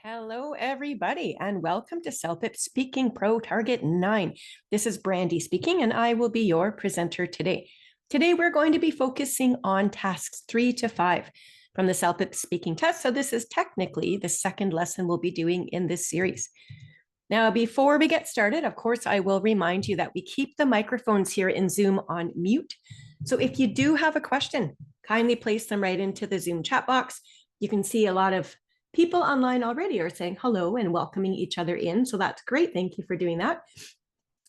Hello, everybody, and welcome to CELPIP Speaking Pro Target 9. This is Brandy speaking, and I will be your presenter today. Today, we're going to be focusing on tasks 3 to 5 from the CELPIP speaking test. So this is technically the second lesson we'll be doing in this series. Now, before we get started, of course, I will remind you that we keep the microphones here in Zoom on mute. So if you do have a question, kindly place them right into the Zoom chat box. You can see a lot of people online already are saying hello and welcoming each other in. So that's great. Thank you for doing that.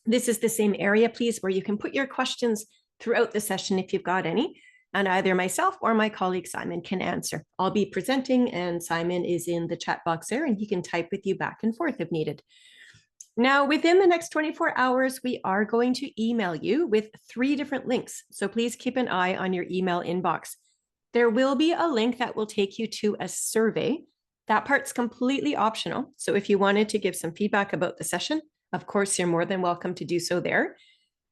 This is the same area, please, where you can put your questions throughout the session if you've got any, and either myself or my colleague Simon can answer. I'll be presenting and Simon is in the chat box there and he can type with you back and forth if needed. Now, within the next 24 hours, we are going to email you with 3 different links. So please keep an eye on your email inbox. There will be a link that will take you to a survey. That part's completely optional. So if you wanted to give some feedback about the session, of course, you're more than welcome to do so there.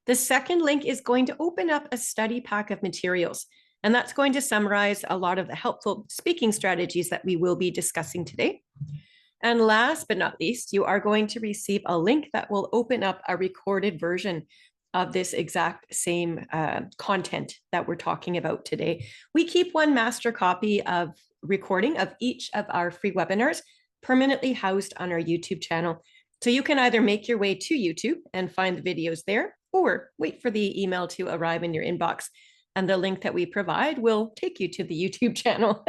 The second link is going to open up a study pack of materials, and that's going to summarize a lot of the helpful speaking strategies that we will be discussing today. And last but not least, you are going to receive a link that will open up a recorded version of this exact same content that we're talking about today. We keep one master copy of recording of each of our free webinars permanently housed on our YouTube channel. So you can either make your way to YouTube and find the videos there, or wait for the email to arrive in your inbox. And the link that we provide will take you to the YouTube channel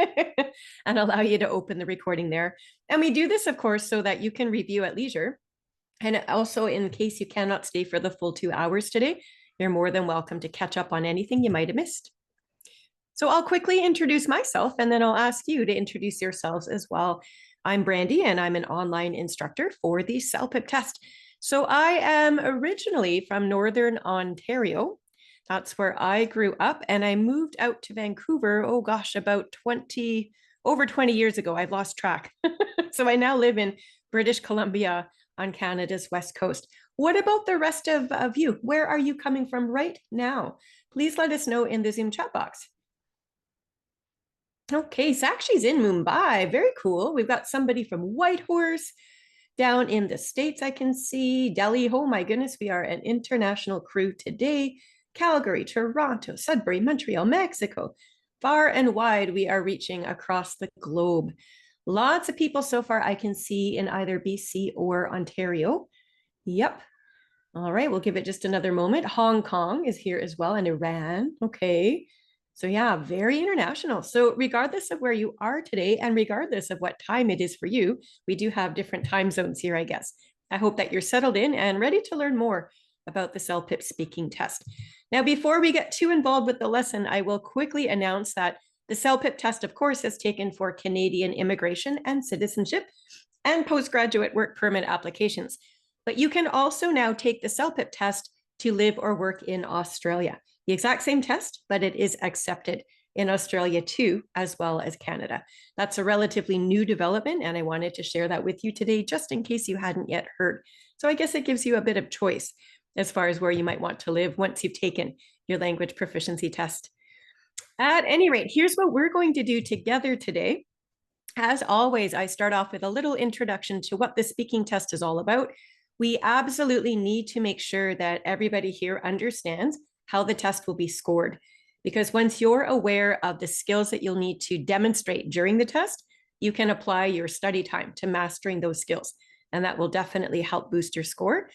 and allow you to open the recording there. And we do this, of course, so that you can review at leisure. And also, in case you cannot stay for the full 2 hours today, you're more than welcome to catch up on anything you might have missed. So I'll quickly introduce myself, and then I'll ask you to introduce yourselves as well. I'm Brandy, and I'm an online instructor for the CELPIP test. So I am originally from Northern Ontario. That's where I grew up, and I moved out to Vancouver, oh gosh, about over 20 years ago. I've lost track. So I now live in British Columbia on Canada's West Coast. What about the rest of you? Where are you coming from right now? Please let us know in the Zoom chat box. Okay, Sakshi's in Mumbai. Very cool. We've got somebody from Whitehorse down in the States, I can see. Delhi, oh my goodness, we are an international crew today. Calgary, Toronto, Sudbury, Montreal, Mexico. Far and wide, we are reaching across the globe. Lots of people so far I can see in either BC or Ontario. Yep. All right, we'll give it just another moment. Hong Kong is here as well, and Iran. Okay. So yeah, very international. So regardless of where you are today, and regardless of what time it is for you, we do have different time zones here, I guess. I hope that you're settled in and ready to learn more about the CELPIP speaking test. Now, before we get too involved with the lesson, I will quickly announce that the CELPIP test, of course, is taken for Canadian immigration and citizenship and postgraduate work permit applications. But you can also now take the CELPIP test to live or work in Australia. The exact same test, but it is accepted in Australia too, as well as Canada. That's a relatively new development, and I wanted to share that with you today, just in case you hadn't yet heard. So I guess it gives you a bit of choice as far as where you might want to live once you've taken your language proficiency test. At any rate, here's what we're going to do together today. As always, I start off with a little introduction to what the speaking test is all about. We absolutely need to make sure that everybody here understands how the test will be scored. Because once you're aware of the skills that you'll need to demonstrate during the test, you can apply your study time to mastering those skills. And that will definitely help boost your score.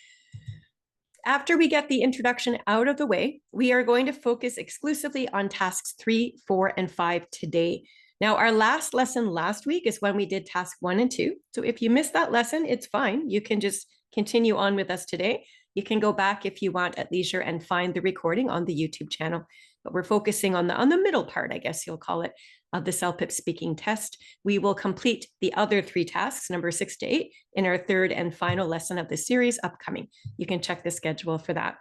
After we get the introduction out of the way, we are going to focus exclusively on tasks 3, 4, and 5 today. Now, our last lesson last week is when we did task 1 and 2. So if you missed that lesson, it's fine. You can just continue on with us today. You can go back if you want at leisure and find the recording on the YouTube channel. But we're focusing on the middle part, I guess you'll call it, of the CELPIP speaking test. We will complete the other 3 tasks, number 6 to 8, in our third and final lesson of the series upcoming. You can check the schedule for that.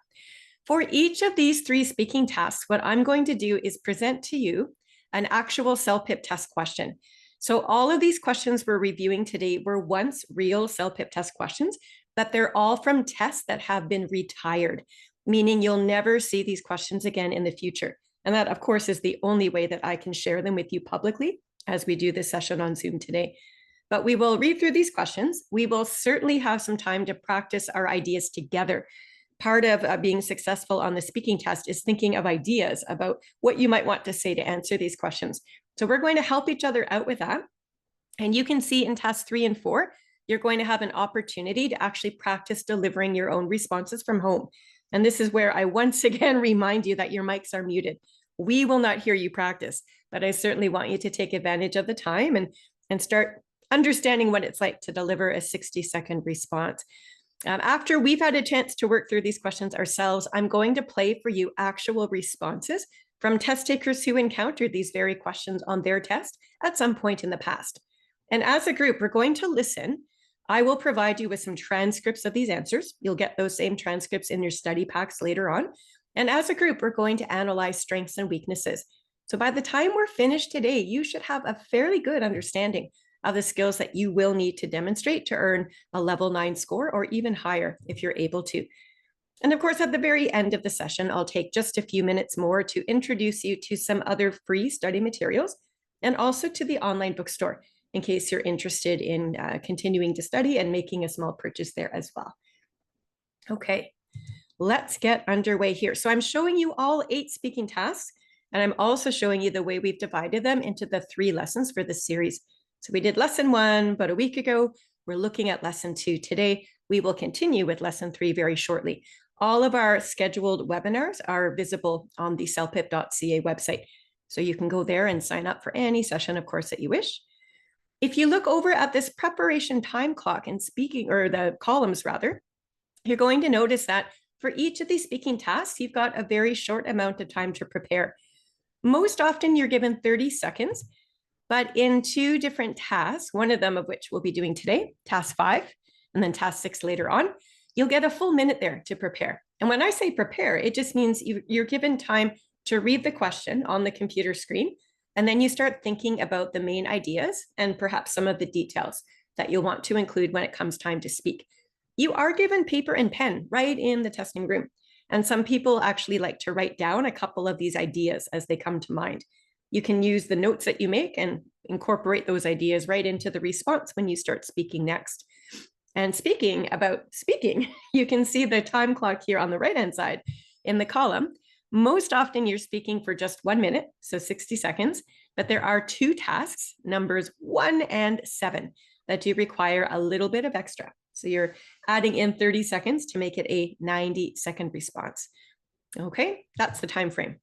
For each of these 3 speaking tasks, what I'm going to do is present to you an actual CELPIP test question. So all of these questions we're reviewing today were once real CELPIP test questions, but they're all from tests that have been retired, meaning you'll never see these questions again in the future. And that, of course, is the only way that I can share them with you publicly as we do this session on Zoom today. but we will read through these questions. We will certainly have some time to practice our ideas together. Part of being successful on the speaking test is thinking of ideas about what you might want to say to answer these questions. So we're going to help each other out with that. And you can see in tasks 3 and 4, you're going to have an opportunity to actually practice delivering your own responses from home. And this is where I once again remind you that your mics are muted. We will not hear you practice, but I certainly want you to take advantage of the time and start understanding what it's like to deliver a 60-second response. After we've had a chance to work through these questions ourselves, I'm going to play for you actual responses from test takers who encountered these very questions on their test at some point in the past. And as a group, we're going to listen. I will provide you with some transcripts of these answers. You'll get those same transcripts in your study packs later on. And as a group, we're going to analyze strengths and weaknesses. So by the time we're finished today, you should have a fairly good understanding of the skills that you will need to demonstrate to earn a level 9 score or even higher if you're able to. And of course, at the very end of the session, I'll take just a few minutes more to introduce you to some other free study materials and also to the online bookstore in case you're interested in continuing to study and making a small purchase there as well. Okay, let's get underway here. So I'm showing you all 8 speaking tasks, and I'm also showing you the way we've divided them into the 3 lessons for this series. So we did lesson 1 about a week ago. We're looking at lesson 2 today. We will continue with lesson 3 very shortly. All of our scheduled webinars are visible on the celpip.ca website. So you can go there and sign up for any session, of course, that you wish. If you look over at this preparation time clock and speaking, or the columns rather, you're going to notice that for each of these speaking tasks, you've got a very short amount of time to prepare. Most often you're given 30 seconds, but in 2 different tasks, one of them of which we'll be doing today, task 5, and then task 6 later on, you'll get a full minute there to prepare. And when I say prepare, it just means you're given time to read the question on the computer screen, and then you start thinking about the main ideas and perhaps some of the details that you'll want to include when it comes time to speak. You are given paper and pen right in the testing room. And some people actually like to write down a couple of these ideas as they come to mind. You can use the notes that you make and incorporate those ideas right into the response when you start speaking next. And speaking about speaking, you can see the time clock here on the right-hand side in the column. Most often you're speaking for just 1 minute, so 60 seconds, but there are 2 tasks, numbers 1 and 7, that do require a little bit of extra. So you're adding in 30 seconds to make it a 90-second response. Okay, that's the time frame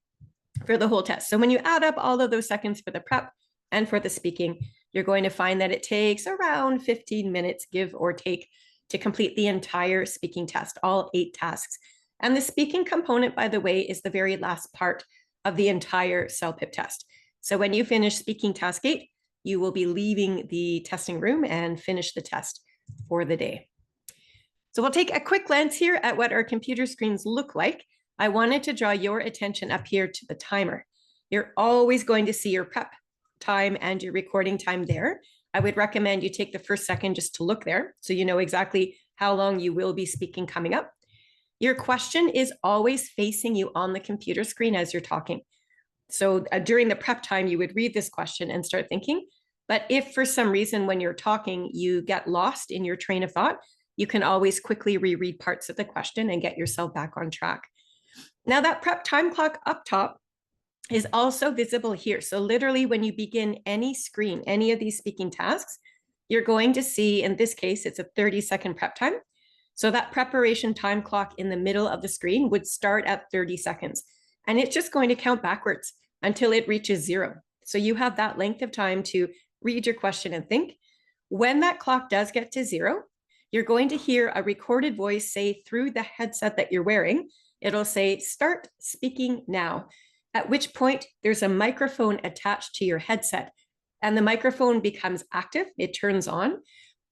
for the whole test. So when you add up all of those seconds for the prep and for the speaking, you're going to find that it takes around 15 minutes, give or take, to complete the entire speaking test, all 8 tasks. And the speaking component, by the way, is the very last part of the entire CELPIP test. So when you finish speaking task 8, you will be leaving the testing room and finish the test for the day. So we'll take a quick glance here at what our computer screens look like. I wanted to draw your attention up here to the timer. You're always going to see your prep time and your recording time there. I would recommend you take the first second just to look there so you know exactly how long you will be speaking coming up. Your question is always facing you on the computer screen as you're talking. So during the prep time, you would read this question and start thinking. But if for some reason when you're talking, you get lost in your train of thought, you can always quickly reread parts of the question and get yourself back on track. Now that prep time clock up top is also visible here. So literally when you begin any screen, any of these speaking tasks, you're going to see, in this case, it's a 30-second prep time. So that preparation time clock in the middle of the screen would start at 30 seconds. And it's just going to count backwards until it reaches 0. So you have that length of time to read your question and think. When that clock does get to 0, you're going to hear a recorded voice say through the headset that you're wearing, it'll say, "Start speaking now," at which point there's a microphone attached to your headset. And the microphone becomes active, it turns on.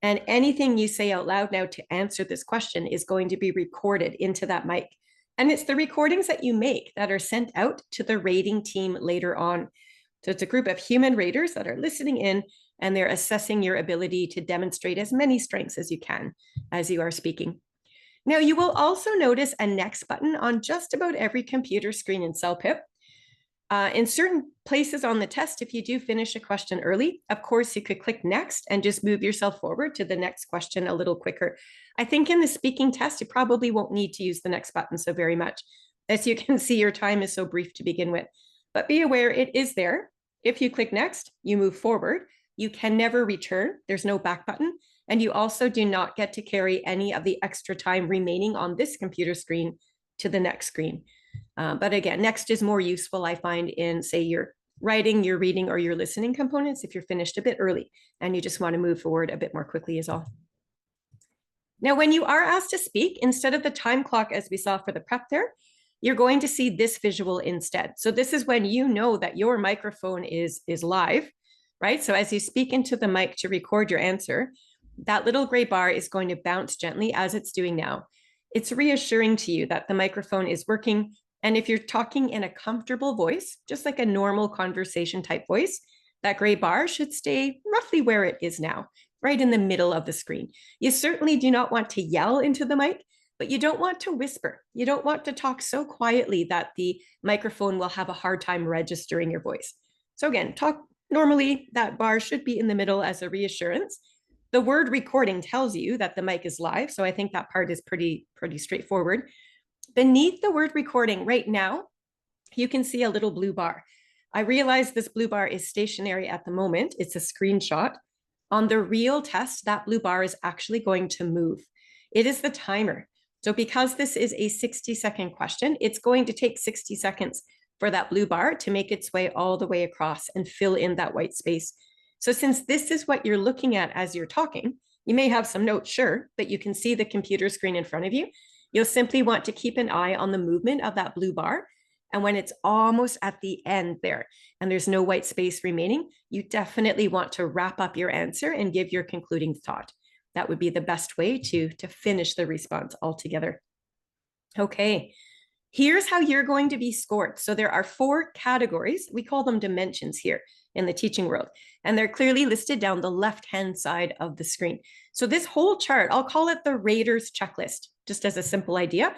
And anything you say out loud now to answer this question is going to be recorded into that mic. And it's the recordings that you make that are sent out to the rating team later on. So it's a group of human raters that are listening in, and they're assessing your ability to demonstrate as many strengths as you can as you are speaking. Now, you will also notice a next button on just about every computer screen in CELPIP. In certain places on the test, if you do finish a question early, of course, you could click next and just move yourself forward to the next question a little quicker. I think in the speaking test, you probably won't need to use the next button so very much. As you can see, your time is so brief to begin with. But be aware, it is there. If you click next, you move forward. You can never return. There's no back button. And you also do not get to carry any of the extra time remaining on this computer screen to the next screen. But again, next is more useful, I find, in, say, your writing, your reading, or your listening components if you're finished a bit early and you just want to move forward a bit more quickly is all. Now, when you are asked to speak, instead of the time clock as we saw for the prep there, you're going to see this visual instead. So this is when you know that your microphone is live, right? So as you speak into the mic to record your answer, that little gray bar is going to bounce gently as it's doing now. It's reassuring to you that the microphone is working. And if you're talking in a comfortable voice, just like a normal conversation type voice, that gray bar should stay roughly where it is now, right in the middle of the screen. You certainly do not want to yell into the mic, but you don't want to whisper. You don't want to talk so quietly that the microphone will have a hard time registering your voice. So again, talk normally. That bar should be in the middle as a reassurance. The word recording tells you that the mic is live, so I think that part is pretty straightforward. Beneath the word recording right now, you can see a little blue bar. I realize this blue bar is stationary at the moment. It's a screenshot. On the real test, that blue bar is actually going to move. It is the timer. So because this is a 60-second question, it's going to take 60 seconds for that blue bar to make its way all the way across and fill in that white space. So since this is what you're looking at as you're talking, you may have some notes, sure, but you can see the computer screen in front of you. You'll simply want to keep an eye on the movement of that blue bar. And when it's almost at the end there and there's no white space remaining, you definitely want to wrap up your answer and give your concluding thought. That would be the best way to finish the response altogether. Okay, here's how you're going to be scored. So there are 4 categories. We call them dimensions here in the teaching world, and they're clearly listed down the left-hand side of the screen. So this whole chart, I'll call it the Raters checklist, just as a simple idea.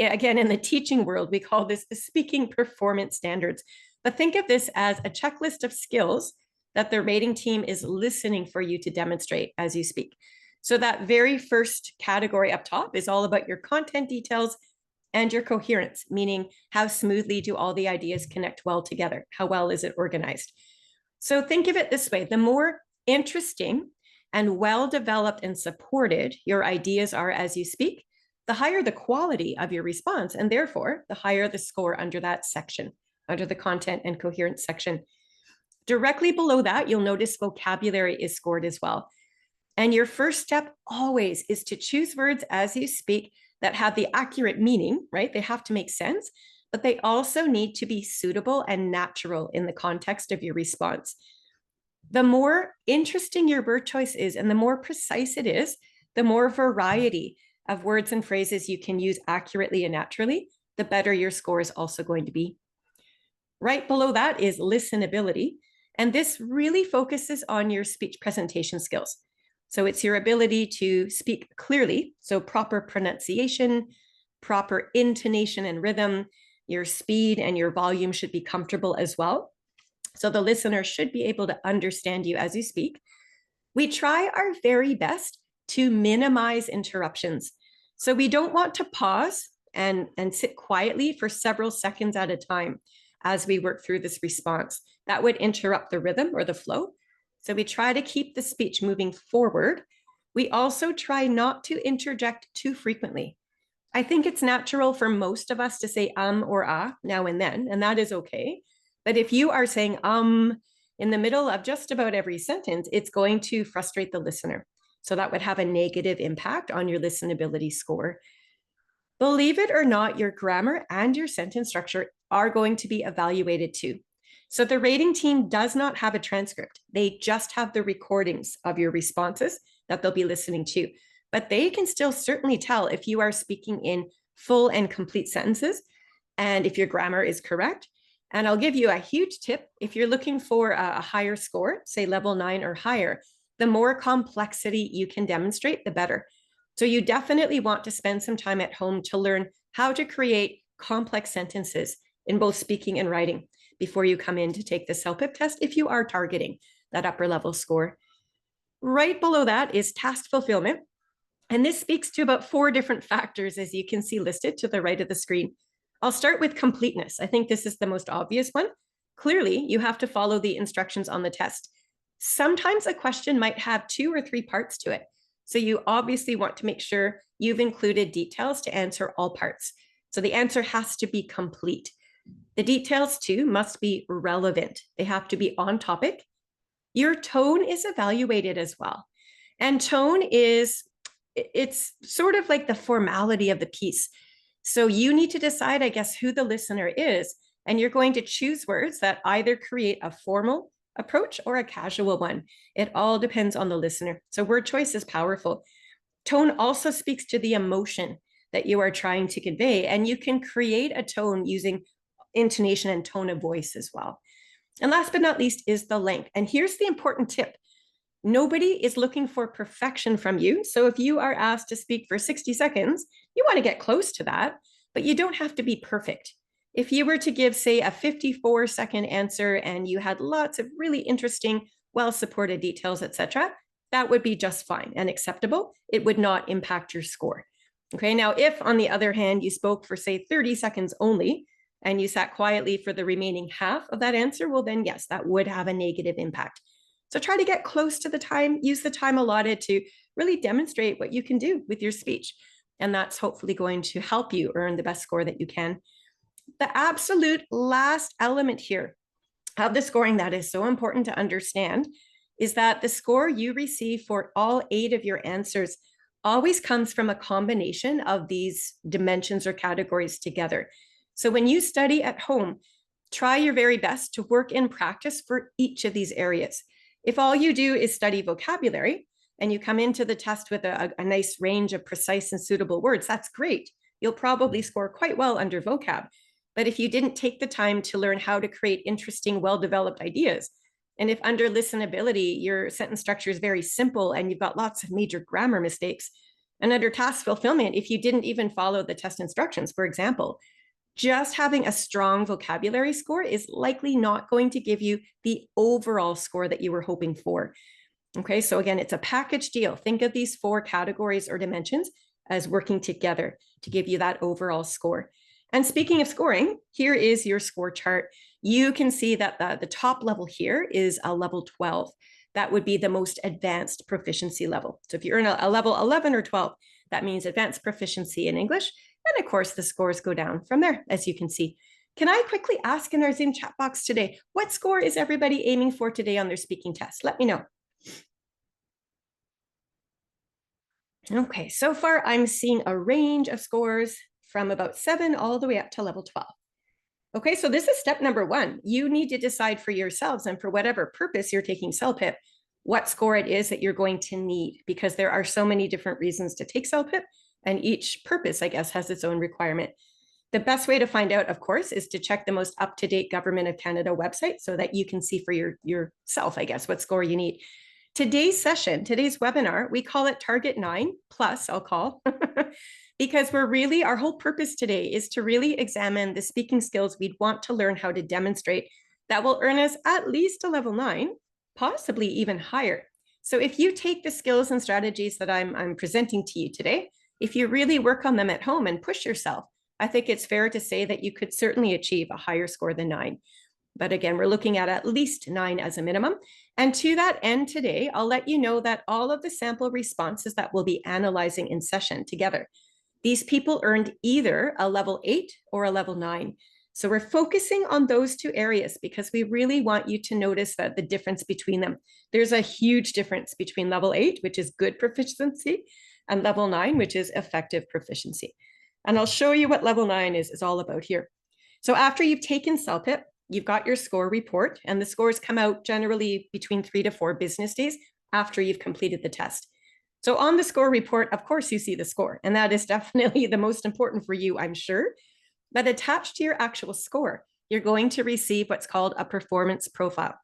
Again, in the teaching world, we call this the speaking performance standards. But think of this as a checklist of skills that the rating team is listening for you to demonstrate as you speak. So that very first category up top is all about your content details and your coherence, meaning how smoothly do all the ideas connect well together? How well is it organized? So think of it this way: the more interesting and well-developed and supported your ideas are as you speak, the higher the quality of your response, and therefore the higher the score under that section, under the content and coherence section. Directly below that, you'll notice vocabulary is scored as well. And your first step always is to choose words as you speak that have the accurate meaning, right? They have to make sense, but they also need to be suitable and natural in the context of your response. The more interesting your word choice is and the more precise it is, the more variety of words and phrases you can use accurately and naturally, the better your score is also going to be. Right below that is listenability, and this really focuses on your speech presentation skills. So it's your ability to speak clearly, so proper pronunciation, proper intonation and rhythm, your speed and your volume should be comfortable as well. So the listener should be able to understand you as you speak. We try our very best to minimize interruptions. So we don't want to pause and sit quietly for several seconds at a time as we work through this response. That would interrupt the rhythm or the flow. So we try to keep the speech moving forward. We also try not to interject too frequently. I think it's natural for most of us to say or ah now and then, and that is okay. But if you are saying in the middle of just about every sentence, it's going to frustrate the listener. So that would have a negative impact on your listenability score. Believe it or not, your grammar and your sentence structure are going to be evaluated too. So the rating team does not have a transcript. They just have the recordings of your responses that they'll be listening to. But they can still certainly tell if you are speaking in full and complete sentences and if your grammar is correct. And I'll give you a huge tip. If you're looking for a higher score, say level 9 or higher, the more complexity you can demonstrate, the better. So you definitely want to spend some time at home to learn how to create complex sentences in both speaking and writing. before you come in to take the CELPIP test if you are targeting that upper level score. Right below that is task fulfillment. And this speaks to about 4 different factors, as you can see listed to the right of the screen. I'll start with completeness. I think this is the most obvious one. Clearly, you have to follow the instructions on the test. Sometimes a question might have 2 or 3 parts to it. So you obviously want to make sure you've included details to answer all parts. So the answer has to be complete. The details too must be relevant. They have to be on topic. Your tone is evaluated as well. And tone it's sort of like the formality of the piece. So you need to decide, I guess, who the listener is, and you're going to choose words that either create a formal approach or a casual one. It all depends on the listener. So word choice is powerful. Tone also speaks to the emotion that you are trying to convey, and you can create a tone using intonation and tone of voice as well. And last but not least is the length. And here's the important tip. Nobody is looking for perfection from you. So if you are asked to speak for 60 seconds, you want to get close to that, but you don't have to be perfect. If you were to give, say, a 54-second answer and you had lots of really interesting, well-supported details, etc., that would be just fine and acceptable. It would not impact your score. Okay, now if, on the other hand, you spoke for, say, 30 seconds only, and you sat quietly for the remaining half of that answer, well, then yes, that would have a negative impact. So try to get close to the time, use the time allotted to really demonstrate what you can do with your speech. And that's hopefully going to help you earn the best score that you can. The absolute last element here of the scoring that is so important to understand is that the score you receive for all 8 of your answers always comes from a combination of these dimensions or categories together. So when you study at home, try your very best to work in practice for each of these areas. If all you do is study vocabulary and you come into the test with a nice range of precise and suitable words, that's great. You'll probably score quite well under vocab. But if you didn't take the time to learn how to create interesting, well-developed ideas, and if under listenability, your sentence structure is very simple and you've got lots of major grammar mistakes, and under task fulfillment, if you didn't even follow the test instructions, for example, just having a strong vocabulary score is likely not going to give you the overall score that you were hoping for. Okay, so again, it's a package deal. Think of these 4 categories or dimensions as working together to give you that overall score. And speaking of scoring, here is your score chart. You can see that the top level here is a level 12. That would be the most advanced proficiency level. So if you're in a level 11 or 12, that means advanced proficiency in English. And of course, the scores go down from there, as you can see. Can I quickly ask in our Zoom chat box today, what score is everybody aiming for today on their speaking test? Let me know. Okay, so far I'm seeing a range of scores from about 7 all the way up to level 12. Okay, so this is step number 1. You need to decide for yourselves and for whatever purpose you're taking CELPIP, what score it is that you're going to need, because there are so many different reasons to take CELPIP, and each purpose, I guess, has its own requirement. The best way to find out, of course, is to check the most up-to-date Government of Canada website so that you can see for yourself, I guess, what score you need. Today's session, today's webinar, we call it Target 9 Plus, I'll call, because our whole purpose today is to really examine the speaking skills we'd want to learn how to demonstrate that will earn us at least a level 9, possibly even higher. So if you take the skills and strategies that I'm presenting to you today, if you really work on them at home and push yourself, I think it's fair to say that you could certainly achieve a higher score than 9. But again, we're looking at least 9 as a minimum. And to that end today, I'll let you know that all of the sample responses that we'll be analyzing in session together, these people earned either a level 8 or a level 9. So we're focusing on those 2 areas because we really want you to notice that the difference between them. There's a huge difference between level 8, which is good proficiency, and level 9, which is effective proficiency. And I'll show you what level 9 is all about here. So after you've taken CELPIP, you've got your score report, and the scores come out generally between 3 to 4 business days after you've completed the test. So on the score report, of course, you see the score, and that is definitely the most important for you, I'm sure. But attached to your actual score, you're going to receive what's called a performance profile.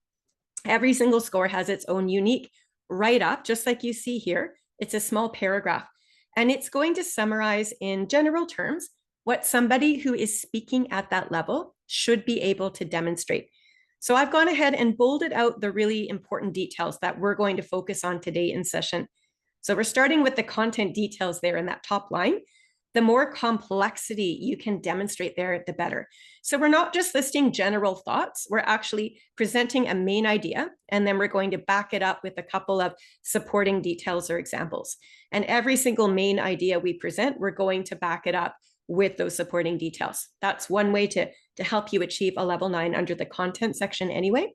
Every single score has its own unique write-up, just like you see here. It's a small paragraph, and it's going to summarize in general terms what somebody who is speaking at that level should be able to demonstrate. So I've gone ahead and bolded out the really important details that we're going to focus on today in session. So we're starting with the content details there in that top line. The more complexity you can demonstrate there, the better. So we're not just listing general thoughts, we're actually presenting a main idea, and then we're going to back it up with a couple of supporting details or examples. And every single main idea we present, we're going to back it up with those supporting details. That's one way to help you achieve a level 9 under the content section anyway.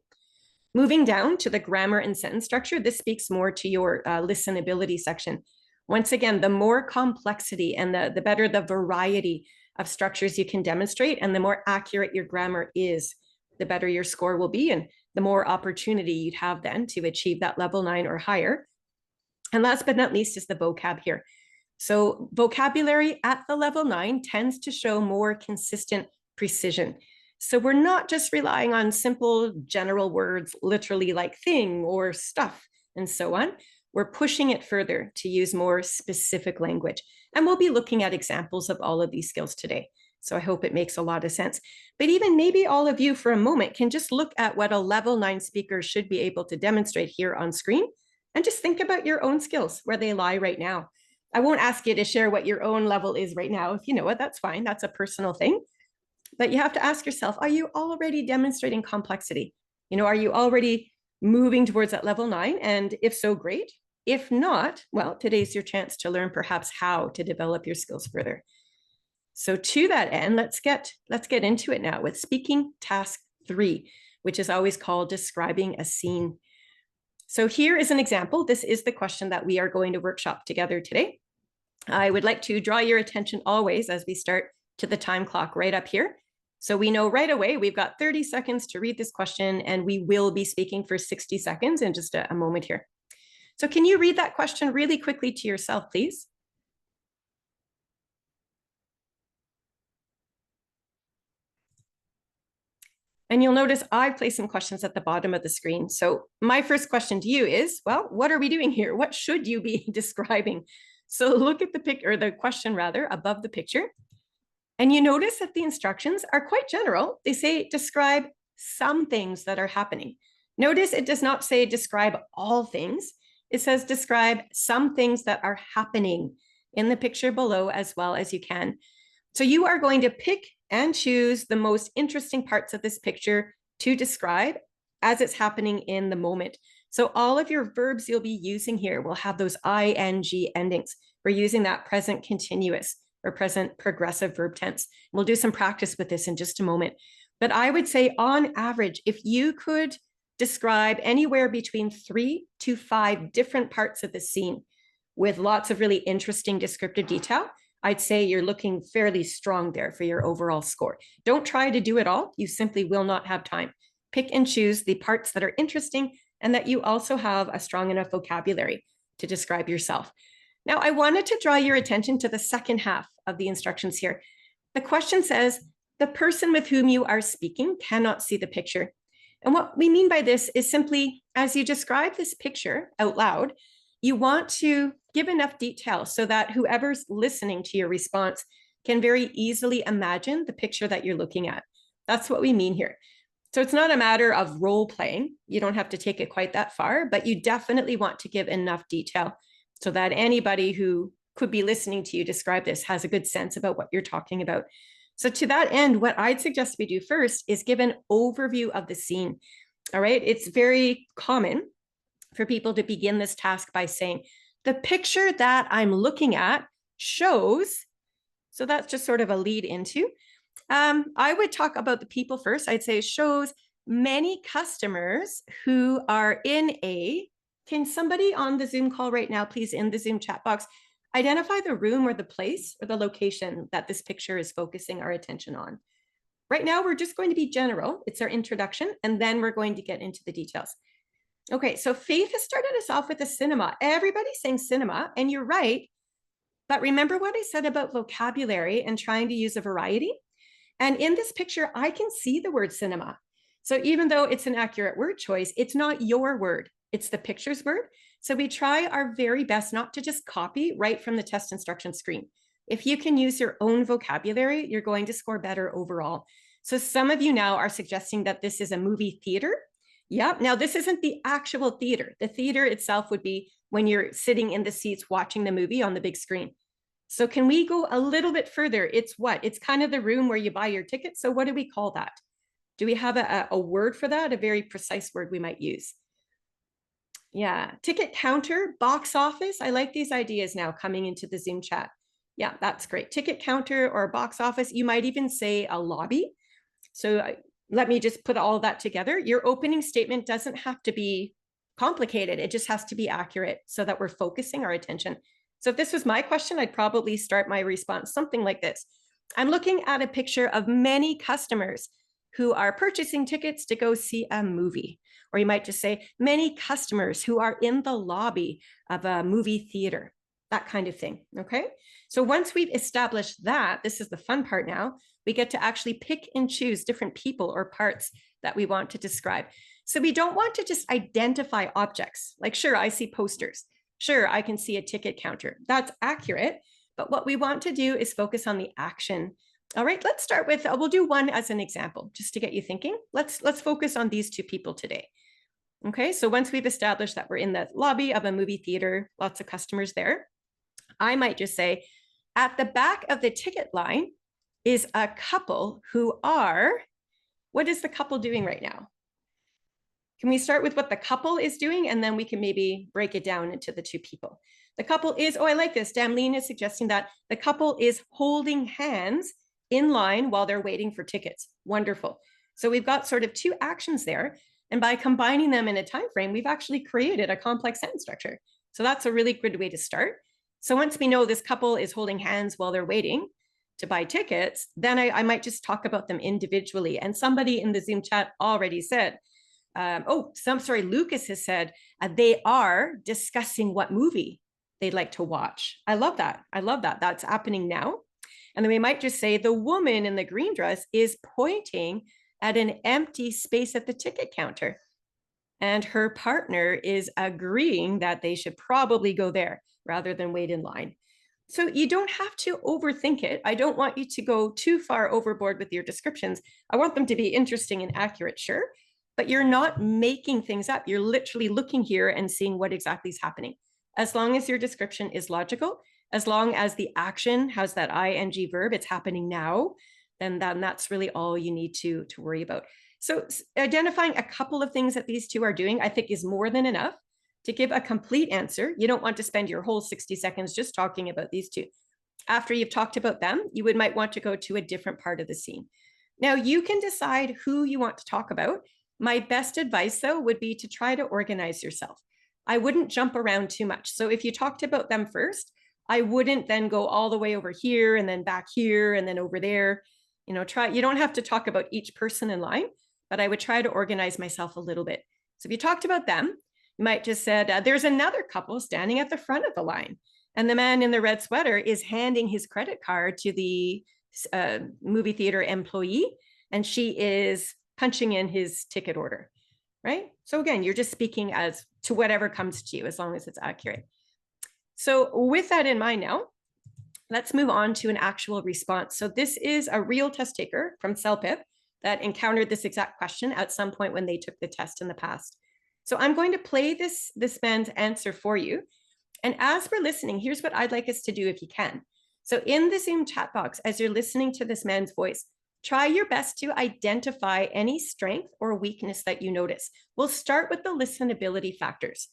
Moving down to the grammar and sentence structure, this speaks more to your listenability section. Once again, the more complexity and the better the variety of structures you can demonstrate, and the more accurate your grammar is, the better your score will be, and the more opportunity you'd have then to achieve that level 9 or higher. And last but not least is the vocab here. So vocabulary at the level 9 tends to show more consistent precision. So we're not just relying on simple general words, literally like thing or stuff and so on. We're pushing it further to use more specific language. And we'll be looking at examples of all of these skills today. So I hope it makes a lot of sense. But even maybe all of you for a moment can just look at what a level 9 speaker should be able to demonstrate here on screen and just think about your own skills, where they lie right now. I won't ask you to share what your own level is right now. If you know it, that's fine. That's a personal thing. But you have to ask yourself, are you already demonstrating complexity? Are you already moving towards that level 9? And if so, great. If not, well, today's your chance to learn perhaps how to develop your skills further. So to that end, let's get into it now with speaking task 3, which is always called describing a scene. So here is an example. This is the question that we are going to workshop together today. I would like to draw your attention always as we start to the time clock right up here. So we know right away we've got 30 seconds to read this question, and we will be speaking for 60 seconds in just a moment here. So can you read that question really quickly to yourself, please? And you'll notice I've placed some questions at the bottom of the screen. So my first question to you is, well, what are we doing here? What should you be describing? So look at the picture, or the question rather, above the picture. And you notice that the instructions are quite general. They say describe some things that are happening. Notice it does not say describe all things. It says describe some things that are happening in the picture below as well as you can. So you are going to pick and choose the most interesting parts of this picture to describe as it's happening in the moment. So all of your verbs you'll be using here will have those ing endings. We're using that present continuous or present progressive verb tense. We'll do some practice with this in just a moment. But I would say on average, if you could describe anywhere between 3 to 5 different parts of the scene with lots of really interesting descriptive detail, I'd say you're looking fairly strong there for your overall score. Don't try to do it all. You simply will not have time. Pick and choose the parts that are interesting and that you also have a strong enough vocabulary to describe yourself. Now, I wanted to draw your attention to the second half of the instructions here. The question says, the person with whom you are speaking cannot see the picture. And what we mean by this is simply, as you describe this picture out loud, you want to give enough detail so that whoever's listening to your response can very easily imagine the picture that you're looking at. That's what we mean here. So it's not a matter of role playing. You don't have to take it quite that far, but you definitely want to give enough detail so that anybody who could be listening to you describe this has a good sense about what you're talking about. So to that end, what I'd suggest we do first is give an overview of the scene. All right, it's very common for people to begin this task by saying, the picture that I'm looking at shows, so that's just sort of a lead into. I would talk about the people first. I'd say shows many customers who are in a, can somebody on the Zoom call right now, please, in the Zoom chat box, identify the room or the place or the location that this picture is focusing our attention on. Right now, we're just going to be general. It's our introduction, and then we're going to get into the details. Okay, so Faith has started us off with a cinema. Everybody's saying cinema, and you're right. But remember what I said about vocabulary and trying to use a variety? And in this picture, I can see the word cinema. So even though it's an accurate word choice, it's not your word, it's the picture's word. So we try our very best not to just copy right from the test instruction screen. If you can use your own vocabulary, you're going to score better overall. So some of you now are suggesting that this is a movie theater. Yep. Now, this isn't the actual theater. The theater itself would be when you're sitting in the seats watching the movie on the big screen. So can we go a little bit further? It's what? It's kind of the room where you buy your ticket. So what do we call that? Do we have a word for that? A very precise word we might use? Yeah, ticket counter, box office. I like these ideas now coming into the Zoom chat. Yeah, that's great. Ticket counter or box office. You might even say a lobby. So let me just put all of that together. Your opening statement doesn't have to be complicated. It just has to be accurate so that we're focusing our attention. So if this was my question, I'd probably start my response something like this. I'm looking at a picture of many customers who are purchasing tickets to go see a movie. Or you might just say many customers who are in the lobby of a movie theater, that kind of thing, okay? So once we've established that, this is the fun part now, we get to actually pick and choose different people or parts that we want to describe. So we don't want to just identify objects. Like, sure, I see posters. Sure, I can see a ticket counter. That's accurate. But what we want to do is focus on the action. All right, let's start with, we'll do one as an example, just to get you thinking. Let's focus on these two people today. Okay, so once we've established that we're in the lobby of a movie theater, lots of customers there, I might just say, at the back of the ticket line is a couple who are, what is the couple doing right now? Can we start with what the couple is doing, and then we can maybe break it down into the two people? The couple is, oh, I like this. Damleen is suggesting that the couple is holding hands in line while they're waiting for tickets. Wonderful. So we've got sort of two actions there. And by combining them in a time frame, we've actually created a complex sentence structure. So that's a really good way to start. So once we know this couple is holding hands while they're waiting to buy tickets, then I might just talk about them individually. And somebody in the Zoom chat already said, Lucas has said they are discussing what movie they'd like to watch. I love that. I love that. That's happening now. And then we might just say the woman in the green dress is pointing at an empty space at the ticket counter. And her partner is agreeing that they should probably go there rather than wait in line. So you don't have to overthink it. I don't want you to go too far overboard with your descriptions. I want them to be interesting and accurate, sure, but you're not making things up. You're literally looking here and seeing what exactly is happening. As long as your description is logical, as long as the action has that ing verb, it's happening now, then that's really all you need to worry about. So identifying a couple of things that these two are doing, I think, is more than enough to give a complete answer. You don't want to spend your whole 60 seconds just talking about these two. After you've talked about them, you might want to go to a different part of the scene. Now, you can decide who you want to talk about. My best advice, though, would be to try to organize yourself. I wouldn't jump around too much. So if you talked about them first, I wouldn't then go all the way over here and then back here and then over there. You don't have to talk about each person in line, but I would try to organize myself a little bit. So if you talked about them, you might just said, there's another couple standing at the front of the line. And the man in the red sweater is handing his credit card to the movie theater employee, and she is punching in his ticket order, right? So again, you're just speaking as to whatever comes to you, as long as it's accurate. So with that in mind now, let's move on to an actual response. So this is a real test taker from CELPIP that encountered this exact question at some point when they took the test in the past. So I'm going to play this man's answer for you. And as we're listening, here's what I'd like us to do if you can. So in the Zoom chat box, as you're listening to this man's voice, try your best to identify any strength or weakness that you notice. We'll start with the listenability factors.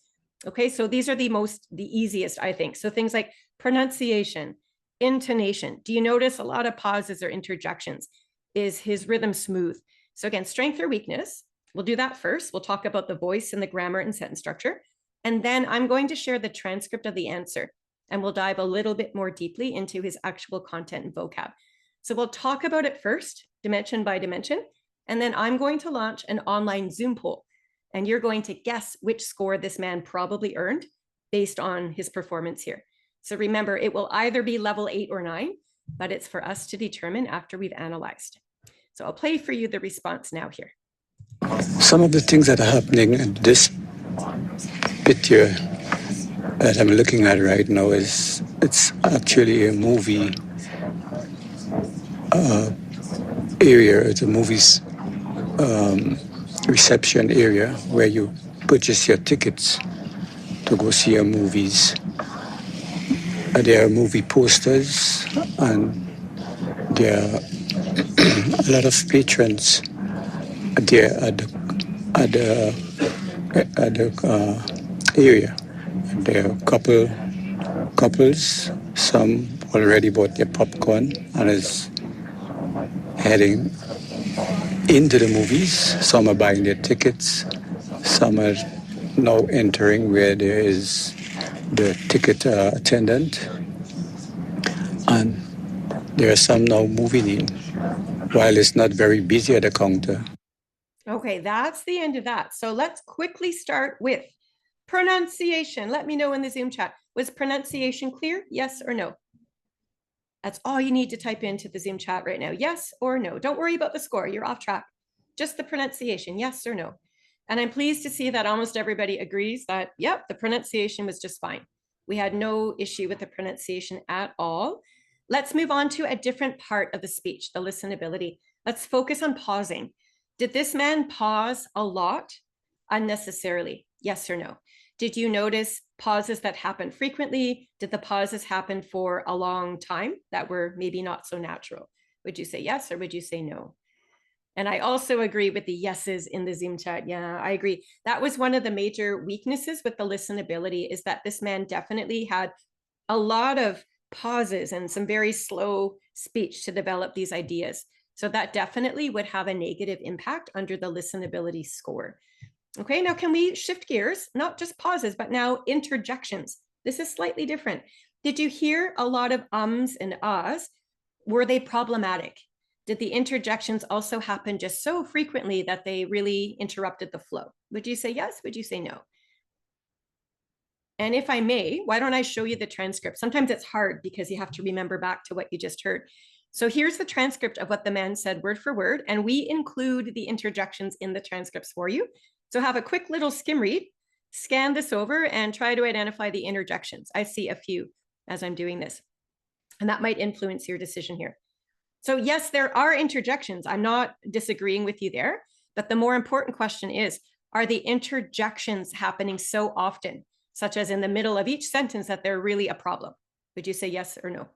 Okay, so these are the easiest, I think. So things like pronunciation, intonation. Do you notice a lot of pauses or interjections? Is his rhythm smooth? So again, strength or weakness. We'll do that first. We'll talk about the voice and the grammar and sentence structure. And then I'm going to share the transcript of the answer, and we'll dive a little bit more deeply into his actual content and vocab. So we'll talk about it first, dimension by dimension, and then I'm going to launch an online Zoom poll, and you're going to guess which score this man probably earned based on his performance here. So remember, it will either be level 8 or 9, but it's for us to determine after we've analyzed. So I'll play for you the response now here. Some of the things that are happening in this picture that I'm looking at right now it's actually a movie area, it's a movies reception area where you purchase your tickets to go see your movies. There are movie posters, and there are a lot of patrons there at the area. There are couples. Some already bought their popcorn and is heading into the movies. Some are buying their tickets. Some are now entering where there is the ticket attendant, and there are some now moving in while it's not very busy at the counter. Okay, that's the end of that. So let's quickly start with pronunciation. Let me know in the Zoom chat. Was pronunciation clear? Yes or no? That's all you need to type into the Zoom chat right now. Yes or no. Don't worry about the score. You're off track. Just the pronunciation. Yes or no. And I'm pleased to see that almost everybody agrees that, yep, the pronunciation was just fine. We had no issue with the pronunciation at all. Let's move on to a different part of the speech, the listenability. Let's focus on pausing. Did this man pause a lot unnecessarily? Yes or no? Did you notice pauses that happen frequently? Did the pauses happen for a long time that were maybe not so natural? Would you say yes or would you say no? And I also agree with the yeses in the Zoom chat. Yeah, I agree. That was one of the major weaknesses with the listenability, is that this man definitely had a lot of pauses and some very slow speech to develop these ideas. So that definitely would have a negative impact under the listenability score. Okay, now can we shift gears? Not just pauses, but now interjections. This is slightly different. Did you hear a lot of ums and ahs? Were they problematic? Did the interjections also happen just so frequently that they really interrupted the flow? Would you say yes? Would you say no? And if I may, why don't I show you the transcript? Sometimes it's hard because you have to remember back to what you just heard. So here's the transcript of what the man said word for word, and we include the interjections in the transcripts for you. So have a quick little skim read, scan this over, and try to identify the interjections. I see a few as I'm doing this, and that might influence your decision here. So yes, there are interjections. I'm not disagreeing with you there, but the more important question is, are the interjections happening so often, such as in the middle of each sentence, that they're really a problem? Would you say yes or no?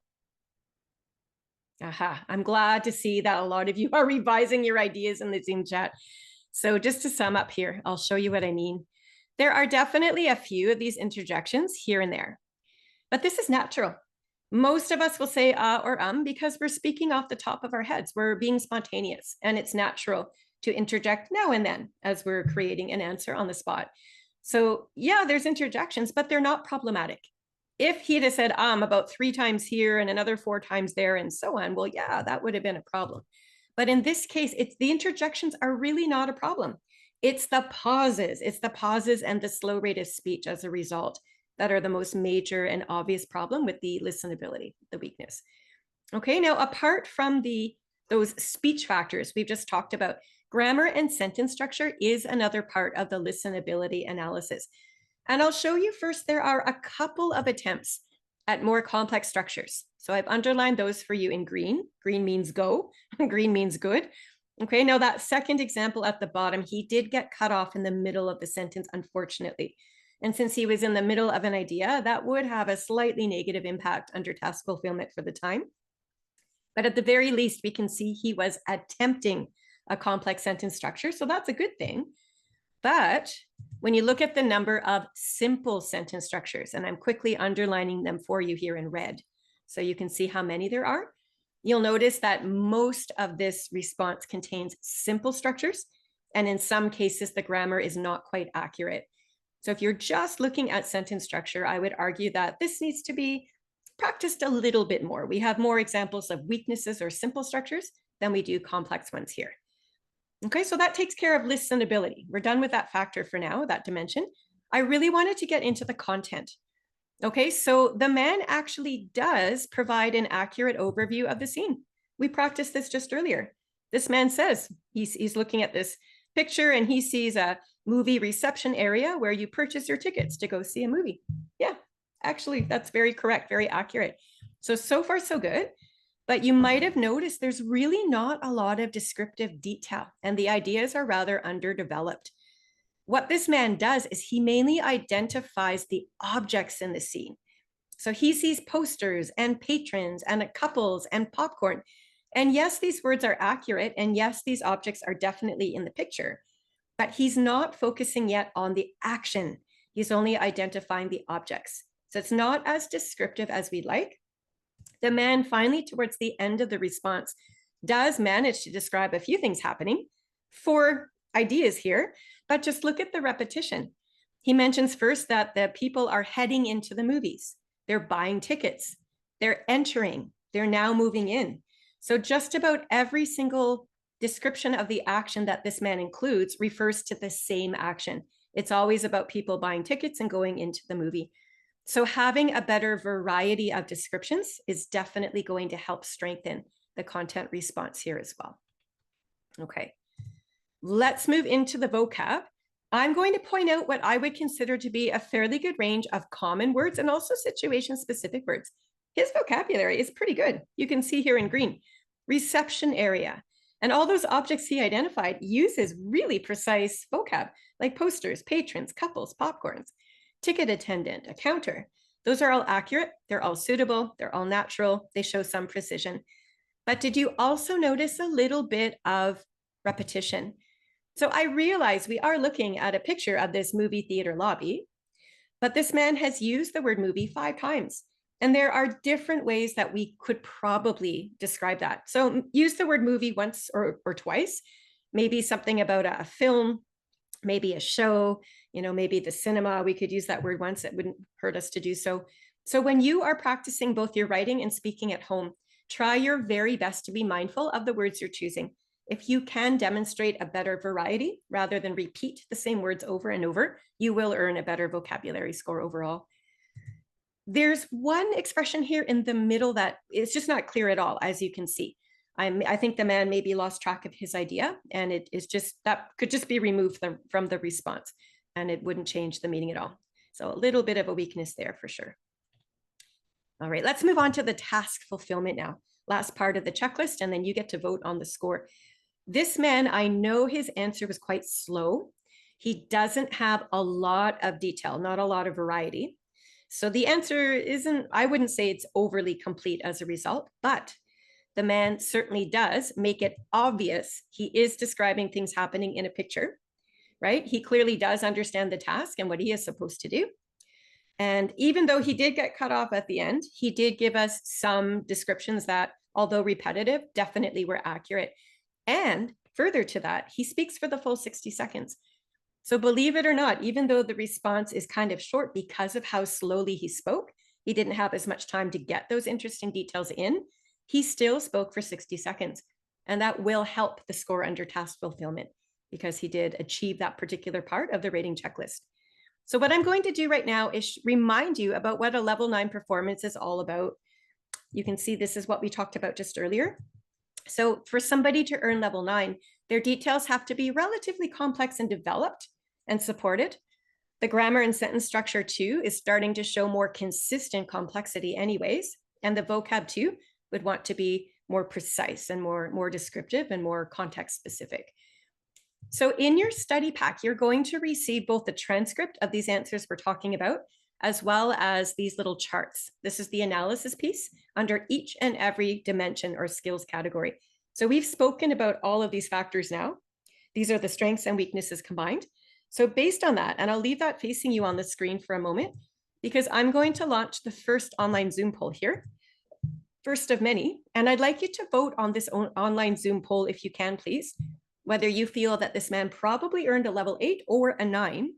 Aha, I'm glad to see that a lot of you are revising your ideas in the Zoom chat. So just to sum up here, I'll show you what I mean. There are definitely a few of these interjections here and there, but this is natural. Most of us will say or because we're speaking off the top of our heads. We're being spontaneous, and it's natural to interject now and then as we're creating an answer on the spot. So yeah, there's interjections, but they're not problematic. If he'd have said about 3 times here and another 4 times there and so on, well, yeah, that would have been a problem. But in this case, it's the interjections are really not a problem. It's the pauses. It's the pauses and the slow rate of speech as a result that are the most major and obvious problem with the listenability, the weakness. Okay, now apart from those speech factors we've just talked about, grammar and sentence structure is another part of the listenability analysis. And I'll show you first, there are a couple of attempts at more complex structures. So I've underlined those for you in green. Green means go, green means good. Okay, now that second example at the bottom, he did get cut off in the middle of the sentence, unfortunately. And since he was in the middle of an idea, that would have a slightly negative impact under task fulfillment for the time. But at the very least, we can see he was attempting a complex sentence structure. So that's a good thing. But when you look at the number of simple sentence structures, and I'm quickly underlining them for you here in red, so you can see how many there are, you'll notice that most of this response contains simple structures. And in some cases, the grammar is not quite accurate. So if you're just looking at sentence structure, I would argue that this needs to be practiced a little bit more. We have more examples of weaknesses or simple structures than we do complex ones here. Okay, so that takes care of listenability. We're done with that factor for now, that dimension. I really wanted to get into the content. Okay, so the man actually does provide an accurate overview of the scene. We practiced this just earlier. This man says he's looking at this picture and he sees a movie reception area where you purchase your tickets to go see a movie. Yeah, actually, that's very correct, very accurate. So far, so good. But you might have noticed there's really not a lot of descriptive detail, and the ideas are rather underdeveloped. What this man does is he mainly identifies the objects in the scene. So he sees posters and patrons and couples and popcorn. And yes, these words are accurate. And yes, these objects are definitely in the picture. But he's not focusing yet on the action. He's only identifying the objects. So it's not as descriptive as we'd like. The man finally, towards the end of the response, does manage to describe a few things happening, 4 ideas here, but just look at the repetition. He mentions first that the people are heading into the movies. They're buying tickets. They're entering. They're now moving in. So just about every single description of the action that this man includes refers to the same action. It's always about people buying tickets and going into the movie. So having a better variety of descriptions is definitely going to help strengthen the content response here as well. Okay, let's move into the vocab. I'm going to point out what I would consider to be a fairly good range of common words and also situation-specific words. His vocabulary is pretty good. You can see here in green, reception area. And all those objects he identified uses really precise vocab, like posters, patrons, couples, popcorns, ticket attendant, a counter. Those are all accurate. They're all suitable. They're all natural. They show some precision. But did you also notice a little bit of repetition? So I realize we are looking at a picture of this movie theater lobby, but this man has used the word movie 5 times. And there are different ways that we could probably describe that. So use the word movie once or twice, maybe something about a film, maybe a show, maybe the cinema. We could use that word once. It wouldn't hurt us to do so. So when you are practicing both your writing and speaking at home, try your very best to be mindful of the words you're choosing. If you can demonstrate a better variety rather than repeat the same words over and over, you will earn a better vocabulary score overall. There's one expression here in the middle that is just not clear at all, as you can see. I think the man maybe lost track of his idea, and it is just, that could just be removed from the response, and it wouldn't change the meaning at all. So a little bit of a weakness there for sure. All right, let's move on to the task fulfillment now. Last part of the checklist, and then you get to vote on the score. This man, I know his answer was quite slow. He doesn't have a lot of detail, not a lot of variety. So the answer isn't, I wouldn't say it's overly complete as a result, but the man certainly does make it obvious he is describing things happening in a picture, right? He clearly does understand the task and what he is supposed to do. And even though he did get cut off at the end, he did give us some descriptions that, although repetitive, definitely were accurate. And further to that, he speaks for the full 60 seconds. So believe it or not, even though the response is kind of short because of how slowly he spoke, he didn't have as much time to get those interesting details in, he still spoke for 60 seconds. And that will help the score under task fulfillment because he did achieve that particular part of the rating checklist. So what I'm going to do right now is remind you about what a level 9 performance is all about. You can see this is what we talked about just earlier. So for somebody to earn level 9, their details have to be relatively complex and developed and supported. The grammar and sentence structure too is starting to show more consistent complexity anyways. And the vocab too would want to be more precise and more descriptive and more context specific. So in your study pack, you're going to receive both the transcript of these answers we're talking about, as well as these little charts. This is the analysis piece under each and every dimension or skills category. So we've spoken about all of these factors now. These are the strengths and weaknesses combined. So based on that, and I'll leave that facing you on the screen for a moment, because I'm going to launch the first online Zoom poll here, first of many. And I'd like you to vote on this online Zoom poll if you can, please, whether you feel that this man probably earned a level 8 or a 9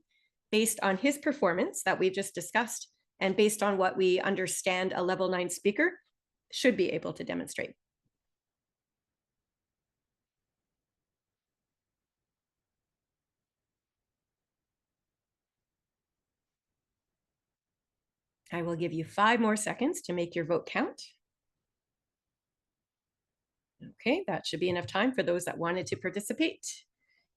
based on his performance that we've just discussed and based on what we understand a level 9 speaker should be able to demonstrate. I will give you 5 more seconds to make your vote count. Okay, that should be enough time for those that wanted to participate.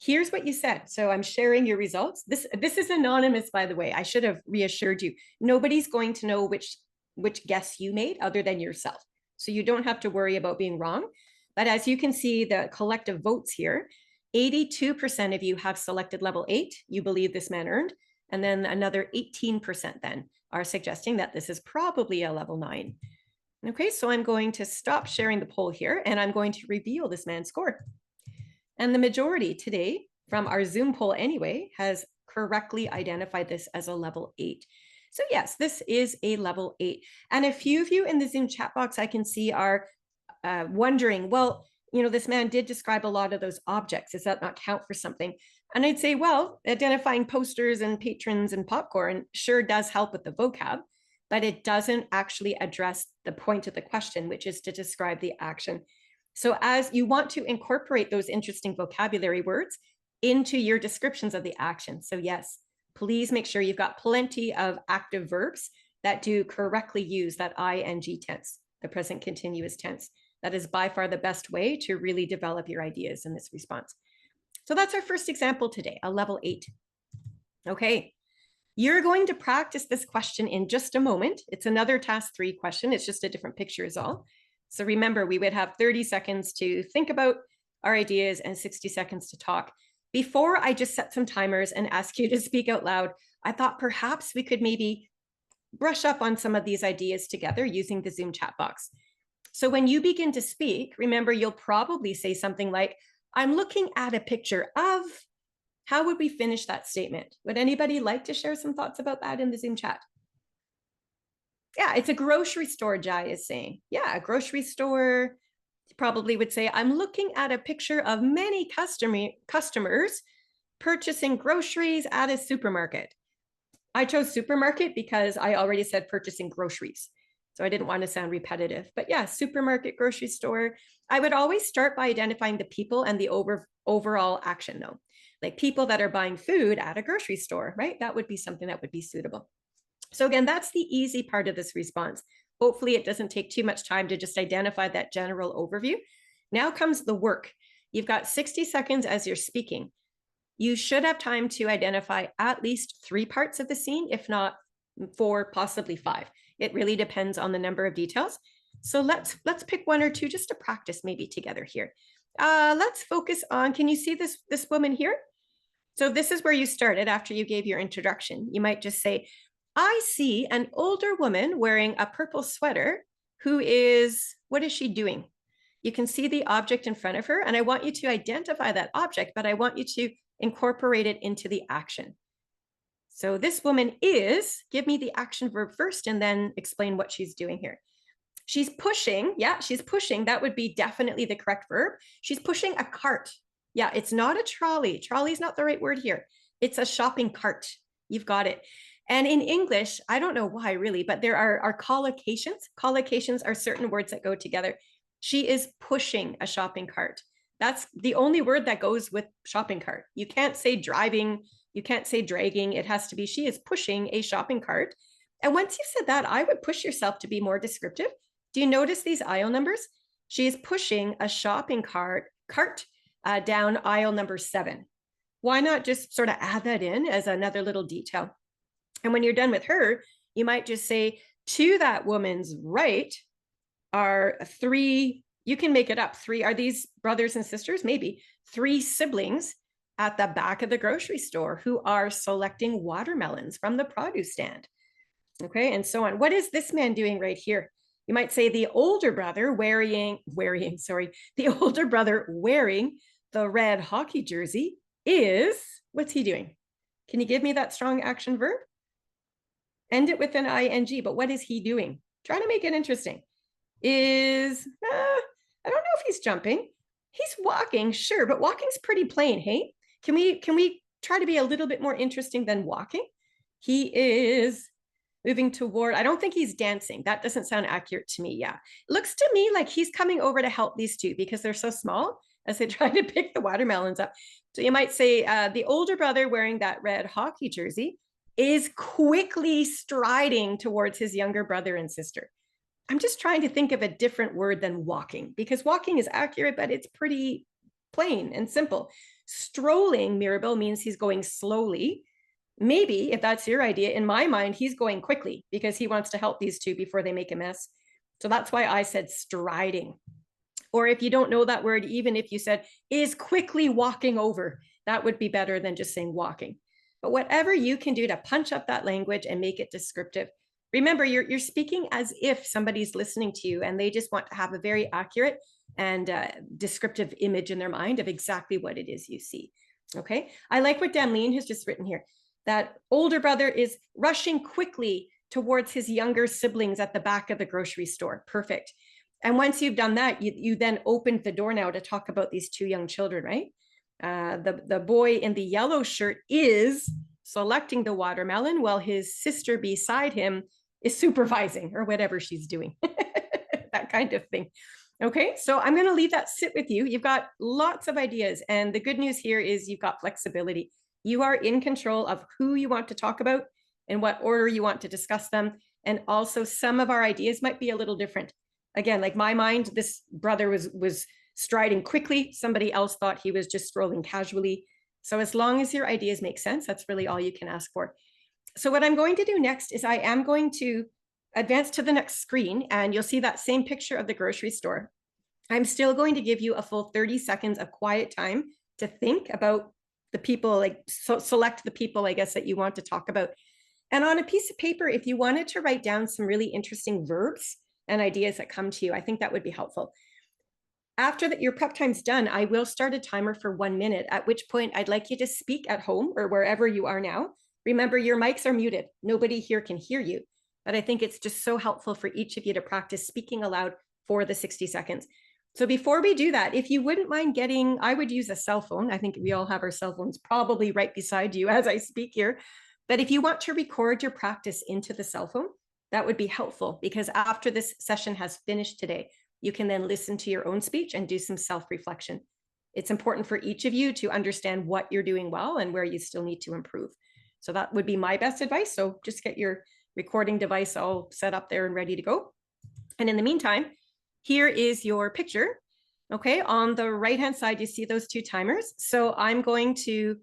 Here's what you said. So I'm sharing your results. This is anonymous, by the way. I should have reassured you. Nobody's going to know which guess you made other than yourself. So you don't have to worry about being wrong. But as you can see, the collective votes here, 82% of you have selected level 8. You believe this man earned. And then another 18% then are suggesting that this is probably a level 9. Okay, so I'm going to stop sharing the poll here and I'm going to reveal this man's score. And the majority today, from our Zoom poll anyway, has correctly identified this as a level 8. So yes, this is a level 8. And a few of you in the Zoom chat box I can see are wondering, well, this man did describe a lot of those objects. Does that not count for something? And I'd say, well, identifying posters and patrons and popcorn sure does help with the vocab, but it doesn't actually address the point of the question, which is to describe the action. So as you want to incorporate those interesting vocabulary words into your descriptions of the action. So yes, please make sure you've got plenty of active verbs that do correctly use that ing tense, the present continuous tense. That is by far the best way to really develop your ideas in this response. So that's our first example today, a level 8. Okay, you're going to practice this question in just a moment. It's another task 3 question. It's just a different picture is all. So remember, we would have 30 seconds to think about our ideas and 60 seconds to talk. Before I just set some timers and ask you to speak out loud, I thought perhaps we could maybe brush up on some of these ideas together using the Zoom chat box. So when you begin to speak, remember, you'll probably say something like, I'm looking at a picture of. How would we finish that statement? Would anybody like to share some thoughts about that in the Zoom chat? Yeah, it's a grocery store, Jai is saying. Yeah, a grocery store. You probably would say, I'm looking at a picture of many customers purchasing groceries at a supermarket. I chose supermarket because I already said purchasing groceries. So I didn't want to sound repetitive. But yeah, supermarket, grocery store. I would always start by identifying the people and the overall action though. Like people that are buying food at a grocery store, right? That would be something that would be suitable. So again, that's the easy part of this response. Hopefully it doesn't take too much time to just identify that general overview. Now comes the work. You've got 60 seconds as you're speaking. You should have time to identify at least 3 parts of the scene, if not 4, possibly 5. It really depends on the number of details. So let's pick 1 or 2 just to practice maybe together here. Let's focus on, can you see this woman here? So this is where you started after you gave your introduction. You might just say, I see an older woman wearing a purple sweater who is, what is she doing? You can see the object in front of her, and I want you to identify that object, but I want you to incorporate it into the action. So this woman is, give me the action verb first and then explain what she's doing here. She's pushing. Yeah, she's pushing. That would be definitely the correct verb. She's pushing a cart. Yeah, it's not a trolley. Trolley is not the right word here. It's a shopping cart. You've got it. And in English, I don't know why really, but there are collocations. Collocations are certain words that go together. She is pushing a shopping cart. That's the only word that goes with shopping cart. You can't say driving. You can't say dragging. It has to be, she is pushing a shopping cart. And once you said that, I would push yourself to be more descriptive. Do you notice these aisle numbers? She is pushing a shopping cart down aisle number 7. Why not just sort of add that in as another little detail? And when you're done with her, you might just say, to that woman's right are 3, you can make it up, 3, are these brothers and sisters? Maybe 3 siblings at the back of the grocery store who are selecting watermelons from the produce stand. Okay, and so on. What is this man doing right here? You might say the older brother wearing the red hockey jersey is, what's he doing? Can you give me that strong action verb? End it with an ing, but what is he doing? Try to make it interesting. I don't know if he's jumping. He's walking, sure, but walking's pretty plain, hey? Can we try to be a little bit more interesting than walking? He is moving toward, I don't think he's dancing. That doesn't sound accurate to me. Yeah. It looks to me like he's coming over to help these 2 because they're so small as they try to pick the watermelons up. So you might say the older brother wearing that red hockey jersey is quickly striding towards his younger brother and sister. I'm just trying to think of a different word than walking because walking is accurate, but it's pretty plain and simple. Strolling, Mirabel, means he's going slowly. Maybe if that's your idea, in my mind, he's going quickly because he wants to help these 2 before they make a mess. So that's why I said striding. Or if you don't know that word, even if you said is quickly walking over, that would be better than just saying walking. But whatever you can do to punch up that language and make it descriptive. Remember, you're speaking as if somebody's listening to you and they just want to have a very accurate and descriptive image in their mind of exactly what it is you see. Okay. I like what Damlene has just written here. That older brother is rushing quickly towards his younger siblings at the back of the grocery store. Perfect. And once you've done that, you then opened the door now to talk about these two young children, right? The boy in the yellow shirt is selecting the watermelon while his sister beside him is supervising or whatever she's doing. That kind of thing. Okay, so I'm going to leave that sit with you. You've got lots of ideas. And the good news here is you've got flexibility. You are in control of who you want to talk about and what order you want to discuss them. And also some of our ideas might be a little different. Again, like my mind, this brother was striding quickly. Somebody else thought he was just strolling casually. So as long as your ideas make sense, that's really all you can ask for. So what I'm going to do next is I am going to advance to the next screen and you'll see that same picture of the grocery store. I'm still going to give you a full 30 seconds of quiet time to think about the people, like select the people, I guess, that you want to talk about. And on a piece of paper, if you wanted to write down some really interesting verbs and ideas that come to you, I think that would be helpful. After that, your prep time's done, I will start a timer for 1 minute, at which point I'd like you to speak at home or wherever you are now. Remember, your mics are muted. Nobody here can hear you. But I think it's just so helpful for each of you to practice speaking aloud for the 60 seconds. So before we do that, if you wouldn't mind getting, I would use a cell phone. I think we all have our cell phones probably right beside you as I speak here. But if you want to record your practice into the cell phone, that would be helpful because after this session has finished today, you can then listen to your own speech and do some self-reflection. It's important for each of you to understand what you're doing well and where you still need to improve. So that would be my best advice. So just get your recording device all set up there and ready to go. And in the meantime, here is your picture. Okay, on the right-hand side, you see those two timers. So I'm going to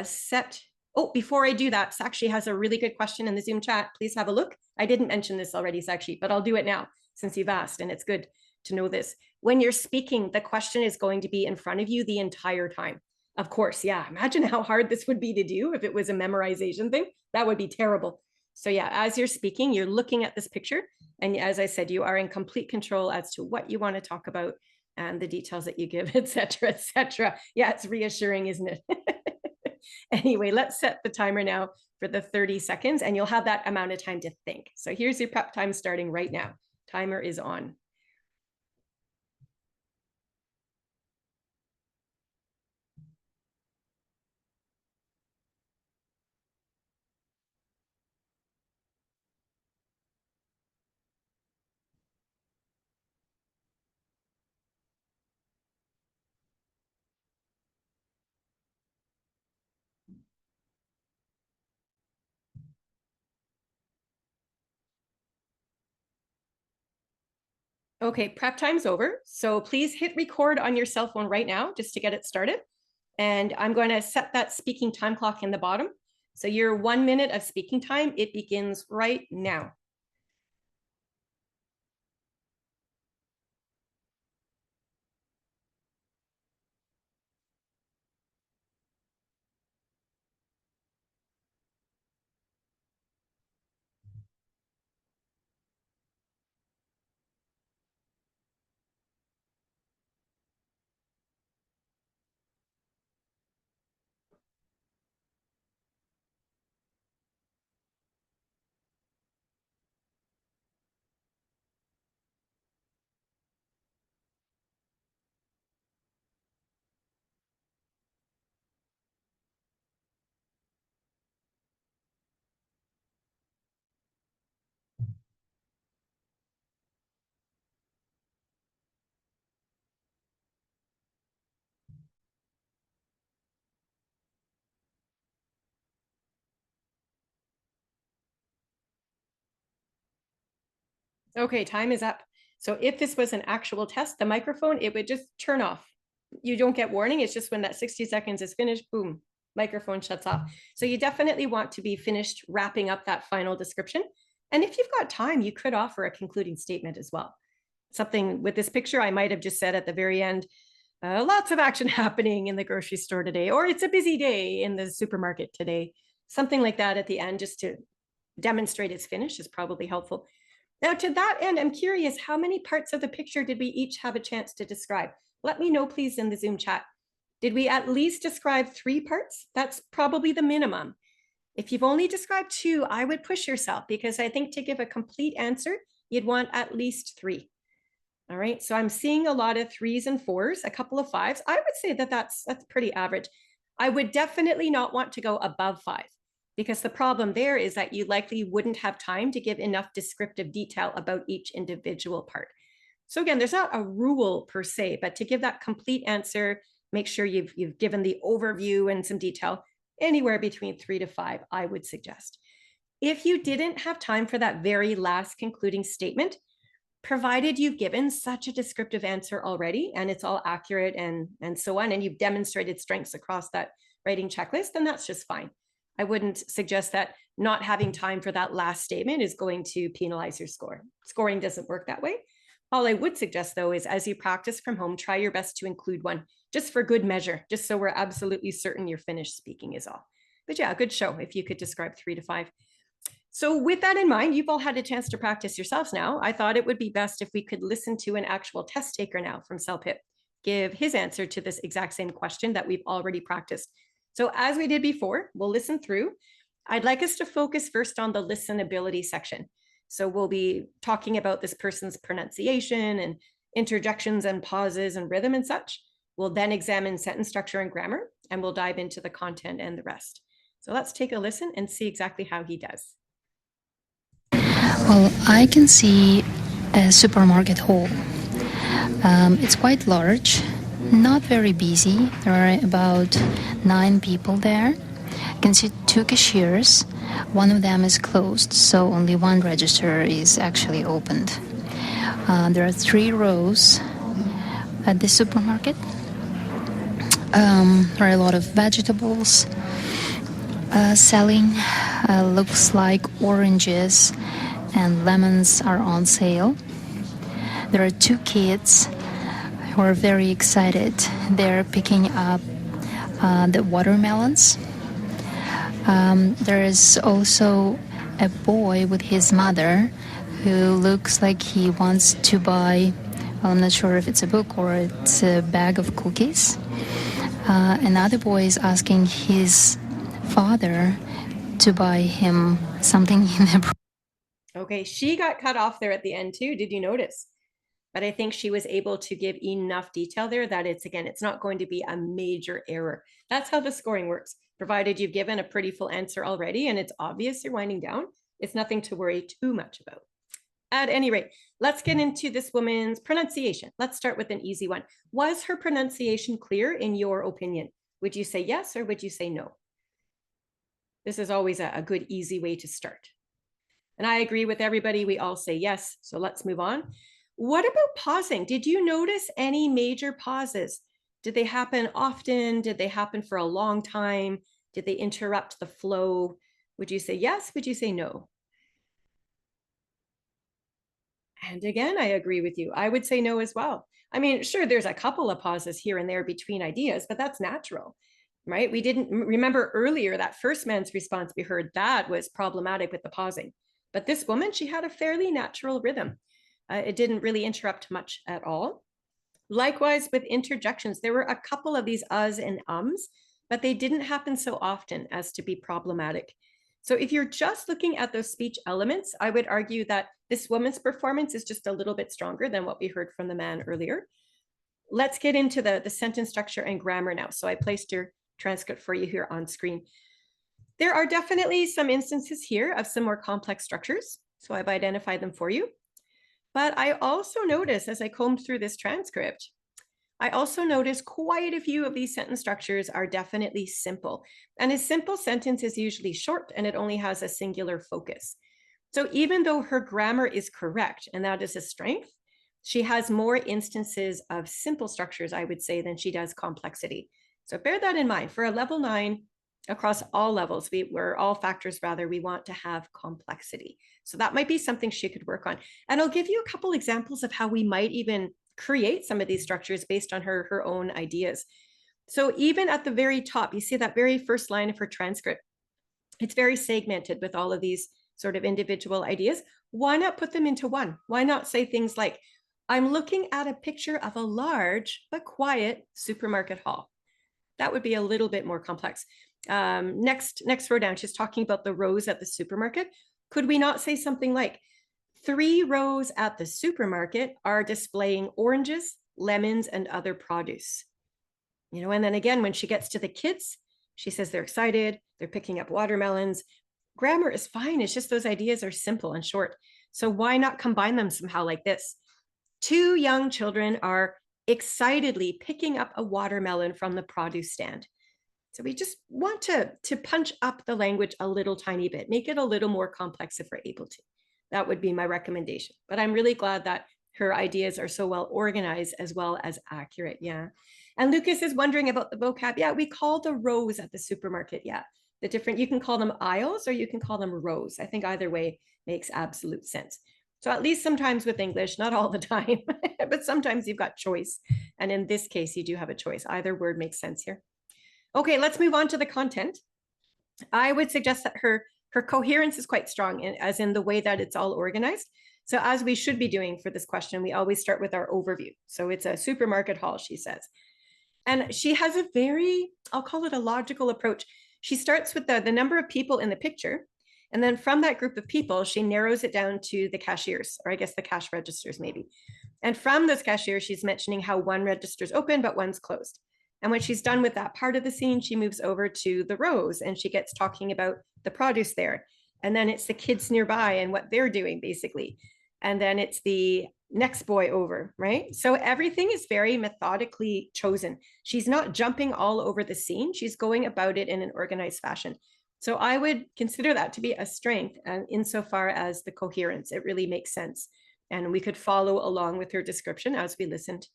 set, oh, before I do that, Sakshi has a really good question in the Zoom chat. Please have a look. I didn't mention this already, Sakshi, but I'll do it now since you've asked, and it's good to know this. When you're speaking, the question is going to be in front of you the entire time. Of course, yeah, imagine how hard this would be to do if it was a memorization thing. That would be terrible. So yeah, as you're speaking, you're looking at this picture. And as I said, you are in complete control as to what you want to talk about and the details that you give, et cetera, et cetera. Yeah, it's reassuring, isn't it? Anyway, let's set the timer now for the 30 seconds and you'll have that amount of time to think. So here's your prep time starting right now. Timer is on. Okay, prep time's over. So please hit record on your cell phone right now just to get it started. And I'm going to set that speaking time clock in the bottom. So your 1 minute of speaking time, it begins right now. Okay, time is up. So if this was an actual test, the microphone, it would just turn off. You don't get warning. It's just when that 60 seconds is finished, boom, microphone shuts off. So you definitely want to be finished wrapping up that final description. And if you've got time, you could offer a concluding statement as well. Something with this picture, I might have just said at the very end, lots of action happening in the grocery store today, or it's a busy day in the supermarket today. Something like that at the end, just to demonstrate its finish, is probably helpful. Now, to that end, I'm curious, how many parts of the picture did we each have a chance to describe? Let me know, please, in the Zoom chat. Did we at least describe 3 parts? That's probably the minimum. If you've only described 2, I would push yourself, because I think to give a complete answer, you'd want at least 3. All right, so I'm seeing a lot of 3s and 4s, a couple of 5s. I would say that that's pretty average. I would definitely not want to go above 5, because the problem there is that you likely wouldn't have time to give enough descriptive detail about each individual part. So again, there's not a rule per se, but to give that complete answer, make sure you've given the overview and some detail. Anywhere between 3 to 5, I would suggest. If you didn't have time for that very last concluding statement, provided you've given such a descriptive answer already and it's all accurate and so on, and you've demonstrated strengths across that writing checklist, then that's just fine. I wouldn't suggest that not having time for that last statement is going to penalize your score. Scoring doesn't work that way. All I would suggest, though, is as you practice from home, try your best to include one, just for good measure, just so we're absolutely certain you're finished speaking is all. But yeah, good show if you could describe 3 to 5. So with that in mind, you've all had a chance to practice yourselves now. I thought it would be best if we could listen to an actual test taker now from CELPIP give his answer to this exact same question that we've already practiced. So as we did before, we'll listen through. I'd like us to focus first on the listenability section. So we'll be talking about this person's pronunciation and interjections and pauses and rhythm and such. We'll then examine sentence structure and grammar, and we'll dive into the content and the rest. So let's take a listen and see exactly how he does. Well, I can see a supermarket hall. It's quite large, not very busy. There are about 9 people there. I can see 2 cashiers. One of them is closed, so only one register is actually opened. There are 3 rows at the supermarket. There are a lot of vegetables selling. Looks like oranges and lemons are on sale. There are 2 kids who are very excited. They're picking up the watermelons. There is also a boy with his mother who looks like he wants to buy, well, I'm not sure if it's a book or it's a bag of cookies. Another boy is asking his father to buy him something in the... Okay, she got cut off there at the end too. Did you notice? But I think she was able to give enough detail there that it's not going to be a major error. That's how the scoring works. Provided you've given a pretty full answer already and it's obvious you're winding down, it's nothing to worry too much about. At any rate, let's get into this woman's pronunciation. Let's start with an easy one. Was her pronunciation clear in your opinion? Would you say yes or would you say no? This is always a good, easy way to start. And I agree with everybody. We all say yes. So let's move on. What about pausing? Did you notice any major pauses? Did they happen often? Did they happen for a long time? Did they interrupt the flow? Would you say yes? Would you say no? And again, I agree with you. I would say no as well. I mean, sure, there's a couple of pauses here and there between ideas, but that's natural, right? We didn't remember earlier that first man's response we heard, that was problematic with the pausing. But this woman, she had a fairly natural rhythm. It didn't really interrupt much at all. Likewise, with interjections, there were a couple of these uhs and ums, but they didn't happen so often as to be problematic. So if you're just looking at those speech elements, I would argue that this woman's performance is just a little bit stronger than what we heard from the man earlier. Let's get into the sentence structure and grammar now. So I placed your transcript for you here on screen. There are definitely some instances here of some more complex structures, so I've identified them for you. But I also noticed as I combed through this transcript, I also noticed quite a few of these sentence structures are definitely simple. And a simple sentence is usually short and it only has a singular focus. So even though her grammar is correct, and that is a strength, she has more instances of simple structures, I would say, than she does complexity. So bear that in mind. For a level 9, across all levels. We're all factors, rather, we want to have complexity. So that might be something she could work on. And I'll give you a couple examples of how we might even create some of these structures based on her own ideas. So even at the very top, you see that very first line of her transcript. It's very segmented with all of these sort of individual ideas. Why not put them into one? Why not say things like, I'm looking at a picture of a large but quiet supermarket hall. That would be a little bit more complex. Next row down, she's talking about the rows at the supermarket. Could we not say something like, 3 rows at the supermarket are displaying oranges, lemons, and other produce? You know, and then again, when she gets to the kids, she says they're excited, they're picking up watermelons. Grammar is fine. It's just those ideas are simple and short. So why not combine them somehow like this? 2 young children are excitedly picking up a watermelon from the produce stand. So we just want to punch up the language a little tiny bit, make it a little more complex if we're able to. That would be my recommendation. But I'm really glad that her ideas are so well organized as well as accurate. Yeah. And Lucas is wondering about the vocab. Yeah, we call the rows at the supermarket. Yeah, the different, you can call them aisles or you can call them rows. I think either way makes absolute sense. So at least sometimes with English, not all the time, but sometimes you've got choice. And in this case, you do have a choice. Either word makes sense here. Okay, let's move on to the content. I would suggest that her coherence is quite strong, as in the way that it's all organized. So as we should be doing for this question, we always start with our overview. So it's a supermarket hall, she says. And she has a very, I'll call it a logical approach. She starts with the number of people in the picture. And then from that group of people, she narrows it down to the cashiers, or I guess the cash registers maybe. And from those cashiers, she's mentioning how one register is open, but one's closed. And when she's done with that part of the scene, she moves over to the rows and she gets talking about the produce there. And then it's the kids nearby and what they're doing, basically. And then it's the next boy over, right? So everything is very methodically chosen. She's not jumping all over the scene. She's going about it in an organized fashion. So I would consider that to be a strength, insofar as the coherence. It really makes sense. And we could follow along with her description as we listened.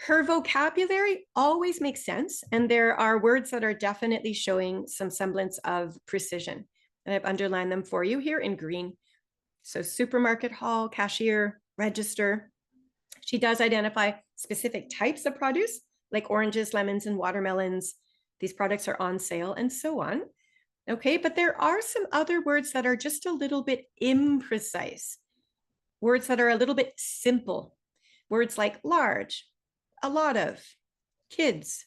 Her vocabulary always makes sense. And there are words that are definitely showing some semblance of precision. And I've underlined them for you here in green. So supermarket hall, cashier, register. She does identify specific types of produce, like oranges, lemons, and watermelons. These products are on sale and so on. Okay, but there are some other words that are just a little bit imprecise. Words that are a little bit simple. Words like large, a lot of, kids,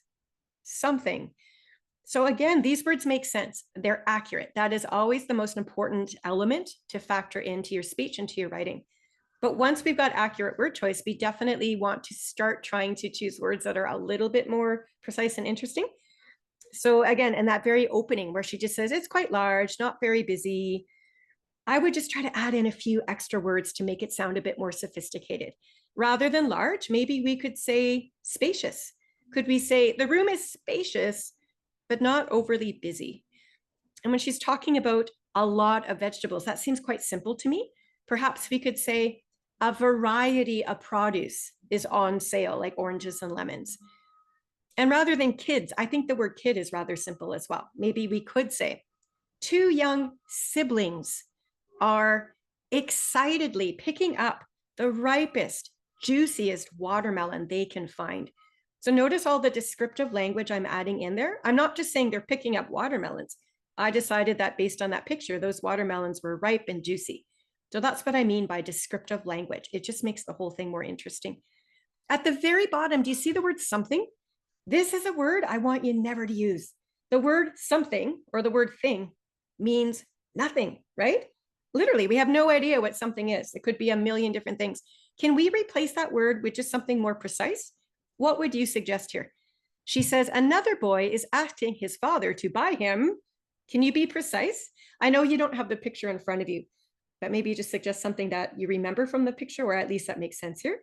something. So again, these words make sense. They're accurate. That is always the most important element to factor into your speech and to your writing. But once we've got accurate word choice, we definitely want to start trying to choose words that are a little bit more precise and interesting. So again, in that very opening where she just says, it's quite large, not very busy, I would just try to add in a few extra words to make it sound a bit more sophisticated. Rather than large, maybe we could say spacious. Could we say, the room is spacious, but not overly busy? And when she's talking about a lot of vegetables, that seems quite simple to me. Perhaps we could say a variety of produce is on sale, like oranges and lemons. And rather than kids, I think the word kid is rather simple as well. Maybe we could say 2 young siblings are excitedly picking up the ripest, juiciest watermelon they can find. So notice all the descriptive language I'm adding in there. I'm not just saying they're picking up watermelons. I decided that based on that picture, those watermelons were ripe and juicy. So that's what I mean by descriptive language. It just makes the whole thing more interesting. At the very bottom, do you see the word something? This is a word I want you never to use. The word something or the word thing means nothing, right? Literally, we have no idea what something is. It could be a million different things. Can we replace that word with just something more precise? What would you suggest here? She says, another boy is asking his father to buy him. Can you be precise? I know you don't have the picture in front of you, but maybe just suggest something that you remember from the picture, or at least that makes sense here.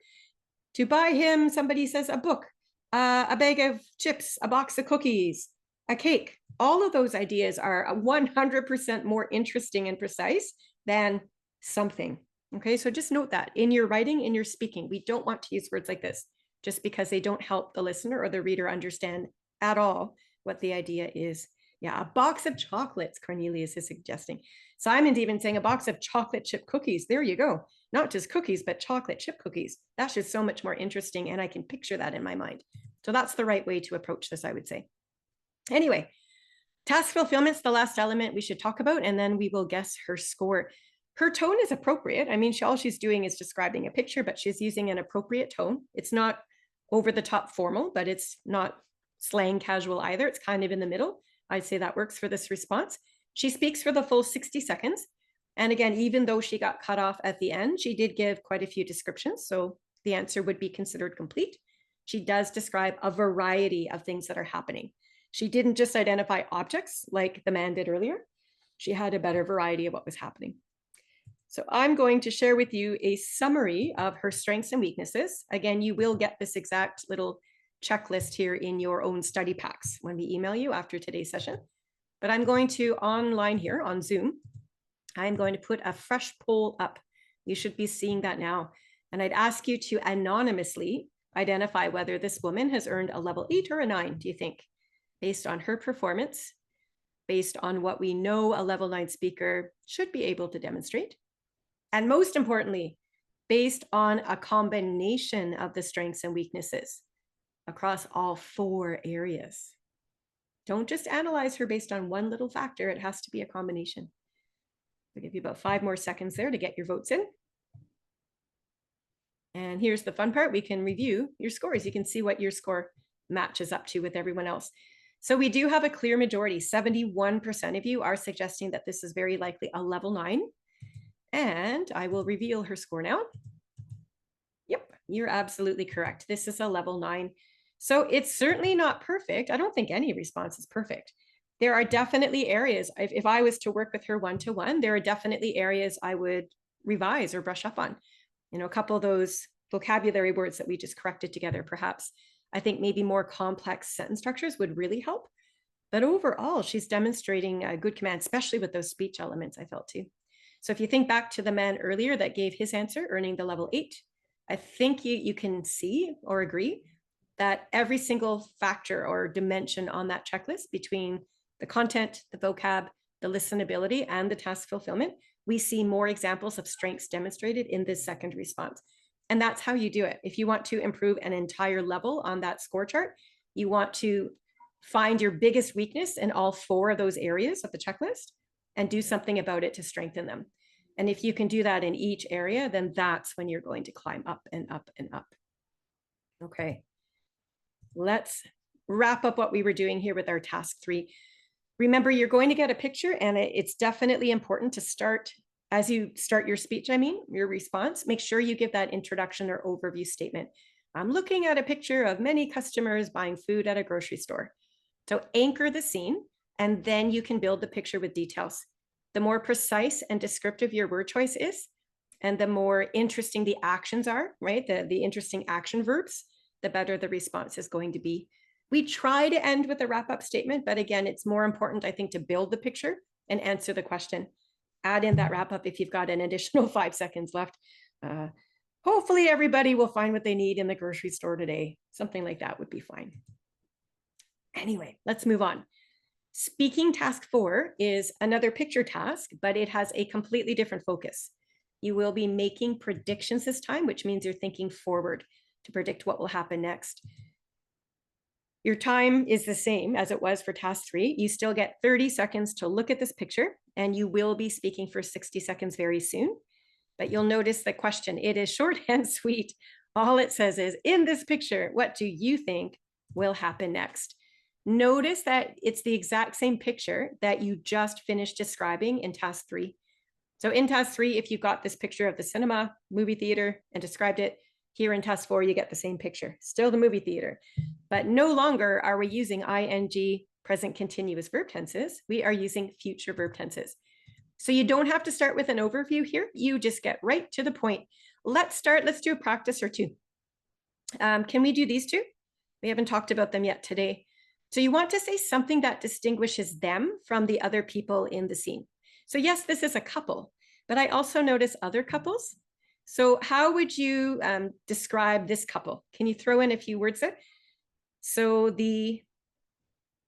To buy him, somebody says a book, a bag of chips, a box of cookies, a cake. All of those ideas are 100% more interesting and precise than something. Okay, so just note that in your writing, in your speaking, we don't want to use words like this just because they don't help the listener or the reader understand at all what the idea is. Yeah, a box of chocolates, Cornelius is suggesting. Simon's even saying a box of chocolate chip cookies. There you go. Not just cookies, but chocolate chip cookies. That's just so much more interesting, and I can picture that in my mind. So that's the right way to approach this, I would say. Anyway, task fulfillment's the last element we should talk about, and then we will guess her score. Her tone is appropriate. I mean, all she's doing is describing a picture, but she's using an appropriate tone. It's not over the top formal, but it's not slang casual either. It's kind of in the middle. I'd say that works for this response. She speaks for the full 60 seconds. And again, even though she got cut off at the end, she did give quite a few descriptions. So the answer would be considered complete. She does describe a variety of things that are happening. She didn't just identify objects like the man did earlier. She had a better variety of what was happening. So I'm going to share with you a summary of her strengths and weaknesses. Again, you will get this exact little checklist here in your own study packs when we email you after today's session. But I'm going to online here on Zoom. I'm going to put a fresh poll up. You should be seeing that now. And I'd ask you to anonymously identify whether this woman has earned a level 8 or a 9, do you think? Based on her performance, based on what we know a level 9 speaker should be able to demonstrate. And most importantly, based on a combination of the strengths and weaknesses across all 4 areas. Don't just analyze her based on one little factor. It has to be a combination. I'll give you about 5 more seconds there to get your votes in. And here's the fun part. We can review your scores. You can see what your score matches up to with everyone else. So we do have a clear majority. 71% of you are suggesting that this is very likely a level 9. And I will reveal her score now. Yep, you're absolutely correct. This is a level 9. So it's certainly not perfect. I don't think any response is perfect. There are definitely areas, if I was to work with her one-to-one, there are definitely areas I would revise or brush up on. You know, a couple of those vocabulary words that we just corrected together, perhaps. I think maybe more complex sentence structures would really help. But overall, she's demonstrating a good command, especially with those speech elements, I felt too. So if you think back to the man earlier that gave his answer, earning the level 8, I think you can see or agree that every single factor or dimension on that checklist between the content, the vocab, the listenability, and the task fulfillment, we see more examples of strengths demonstrated in this second response. And that's how you do it. If you want to improve an entire level on that score chart, you want to find your biggest weakness in all 4 of those areas of the checklist and do something about it to strengthen them. And if you can do that in each area, then that's when you're going to climb up and up and up. Okay, let's wrap up what we were doing here with our task 3. Remember, you're going to get a picture, and it's definitely important to start, as you start your speech, your response, make sure you give that introduction or overview statement. I'm looking at a picture of many customers buying food at a grocery store. So anchor the scene, and then you can build the picture with details. The more precise and descriptive your word choice is, and the more interesting the actions are, right? The interesting action verbs, the better the response is going to be. We try to end with a wrap-up statement, but again, it's more important, I think, to build the picture and answer the question. Add in that wrap-up if you've got an additional 5 seconds left. Hopefully everybody will find what they need in the grocery store today. Something like that would be fine. Anyway, let's move on. Speaking task 4 is another picture task, but it has a completely different focus. You will be making predictions this time, which means you're thinking forward to predict what will happen next. Your time is the same as it was for task 3. You still get 30 seconds to look at this picture, and you will be speaking for 60 seconds very soon. But you'll notice the question, it is short and sweet. All it says is, in this picture, what do you think will happen next? Notice that it's the exact same picture that you just finished describing in task 3. So in task 3, if you got this picture of the cinema, movie theater, and described it, here in task 4, you get the same picture, still the movie theater. But no longer are we using ing, present continuous verb tenses. We are using future verb tenses. So you don't have to start with an overview here. You just get right to the point. Let's do a practice or 2. Can we do these 2? We haven't talked about them yet today. So you want to say something that distinguishes them from the other people in the scene. So yes, this is a couple, but I also notice other couples. So how would you describe this couple? Can you throw in a few words there? So the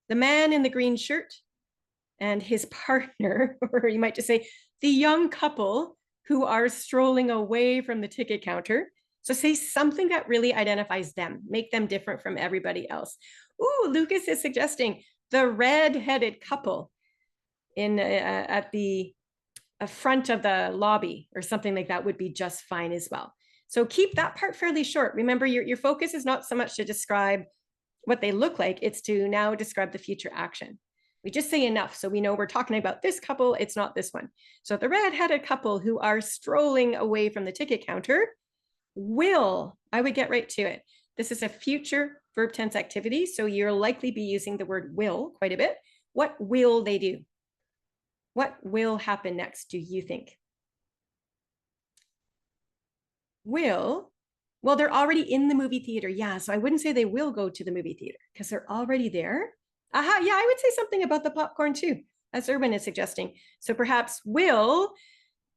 The man in the green shirt and his partner, or you might just say the young couple who are strolling away from the ticket counter. So say something that really identifies them, make them different from everybody else. Ooh, Lucas is suggesting the red-headed couple in at the front of the lobby or something like that would be just fine as well. So keep that part fairly short. Remember, your focus is not so much to describe what they look like, it's to now describe the future action. We just say enough so we know we're talking about this couple, it's not this one. So the red-headed couple who are strolling away from the ticket counter will, I would get right to it. This is a future verb tense activity, so you'll likely be using the word will quite a bit. What will they do? What will happen next, do you think? Will, well, they're already in the movie theater. Yeah, so I wouldn't say they will go to the movie theater because they're already there. Aha, yeah, I would say something about the popcorn too, as Urban is suggesting. So perhaps will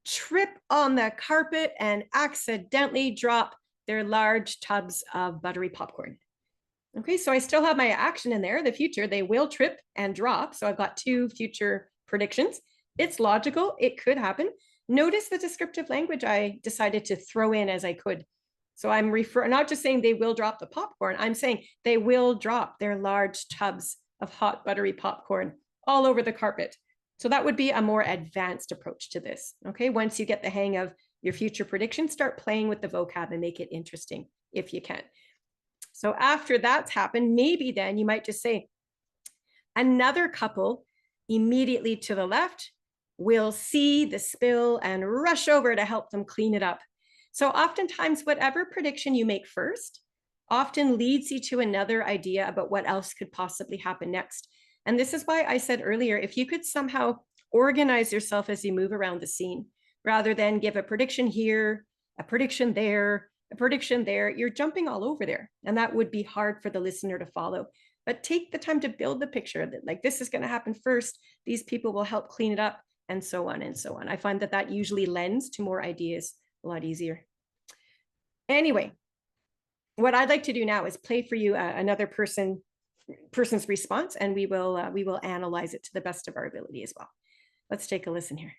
trip on the carpet and accidentally drop their large tubs of buttery popcorn. Okay, so I still have my action in there, the future. They will trip and drop. So I've got two future predictions. It's logical. It could happen. Notice the descriptive language I decided to throw in as I could. So I'm not just saying they will drop the popcorn. I'm saying they will drop their large tubs of hot buttery popcorn all over the carpet. So that would be a more advanced approach to this. Okay, once you get the hang of your future predictions, start playing with the vocab and make it interesting if you can. So after that's happened, maybe then you might just say, another couple immediately to the left will see the spill and rush over to help them clean it up. So oftentimes, whatever prediction you make first often leads you to another idea about what else could possibly happen next. And this is why I said earlier, if you could somehow organize yourself as you move around the scene, rather than give a prediction here, a prediction there, a prediction there, you're jumping all over there. And that would be hard for the listener to follow. But take the time to build the picture that like this is going to happen first. These people will help clean it up and so on and so on. I find that that usually lends to more ideas a lot easier. Anyway, what I'd like to do now is play for you another person's response, and we will analyze it to the best of our ability as well. Let's take a listen here.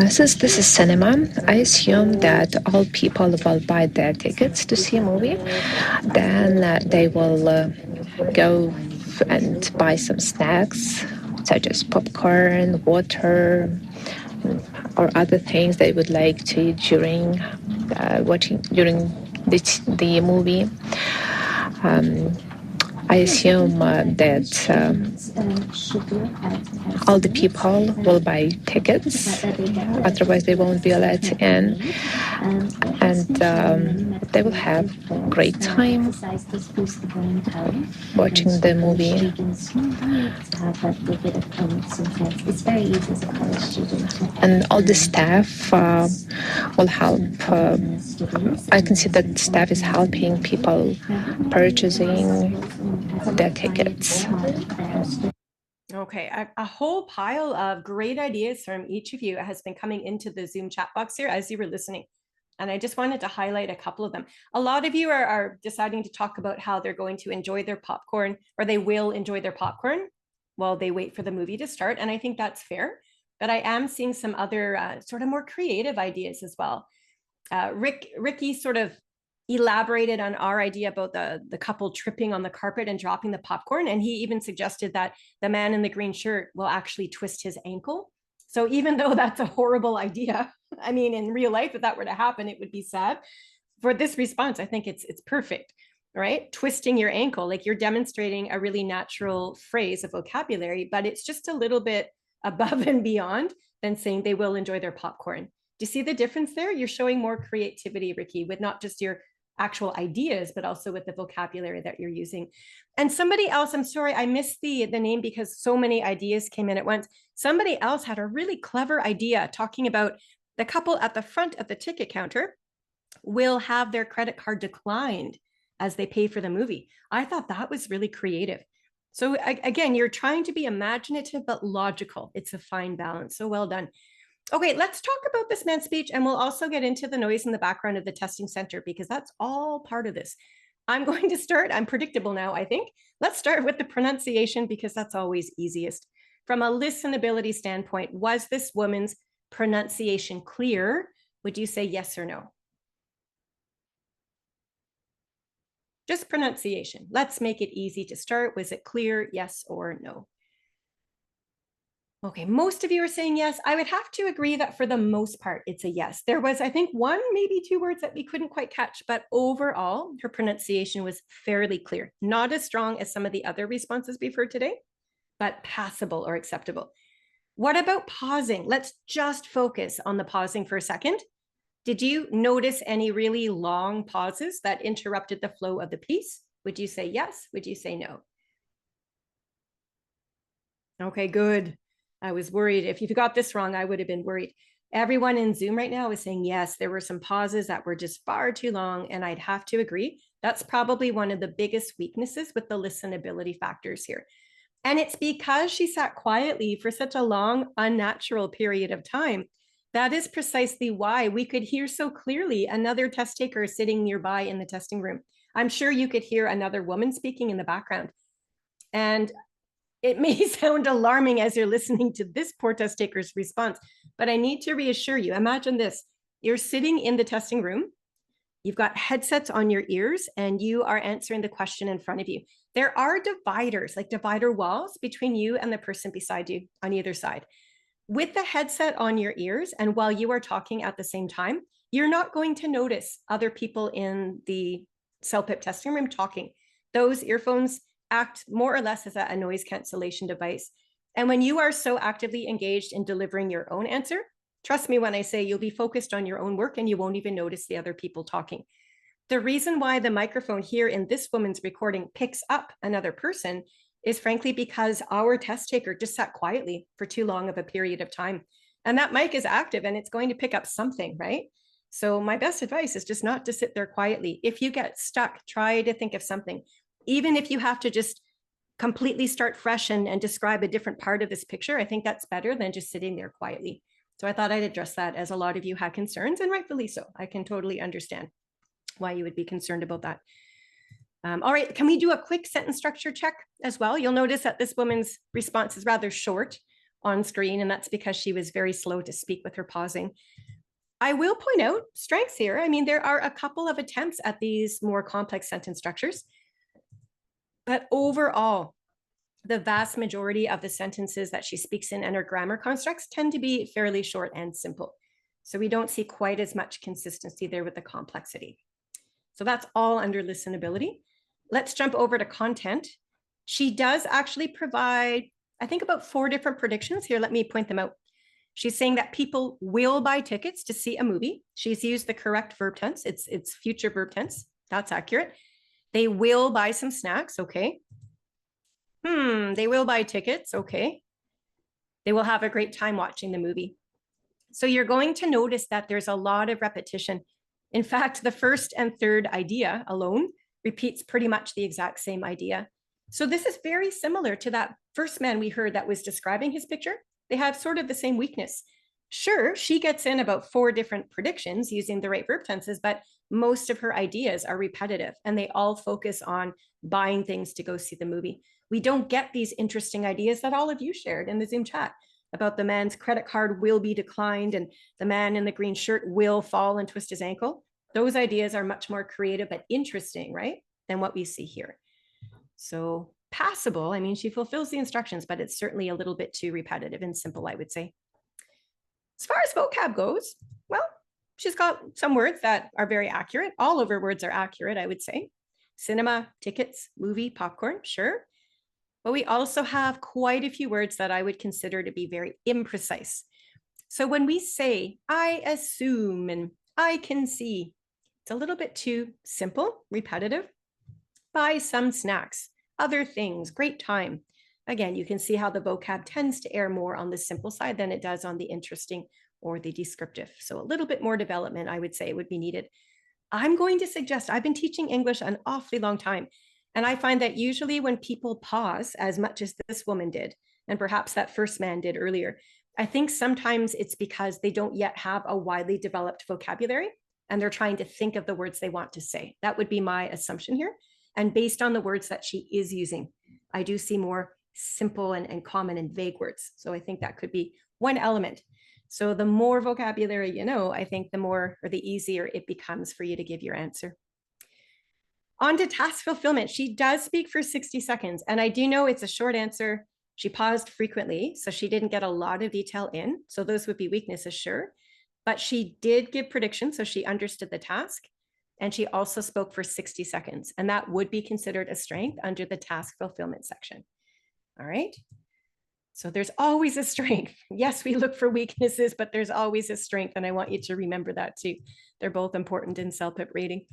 Since this is cinema, I assume that all people will buy their tickets to see a movie. Then they will go and buy some snacks, such as popcorn, water, or other things they would like to eat during the movie. I assume that all the people will buy tickets, otherwise they won't be allowed in, and they will have a great time watching the movie. And all the staff will help. I can see that staff is helping people purchasing their tickets. Okay, a whole pile of great ideas from each of you has been coming into the Zoom chat box here as you were listening. And I just wanted to highlight a couple of them. A lot of you are deciding to talk about how they're going to enjoy their popcorn, or they will enjoy their popcorn while they wait for the movie to start. And I think that's fair. But I am seeing some other sort of more creative ideas as well. Ricky sort of elaborated on our idea about the couple tripping on the carpet and dropping the popcorn. And he even suggested that the man in the green shirt will actually twist his ankle. So even though that's a horrible idea, I mean, in real life, if that were to happen, it would be sad. For this response, I think it's perfect, right? Twisting your ankle, like you're demonstrating a really natural phrase of vocabulary, but it's just a little bit above and beyond than saying they will enjoy their popcorn. Do you see the difference there? You're showing more creativity, Ricky, with not just your actual ideas, but also with the vocabulary that you're using. And somebody else, I'm sorry, I missed the name because so many ideas came in at once. Somebody else had a really clever idea talking about the couple at the front of the ticket counter will have their credit card declined as they pay for the movie. I thought that was really creative. So again, you're trying to be imaginative, but logical. It's a fine balance. So well done. Okay, let's talk about this man's speech, and we'll also get into the noise in the background of the testing center because that's all part of this. I'm going to start. I'm predictable now, I think. Let's start with the pronunciation because that's always easiest. From a listenability standpoint, was this woman's pronunciation clear? Would you say yes or no? Just pronunciation. Let's make it easy to start. Was it clear? Yes or no? Okay, most of you are saying yes. I would have to agree that for the most part, it's a yes. There was, I think, one, maybe two words that we couldn't quite catch, but overall, her pronunciation was fairly clear. Not as strong as some of the other responses we've heard today, but passable or acceptable. What about pausing? Let's just focus on the pausing for a second. Did you notice any really long pauses that interrupted the flow of the piece? Would you say yes? Would you say no? Okay, good. I was worried. If you got this wrong, I would have been worried. Everyone in Zoom right now is saying yes, there were some pauses that were just far too long, and I'd have to agree. That's probably one of the biggest weaknesses with the listenability factors here. And it's because she sat quietly for such a long, unnatural period of time. That is precisely why we could hear so clearly another test taker sitting nearby in the testing room. I'm sure you could hear another woman speaking in the background. And it may sound alarming as you're listening to this poor test taker's response, but I need to reassure you. Imagine this. You're sitting in the testing room. You've got headsets on your ears and you are answering the question in front of you. There are dividers, like divider walls between you and the person beside you on either side. With the headset on your ears and while you are talking at the same time, you're not going to notice other people in the CELPIP testing room talking. Those earphones act more or less as a noise cancellation device. And when you are so actively engaged in delivering your own answer, trust me when I say you'll be focused on your own work and you won't even notice the other people talking. The reason why the microphone here in this woman's recording picks up another person is frankly because our test taker just sat quietly for too long of a period of time. And that mic is active and it's going to pick up something, right? So my best advice is just not to sit there quietly. If you get stuck, try to think of something. Even if you have to just completely start fresh and describe a different part of this picture, I think that's better than just sitting there quietly. So I thought I'd address that as a lot of you had concerns, and rightfully so. I can totally understand why you would be concerned about that. All right, can we do a quick sentence structure check as well? You'll notice that this woman's response is rather short on screen, and that's because she was very slow to speak with her pausing. I will point out strengths here. I mean, there are a couple of attempts at these more complex sentence structures. But overall, the vast majority of the sentences that she speaks in and her grammar constructs tend to be fairly short and simple. So we don't see quite as much consistency there with the complexity. So that's all under listenability. Let's jump over to content. She does actually provide, I think, about 4 different predictions here. Let me point them out. She's saying that people will buy tickets to see a movie. She's used the correct verb tense. It's future verb tense. That's accurate. They will buy some snacks. Okay. They will buy tickets. Okay. They will have a great time watching the movie. So you're going to notice that there's a lot of repetition. In fact, the first and third idea alone repeats pretty much the exact same idea. So this is very similar to that first man we heard that was describing his picture. They have sort of the same weakness. Sure, she gets in about 4 different predictions using the right verb tenses, but most of her ideas are repetitive and they all focus on buying things to go see the movie. We don't get these interesting ideas that all of you shared in the Zoom chat about the man's credit card will be declined and the man in the green shirt will fall and twist his ankle. Those ideas are much more creative but interesting, right, than what we see here. So passable, I mean, she fulfills the instructions, but it's certainly a little bit too repetitive and simple, I would say. As far as vocab goes, well, she's got some words that are very accurate. All of her words are accurate, I would say. Cinema, tickets, movie, popcorn, sure. But we also have quite a few words that I would consider to be very imprecise. So when we say, I assume and I can see, it's a little bit too simple, repetitive. Buy some snacks, other things, great time. Again, you can see how the vocab tends to err more on the simple side than it does on the interesting or the descriptive. So a little bit more development, I would say, would be needed. I'm going to suggest, I've been teaching English an awfully long time, and I find that usually when people pause as much as this woman did, and perhaps that first man did earlier, I think sometimes it's because they don't yet have a widely developed vocabulary and they're trying to think of the words they want to say. That would be my assumption here. And based on the words that she is using, I do see more simple and common and vague words. So I think that could be one element. So the more vocabulary you know, I think the more or the easier it becomes for you to give your answer. On to task fulfillment. She does speak for 60 seconds. And I do know it's a short answer. She paused frequently, so she didn't get a lot of detail in. So those would be weaknesses, sure. But she did give predictions, so she understood the task. And she also spoke for 60 seconds. And that would be considered a strength under the task fulfillment section. All right. So there's always a strength. Yes, we look for weaknesses, but there's always a strength. And I want you to remember that too. They're both important in CELPIP rating.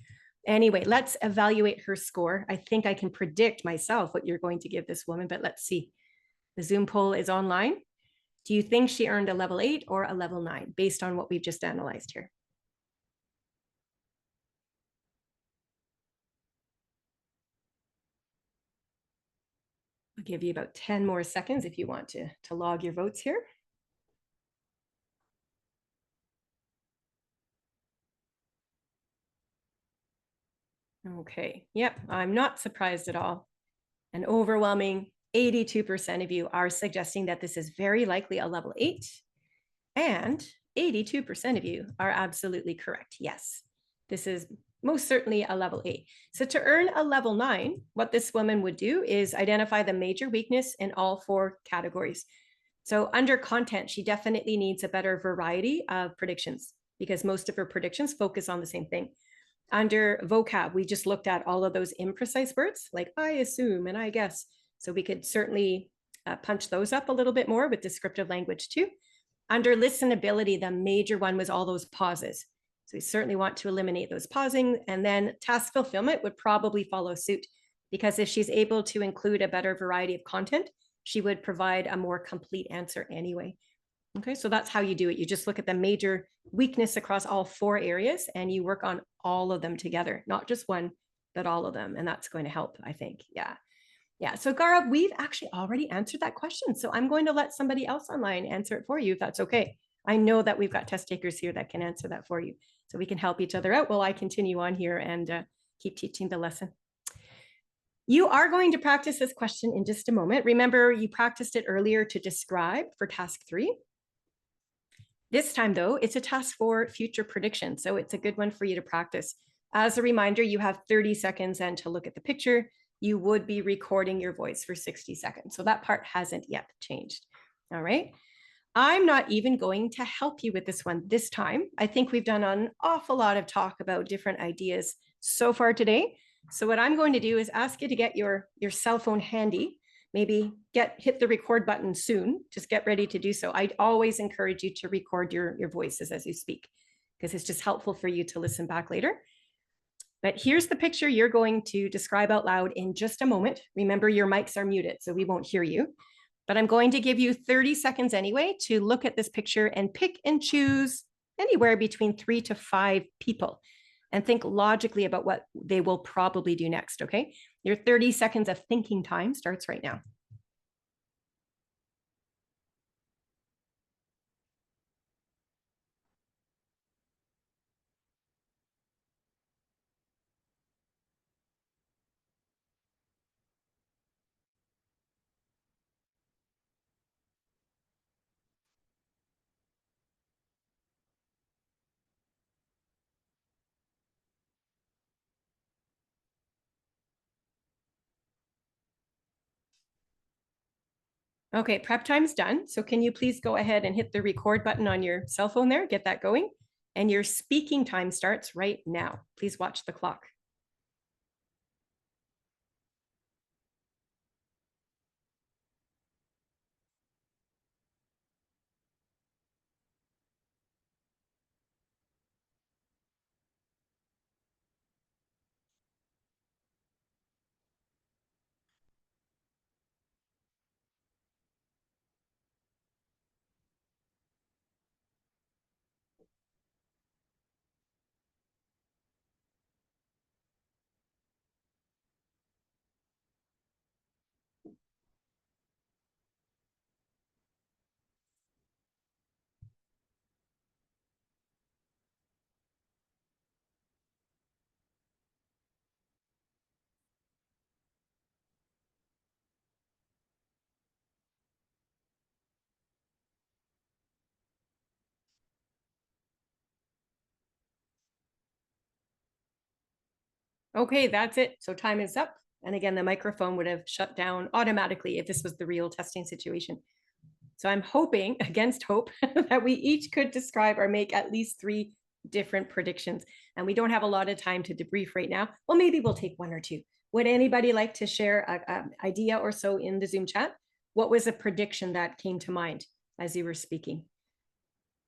Anyway, let's evaluate her score. I think I can predict myself what you're going to give this woman, but let's see. The Zoom poll is online. Do you think she earned a level 8 or a level 9 based on what we've just analyzed here? I'll give you about 10 more seconds if you want to log your votes here. Okay, yep, I'm not surprised at all. An overwhelming 82% of you are suggesting that this is very likely a level 8, and 82% of you are absolutely correct. Yes, this is most certainly a level 8. So to earn a level 9, what this woman would do is identify the major weakness in all 4 categories. So under content, she definitely needs a better variety of predictions because most of her predictions focus on the same thing. Under vocab, we just looked at all of those imprecise words like I assume and I guess. So we could certainly punch those up a little bit more with descriptive language too. Under listenability, the major one was all those pauses. So we certainly want to eliminate those pausing. And then task fulfillment would probably follow suit because if she's able to include a better variety of content, she would provide a more complete answer anyway. Okay, so that's how you do it. You just look at the major weakness across all 4 areas and you work on all of them together, not just one, but all of them. And that's going to help, I think. Yeah. Yeah. So Gaurav, we've actually already answered that question. So I'm going to let somebody else online answer it for you, if that's okay. I know that we've got test takers here that can answer that for you. So we can help each other out while I continue on here and keep teaching the lesson. You are going to practice this question in just a moment. Remember, you practiced it earlier to describe for task 3. This time, though, it's a task for future prediction. So it's a good one for you to practice. As a reminder, you have 30 seconds then to look at the picture. You would be recording your voice for 60 seconds. So that part hasn't yet changed. All right. I'm not even going to help you with this one this time. I think we've done an awful lot of talk about different ideas so far today. So what I'm going to do is ask you to get your cell phone handy. Maybe hit the record button soon. Just get ready to do so. I'd always encourage you to record your voices as you speak because it's just helpful for you to listen back later. But here's the picture you're going to describe out loud in just a moment. Remember, your mics are muted, so we won't hear you. But I'm going to give you 30 seconds anyway to look at this picture and pick and choose anywhere between 3 to 5 people and think logically about what they will probably do next, okay? Your 30 seconds of thinking time starts right now. Okay, prep time's done. So can you please go ahead and hit the record button on your cell phone there, get that going. And your speaking time starts right now. Please watch the clock. Okay, that's it. So time is up. And again, the microphone would have shut down automatically if this was the real testing situation. So I'm hoping, against hope, that we each could describe or make at least 3 different predictions. And we don't have a lot of time to debrief right now. Well, maybe we'll take 1 or 2. Would anybody like to share an idea or so in the Zoom chat? What was a prediction that came to mind as you were speaking?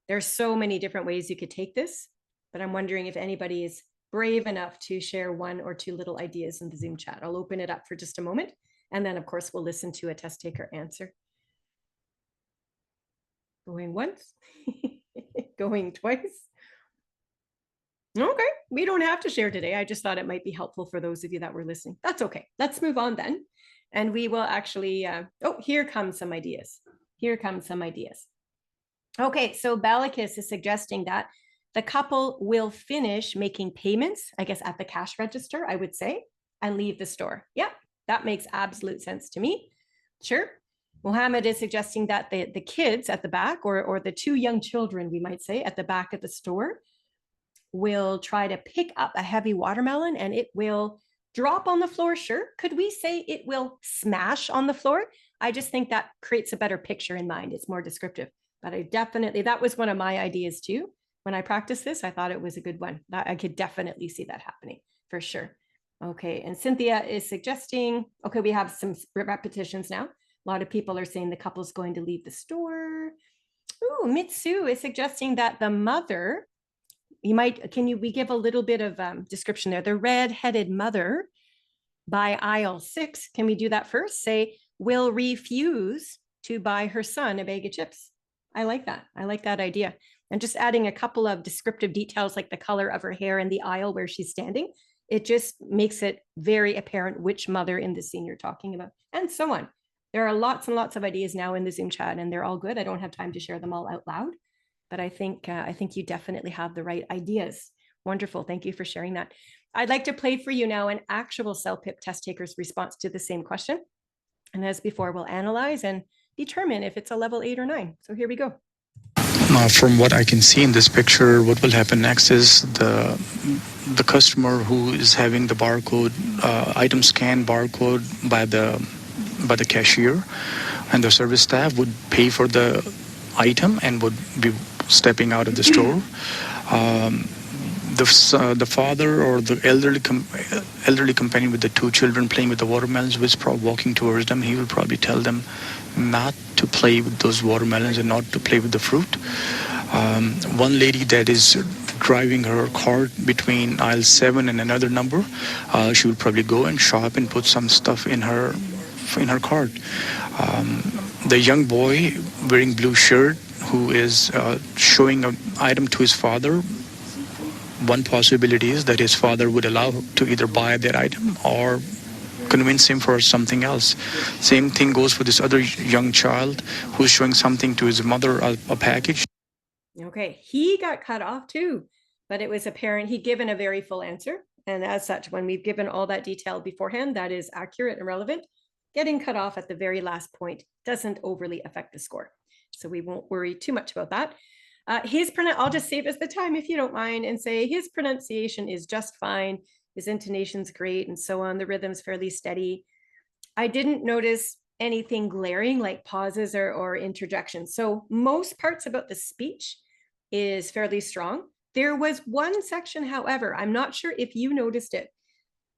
There's so many different ways you could take this, but I'm wondering if anybody is brave enough to share 1 or 2 little ideas in the Zoom chat. I'll open it up for just a moment. And then, of course, we'll listen to a test taker answer. Going once, going twice. Okay, we don't have to share today. I just thought it might be helpful for those of you that were listening. That's okay. Let's move on then. And we will actually, here comes some ideas. Here comes some ideas. Okay, so Balakis is suggesting that the couple will finish making payments, I guess, at the cash register, I would say, and leave the store. Yep, that makes absolute sense to me. Sure. Mohammed is suggesting that the kids at the back, or the 2 young children, we might say, at the back of the store, will try to pick up a heavy watermelon and it will drop on the floor. Sure. Could we say it will smash on the floor? I just think that creates a better picture in mind. It's more descriptive. But that was one of my ideas too. When I practiced this, I thought it was a good one. I could definitely see that happening for sure. Okay, and Cynthia is suggesting, okay, we have some repetitions now. A lot of people are saying the couple's going to leave the store. Ooh, Mitsu is suggesting that the mother, we give a little bit of description there. The red-headed mother by aisle 6, can we do that first? Say, will refuse to buy her son a bag of chips. I like that. I like that idea. And just adding a couple of descriptive details like the color of her hair and the aisle where she's standing, it just makes it very apparent which mother in the scene you're talking about, and so on. There are lots and lots of ideas now in the Zoom chat, and they're all good. I don't have time to share them all out loud, but I think you definitely have the right ideas. Wonderful. Thank you for sharing that. I'd like to play for you now an actual CELPIP test taker's response to the same question. And as before, we'll analyze and determine if it's a level 8 or 9. So here we go. From what I can see in this picture, what will happen next is the customer who is having the barcode, item scan barcode by the cashier, and the service staff would pay for the item and would be stepping out of the store. The father or the elderly companion with the 2 children playing with the watermelons was walking towards them. He will probably tell them not to play with those watermelons and not to play with the fruit. One lady that is driving her cart between aisle 7 and another number, she will probably go and shop and put some stuff in her cart. The young boy wearing blue shirt who is showing an item to his father, one possibility is that his father would allow to either buy that item or convince him for something else. Same thing goes for this other young child who's showing something to his mother, a package. Okay, he got cut off too, but it was apparent he'd given a very full answer. And as such, when we've given all that detail beforehand, that is accurate and relevant. Getting cut off at the very last point doesn't overly affect the score. So we won't worry too much about that. I'll just save us the time if you don't mind and say his pronunciation is just fine. His intonation's great and so on. The rhythm's fairly steady. I didn't notice anything glaring like pauses or interjections. So most parts about the speech is fairly strong. There was one section, however, I'm not sure if you noticed it,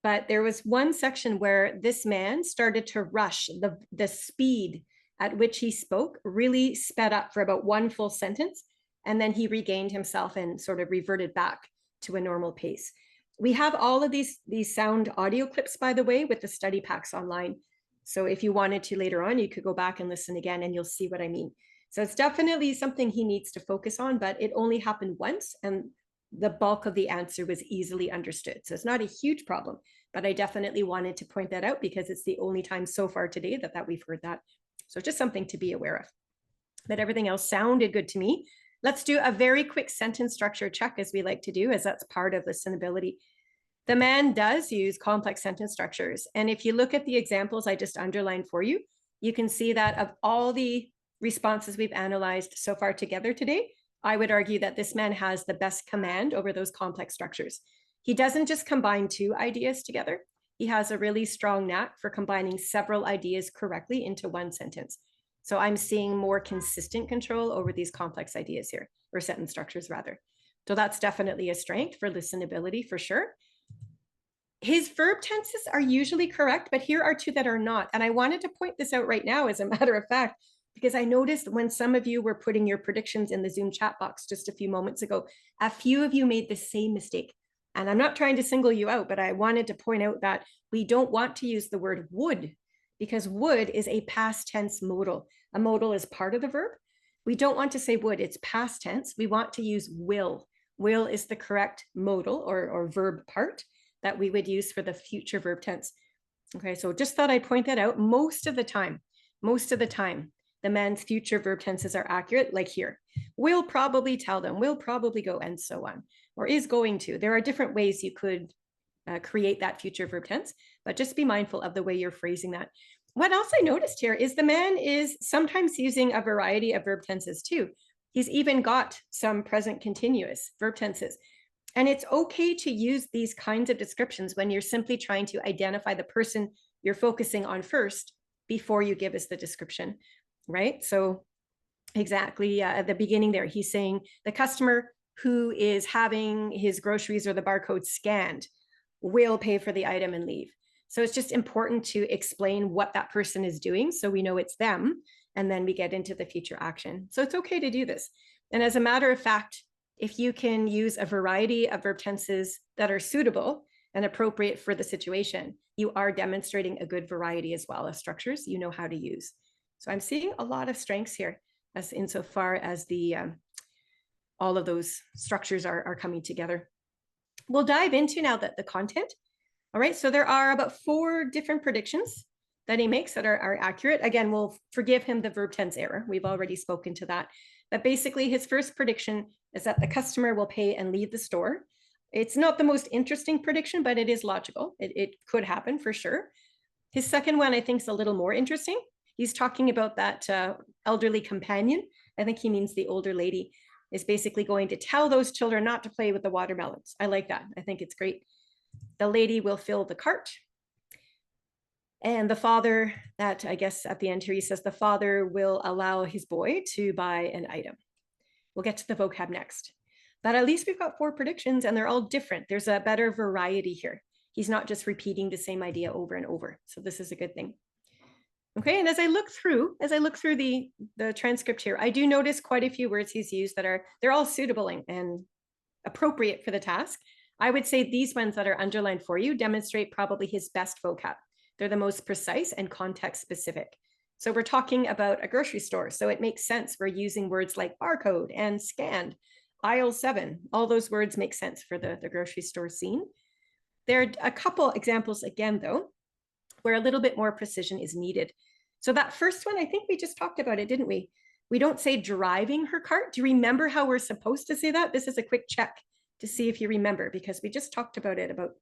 but there was one section where this man started to rush. The speed at which he spoke really sped up for about 1 full sentence. And then he regained himself and sort of reverted back to a normal pace. We have all of these sound audio clips, by the way, with the study packs online. So if you wanted to later on, you could go back and listen again and you'll see what I mean. So it's definitely something he needs to focus on, but it only happened once and the bulk of the answer was easily understood. So it's not a huge problem, but I definitely wanted to point that out because it's the only time so far today that we've heard that. So just something to be aware of. But everything else sounded good to me. Let's do a very quick sentence structure check, as we like to do, as that's part of listenability. The man does use complex sentence structures. And if you look at the examples I just underlined for you, you can see that of all the responses we've analyzed so far together today, I would argue that this man has the best command over those complex structures. He doesn't just combine two ideas together. He has a really strong knack for combining several ideas correctly into one sentence. So I'm seeing more consistent control over these complex ideas here, or sentence structures rather. So that's definitely a strength for listenability for sure. His verb tenses are usually correct, but here are two that are not. And I wanted to point this out right now, as a matter of fact, because I noticed when some of you were putting your predictions in the Zoom chat box just a few moments ago, a few of you made the same mistake. And I'm not trying to single you out, but I wanted to point out that we don't want to use the word would, because would is a past tense modal. A modal is part of the verb. We don't want to say would, it's past tense. We want to use will. Will is the correct modal or verb part that we would use for the future verb tense. Okay, so just thought I'd point that out. Most of the time, the man's future verb tenses are accurate, like here. Will probably tell them, will probably go, and so on, or is going to. There are different ways you could create that future verb tense, but just be mindful of the way you're phrasing that. What else I noticed here is the man is sometimes using a variety of verb tenses too. He's even got some present continuous verb tenses. And it's okay to use these kinds of descriptions when you're simply trying to identify the person you're focusing on first before you give us the description, right? So exactly at the beginning there, he's saying the customer who is having his groceries or the barcode scanned will pay for the item and leave. So it's just important to explain what that person is doing so we know it's them, and then we get into the future action. So it's okay to do this. And as a matter of fact, if you can use a variety of verb tenses that are suitable and appropriate for the situation, you are demonstrating a good variety as well of structures you know how to use. So I'm seeing a lot of strengths here as insofar as the all of those structures are coming together. We'll dive into now the content. All right, so there are about 4 different predictions that he makes that are accurate. Again, we'll forgive him the verb tense error. We've already spoken to that. But basically, his first prediction is that the customer will pay and leave the store. It's not the most interesting prediction, but it is logical. It could happen for sure. His second one, I think, is a little more interesting. He's talking about that elderly companion. I think he means the older lady is basically going to tell those children not to play with the watermelons. I like that. I think it's great. The lady will fill the cart. And the father, that I guess at the end here, he says the father will allow his boy to buy an item. We'll get to the vocab next. But at least we've got 4 predictions and they're all different. There's a better variety here. He's not just repeating the same idea over and over. So this is a good thing. Okay, and as I look through the transcript here, I do notice quite a few words he's used they're all suitable and appropriate for the task. I would say these ones that are underlined for you demonstrate probably his best vocab. They're the most precise and context specific. So we're talking about a grocery store. So it makes sense. We're using words like barcode and scanned, aisle 7. All those words make sense for the grocery store scene. There are a couple examples again, though, where a little bit more precision is needed. So that first one, I think we just talked about it, didn't we? We don't say driving her cart. Do you remember how we're supposed to say that? This is a quick check to see if you remember, because we just talked about it about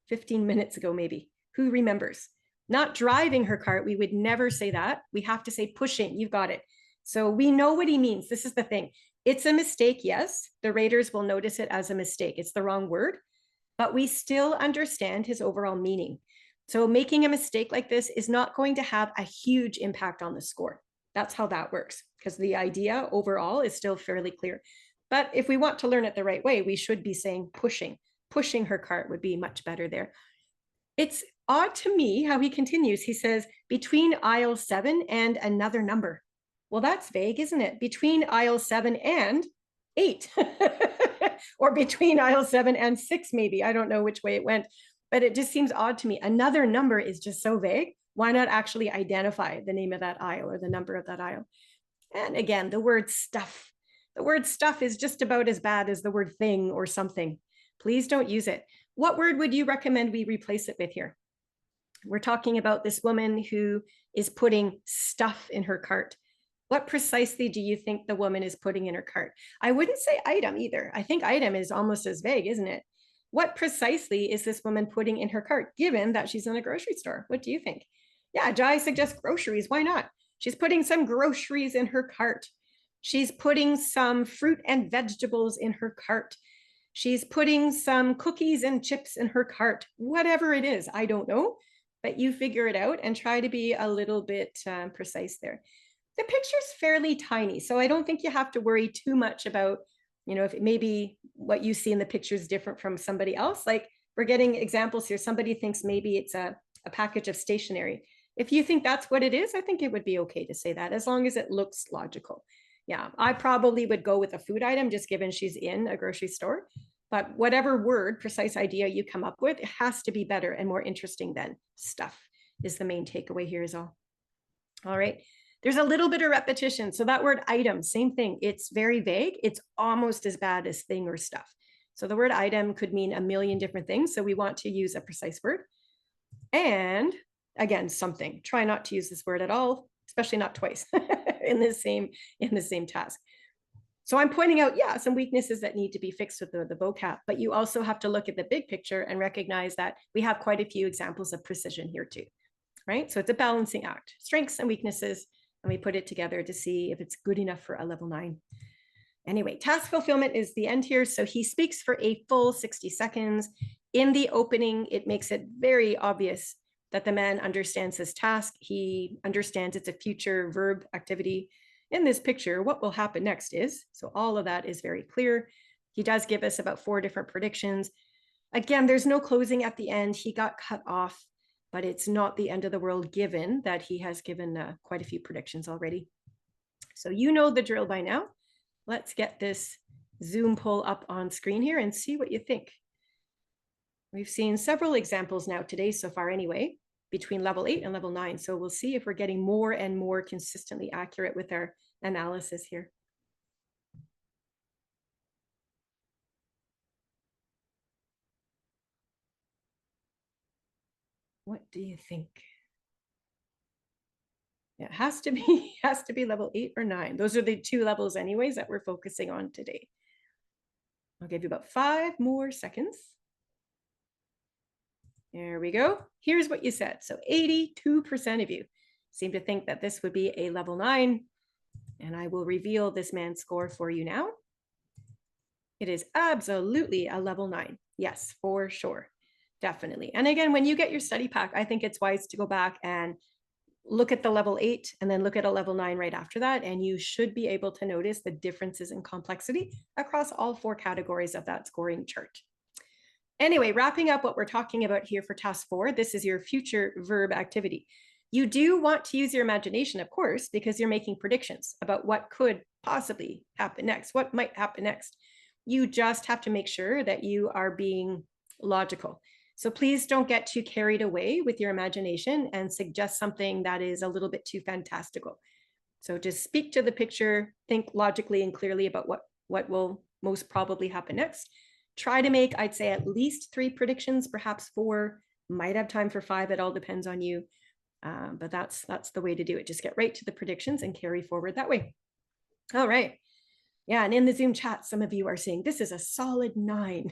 15 minutes ago, maybe. Who remembers? Not driving her cart. We would never say that. We have to say pushing. You've got it. So we know what he means. This is the thing. It's a mistake, yes. The raters will notice it as a mistake. It's the wrong word, but we still understand his overall meaning. So making a mistake like this is not going to have a huge impact on the score. That's how that works, because the idea overall is still fairly clear. But if we want to learn it the right way, we should be saying pushing. Pushing her cart would be much better there. It's odd to me how he continues. He says, between aisle 7 and another number. Well, that's vague, isn't it? Between aisle 7 and 8. Or between aisle 7 and 6, maybe. I don't know which way it went, but it just seems odd to me. Another number is just so vague. Why not actually identify the name of that aisle or the number of that aisle? And again, the word stuff. The word stuff is just about as bad as the word thing or something. Please don't use it. What word would you recommend we replace it with here? We're talking about this woman who is putting stuff in her cart. What precisely do you think the woman is putting in her cart? I wouldn't say item either. I think item is almost as vague, isn't it? What precisely is this woman putting in her cart, given that she's in a grocery store? What do you think? Yeah, Jai suggests groceries. Why not? She's putting some groceries in her cart. She's putting some fruit and vegetables in her cart. She's putting some cookies and chips in her cart, whatever it is, I don't know, but you figure it out and try to be a little bit precise there. The picture's fairly tiny, so I don't think you have to worry too much about, if maybe what you see in the picture is different from somebody else. Like, we're getting examples here. Somebody thinks maybe it's a package of stationery. If you think that's what it is, I think it would be okay to say that, as long as it looks logical. Yeah, I probably would go with a food item, just given she's in a grocery store. But whatever word, precise idea you come up with, it has to be better and more interesting than stuff, is the main takeaway here is all. All right. There's a little bit of repetition. So that word item, same thing. It's very vague. It's almost as bad as thing or stuff. So the word item could mean a million different things. So we want to use a precise word. And again, something. Try not to use this word at all, especially not twice in the same task. So I'm pointing out, yeah, some weaknesses that need to be fixed with the vocab, but you also have to look at the big picture and recognize that we have quite a few examples of precision here too, right? So it's a balancing act, strengths and weaknesses, and we put it together to see if it's good enough for a level 9. Anyway, task fulfillment is the end here. So he speaks for a full 60 seconds. In the opening, it makes it very obvious that the man understands his task. He understands it's a future verb activity. In this picture, what will happen next is, so all of that is very clear. He does give us about 4 different predictions. Again, there's no closing at the end. He got cut off, but it's not the end of the world given that he has given quite a few predictions already. So you know the drill by now. Let's get this Zoom poll up on screen here and see what you think. We've seen several examples now today so far anyway, between level 8 and level 9. So we'll see if we're getting more and more consistently accurate with our analysis here. What do you think? It has to be level 8 or 9. Those are the 2 levels anyways that we're focusing on today. I'll give you about 5 more seconds. There we go. Here's what you said. So 82% of you seem to think that this would be a level 9. And I will reveal this man's score for you now. It is absolutely a level 9. Yes, for sure. Definitely. And again, when you get your study pack, I think it's wise to go back and look at the level 8 and then look at a level 9 right after that. And you should be able to notice the differences in complexity across all 4 categories of that scoring chart. Anyway, wrapping up what we're talking about here for task 4, this is your future verb activity. You do want to use your imagination, of course, because you're making predictions about what could possibly happen next, what might happen next. You just have to make sure that you are being logical. So please don't get too carried away with your imagination and suggest something that is a little bit too fantastical. So just speak to the picture, think logically and clearly about what will most probably happen next. Try to make, I'd say, at least 3 predictions, perhaps 4, might have time for 5, it all depends on you. But that's the way to do it. Just get right to the predictions and carry forward that way. All right. Yeah, and in the Zoom chat, some of you are saying this is a solid 9.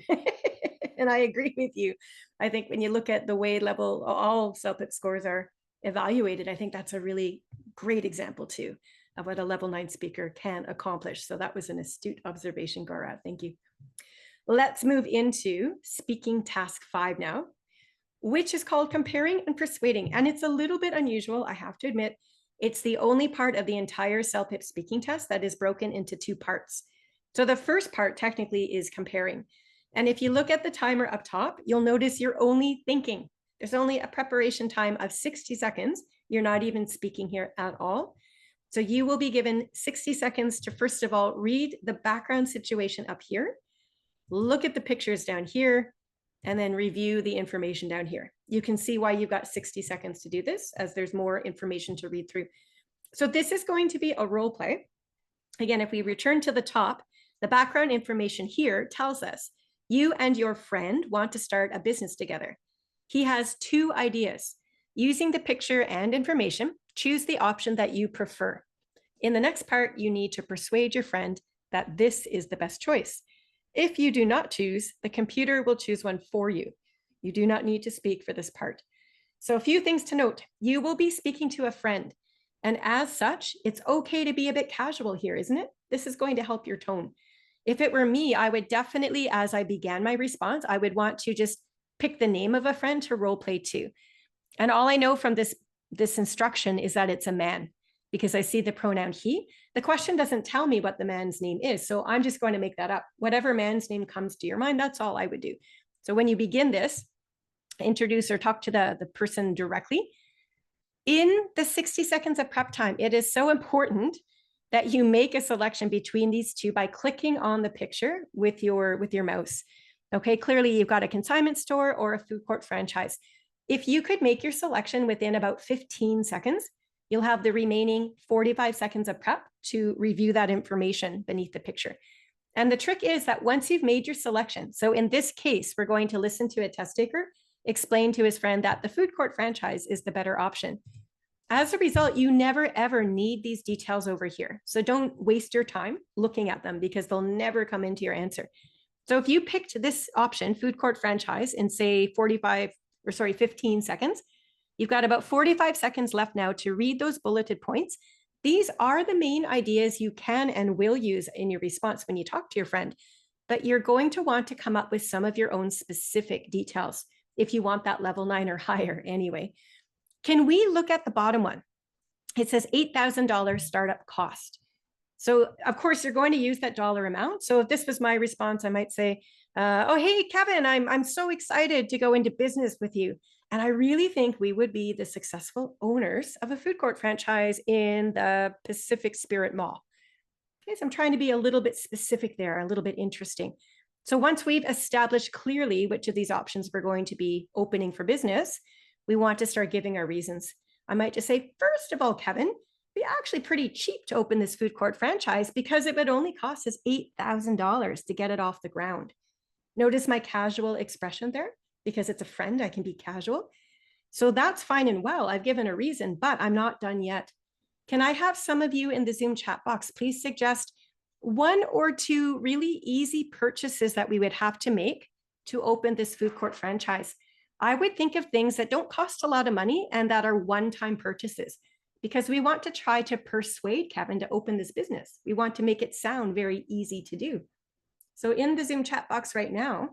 And I agree with you. I think when you look at the way all CELPIP scores are evaluated, I think that's a really great example too of what a level 9 speaker can accomplish. So that was an astute observation, Gaurav. Thank you. Let's move into speaking task 5 now, which is called comparing and persuading. And it's a little bit unusual, I have to admit. It's the only part of the entire CELPIP speaking test that is broken into 2 parts. So the first part technically is comparing. And if you look at the timer up top, you'll notice you're only thinking. There's only a preparation time of 60 seconds. You're not even speaking here at all. So you will be given 60 seconds to, first of all, read the background situation up here, look at the pictures down here, and then review the information down here. You can see why you've got 60 seconds to do this, as there's more information to read through. So this is going to be a role play. Again, if we return to the top, the background information here tells us you and your friend want to start a business together. He has 2 ideas. Using the picture and information, choose the option that you prefer. In the next part, you need to persuade your friend that this is the best choice. If you do not choose, the computer will choose one for you. You do not need to speak for this part. So a few things to note. You will be speaking to a friend. And as such, it's okay to be a bit casual here, isn't it? This is going to help your tone. If it were me, I would definitely, as I began my response, I would want to just pick the name of a friend to role play to. And all I know from this instruction is that it's a man, because I see the pronoun he. The question doesn't tell me what the man's name is, so I'm just going to make that up. Whatever man's name comes to your mind, that's all I would do. So when you begin this, introduce or talk to the person directly. In the 60 seconds of prep time, it is so important that you make a selection between these two by clicking on the picture with your mouse. Okay, clearly you've got a consignment store or a food court franchise. If you could make your selection within about 15 seconds, you'll have the remaining 45 seconds of prep to review that information beneath the picture. And the trick is that once you've made your selection, so in this case, we're going to listen to a test taker explain to his friend that the food court franchise is the better option. As a result, you never ever need these details over here. So don't waste your time looking at them because they'll never come into your answer. So if you picked this option, food court franchise, in say 15 seconds, you've got about 45 seconds left now to read those bulleted points. These are the main ideas you can and will use in your response when you talk to your friend, but you're going to want to come up with some of your own specific details if you want that level 9 or higher anyway. Can we look at the bottom one? It says $8,000 startup cost. So of course you're going to use that dollar amount. So if this was my response, I might say, oh, hey, Kevin, I'm so excited to go into business with you. And I really think we would be the successful owners of a food court franchise in the Pacific Spirit Mall. Okay, so I'm trying to be a little bit specific there, a little bit interesting. So once we've established clearly which of these options we're going to be opening for business, we want to start giving our reasons. I might just say, first of all, Kevin, it'd be actually pretty cheap to open this food court franchise because it would only cost us $8,000 to get it off the ground. Notice my casual expression there, because it's a friend, I can be casual. So that's fine and well. I've given a reason, but I'm not done yet. Can I have some of you in the Zoom chat box please suggest 1 or 2 really easy purchases that we would have to make to open this food court franchise? I would think of things that don't cost a lot of money and that are one-time purchases, because we want to try to persuade Kevin to open this business. We want to make it sound very easy to do. So in the Zoom chat box right now,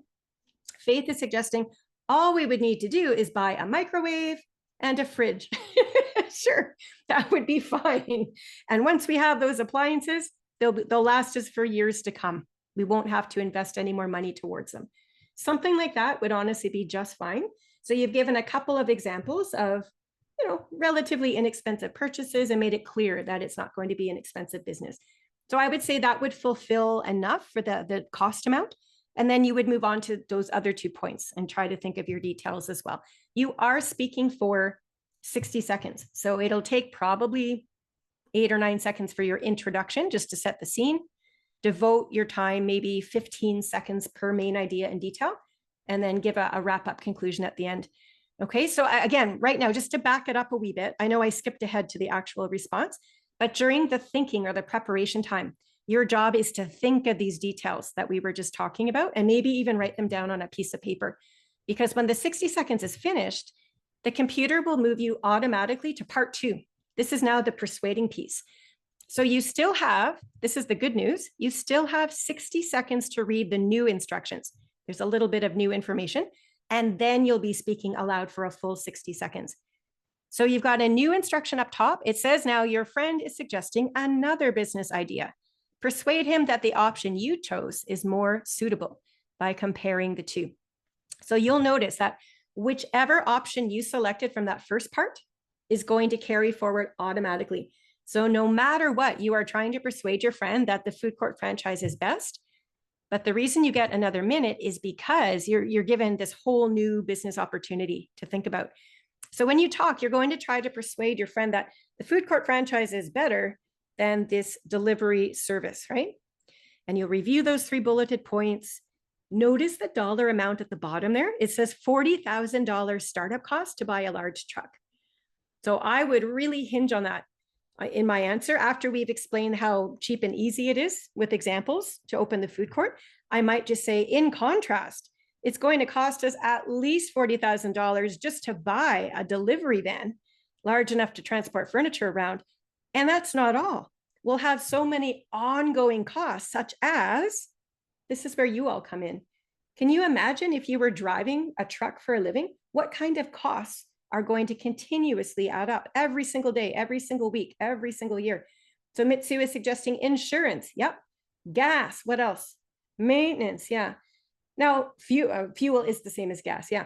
Faith is suggesting all we would need to do is buy a microwave and a fridge. Sure, that would be fine. And once we have those appliances, they'll last us for years to come. We won't have to invest any more money towards them. Something like that would honestly be just fine. So you've given a couple of examples of, relatively inexpensive purchases and made it clear that it's not going to be an expensive business. So I would say that would fulfill enough for the cost amount. And then you would move on to those other 2 points and try to think of your details as well. You are speaking for 60 seconds. So it'll take probably 8 or 9 seconds for your introduction just to set the scene. Devote your time, maybe 15 seconds per main idea and detail, and then give a wrap-up conclusion at the end. Okay, so again, right now, just to back it up a wee bit, I know I skipped ahead to the actual response, but during the thinking or the preparation time, your job is to think of these details that we were just talking about and maybe even write them down on a piece of paper. Because when the 60 seconds is finished, the computer will move you automatically to part 2. This is now the persuading piece. So you still have, this is the good news, you still have 60 seconds to read the new instructions. There's a little bit of new information, and then you'll be speaking aloud for a full 60 seconds. So you've got a new instruction up top. It says now your friend is suggesting another business idea. Persuade him that the option you chose is more suitable by comparing the 2. So you'll notice that whichever option you selected from that first part is going to carry forward automatically. So no matter what, you are trying to persuade your friend that the food court franchise is best. But the reason you get another minute is because you're given this whole new business opportunity to think about. So when you talk, you're going to try to persuade your friend that the food court franchise is better than this delivery service, right? And you'll review those 3 bulleted points. Notice the dollar amount at the bottom there. It says $40,000 startup cost to buy a large truck. So I would really hinge on that in my answer. After we've explained how cheap and easy it is with examples to open the food court, I might just say, in contrast, it's going to cost us at least $40,000 just to buy a delivery van large enough to transport furniture around. And that's not all. We'll have so many ongoing costs, such as This is where you all come in. Can you imagine if you were driving a truck for a living? What kind of costs are going to continuously add up every single day, every single week, every single year? So Mitsu is suggesting insurance. Yep. Gas. What else? Maintenance. Yeah. Now, fuel is the same as gas. Yeah.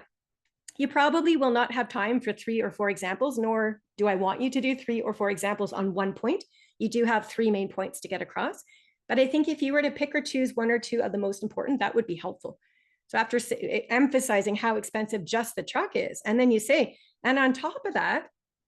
You probably will not have time for 3 or 4 examples, nor do I want you to do 3 or 4 examples on one point. You do have 3 main points to get across. But I think if you were to pick or choose 1 or 2 of the most important, that would be helpful. So after emphasizing how expensive just the truck is, and then you say, and on top of that,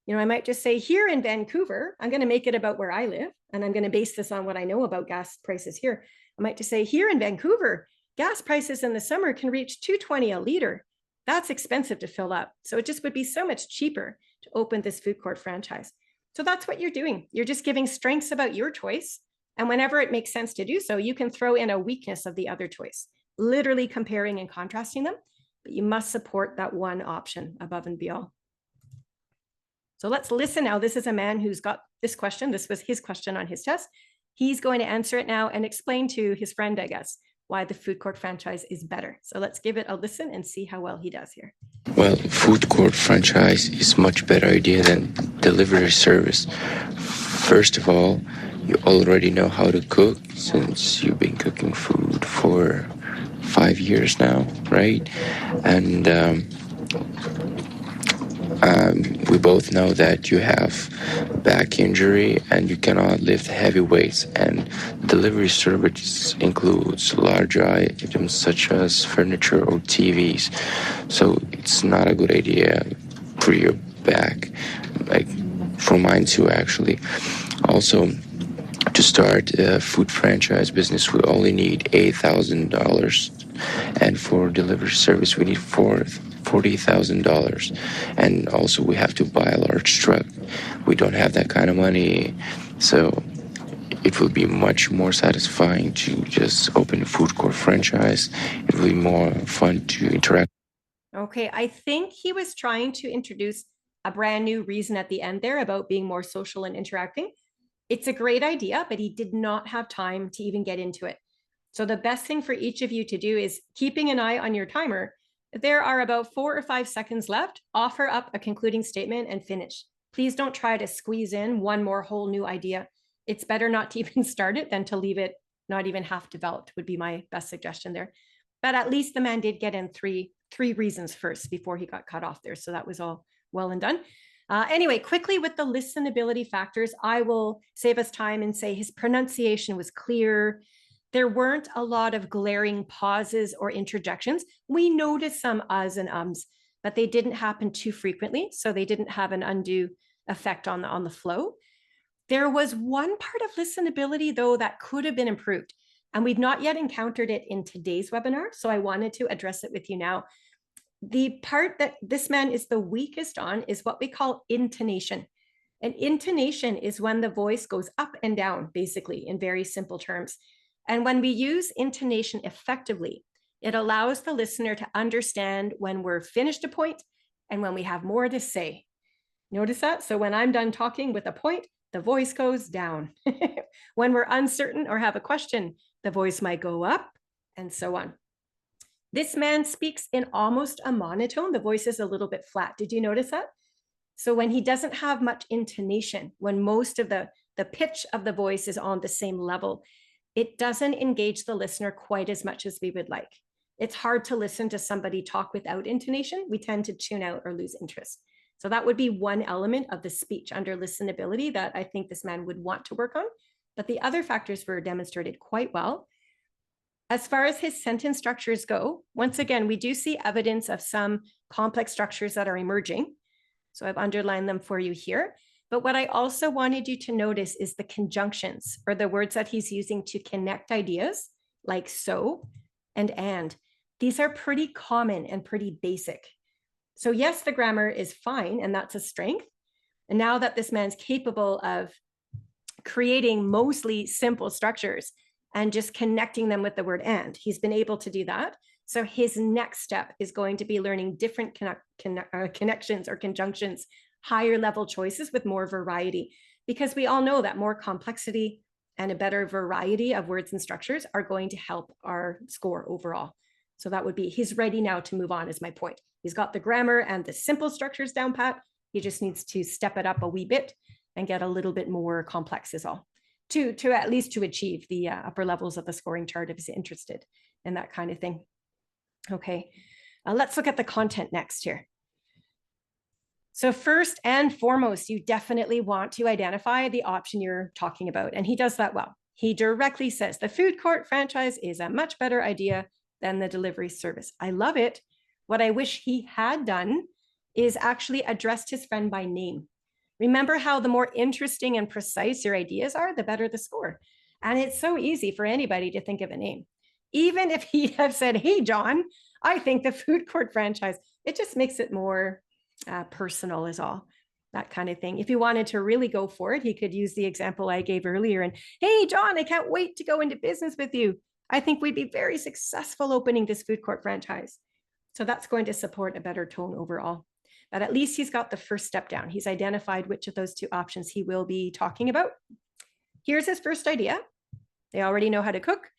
I might just say here in Vancouver, I'm going to make it about where I live, and I'm going to base this on what I know about gas prices here. I might just say here in Vancouver, gas prices in the summer can reach $2.20 a liter. That's expensive to fill up. So it just would be so much cheaper to open this food court franchise. So that's what you're doing. You're just giving strengths about your choice. And whenever it makes sense to do so, you can throw in a weakness of the other choice, literally comparing and contrasting them. But you must support that one option above and beyond. So let's listen now. This is a man who's got this question. This was his question on his test. He's going to answer it now and explain to his friend, I guess, why the food court franchise is better. So let's give it a listen and see how well he does here. Well, food court franchise is much better idea than delivery service. First of all, you already know how to cook since you've been cooking food for 5 years now, right? And we both know that you have back injury and you cannot lift heavy weights, and delivery service includes large items such as furniture or TVs, so it's not a good idea for your back, like for mine too actually. Also, to start a food franchise business, we only need $8,000, and for delivery service we need $40,000, and also we have to buy a large truck. We don't have that kind of money, so it will be much more satisfying to just open a food court franchise. It will be more fun to interact. Okay, I think he was trying to introduce a brand new reason at the end there about being more social and interacting. It's a great idea, but he did not have time to even get into it. So the best thing for each of you to do is, keeping an eye on your timer, if there are about 4 or 5 seconds left, offer up a concluding statement and finish. Please don't try to squeeze in one more whole new idea. It's better not to even start it than to leave it not even half developed, would be my best suggestion there. But at least the man did get in three reasons first before he got cut off there. So that was all well and done. Anyway, quickly with the listenability factors, I will save us time and say his pronunciation was clear. There weren't a lot of glaring pauses or interjections. We noticed some uhs and ums, but they didn't happen too frequently, so they didn't have an undue effect on the flow. There was one part of listenability, though, that could have been improved, and we've not yet encountered it in today's webinar, so I wanted to address it with you now. The part that this man is the weakest on is what we call intonation. And intonation is when the voice goes up and down, basically, in very simple terms. And when we use intonation effectively, it allows the listener to understand when we're finished a point and when we have more to say. Notice that? So when I'm done talking with a point, the voice goes down. When we're uncertain or have a question, the voice might go up, and so on. This man speaks in almost a monotone. The voice is a little bit flat. Did you notice that? So when he doesn't have much intonation, when most of the pitch of the voice is on the same level, it doesn't engage the listener quite as much as we would like. It's hard to listen to somebody talk without intonation. We tend to tune out or lose interest. So that would be one element of the speech under listenability that I think this man would want to work on. But the other factors were demonstrated quite well. As far as his sentence structures go, once again, we do see evidence of some complex structures that are emerging. So I've underlined them for you here. But what I also wanted you to notice is the conjunctions, or the words that he's using to connect ideas, like so and. These are pretty common and pretty basic. So yes, the grammar is fine, and that's a strength. And now that this man's capable of creating mostly simple structures and just connecting them with the word and, he's been able to do that. So his next step is going to be learning different connections or conjunctions, higher level choices with more variety, because we all know that more complexity and a better variety of words and structures are going to help our score overall. So that would be, he's ready now to move on, is my point. He's got the grammar and the simple structures down pat. He just needs to step it up a wee bit and get a little bit more complex is all, to at least to achieve the upper levels of the scoring chart if he's interested in that kind of thing. Okay, let's look at the content next here. So first and foremost, you definitely want to identify the option you're talking about. And he does that well. He directly says the food court franchise is a much better idea than the delivery service. I love it. What I wish he had done is actually addressed his friend by name. Remember how the more interesting and precise your ideas are, the better the score. And it's so easy for anybody to think of a name. Even if he'd have said, hey, John, I think the food court franchise, it just makes it more personal is all, that kind of thing. If he wanted to really go for it, he could use the example I gave earlier. And hey, John, I can't wait to go into business with you. I think we'd be very successful opening this food court franchise. So that's going to support a better tone overall. But at least he's got the first step down. He's identified which of those two options he will be talking about. Here's his first idea. They already know how to cook.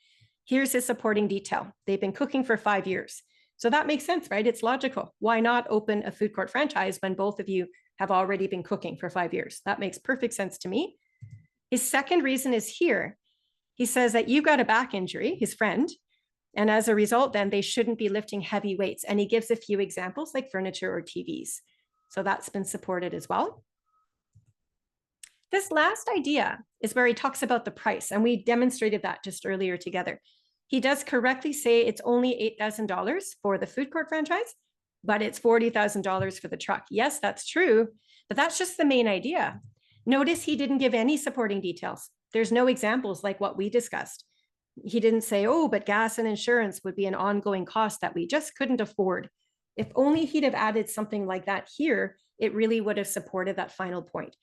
Here's his supporting detail. They've been cooking for 5 years. So that makes sense, right? It's logical. Why not open a food court franchise when both of you have already been cooking for 5 years? That makes perfect sense to me. His second reason is here. He says that you've got a back injury, his friend, and as a result, then they shouldn't be lifting heavy weights. And he gives a few examples like furniture or TVs. So that's been supported as well. This last idea is where he talks about the price, and we demonstrated that just earlier together. He does correctly say it's only $8,000 for the food court franchise, but it's $40,000 for the truck. Yes, that's true, but that's just the main idea. Notice he didn't give any supporting details. There's no examples like what we discussed. He didn't say, oh, but gas and insurance would be an ongoing cost that we just couldn't afford. If only he'd have added something like that here, it really would have supported that final point.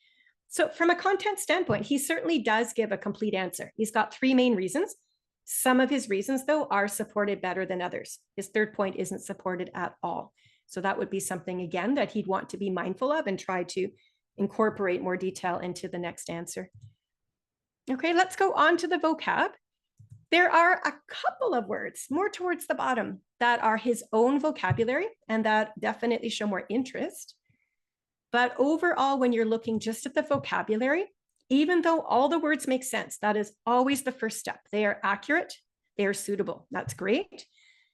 So from a content standpoint, he certainly does give a complete answer. He's got 3 main reasons. Some of his reasons, though, are supported better than others. His third point isn't supported at all. So that would be something, again, that he'd want to be mindful of and try to incorporate more detail into the next answer. Okay, let's go on to the vocab. There are a couple of words more towards the bottom that are his own vocabulary and that definitely show more interest. But overall, when you're looking just at the vocabulary, even though all the words make sense, that is always the first step. They are accurate, they are suitable. That's great.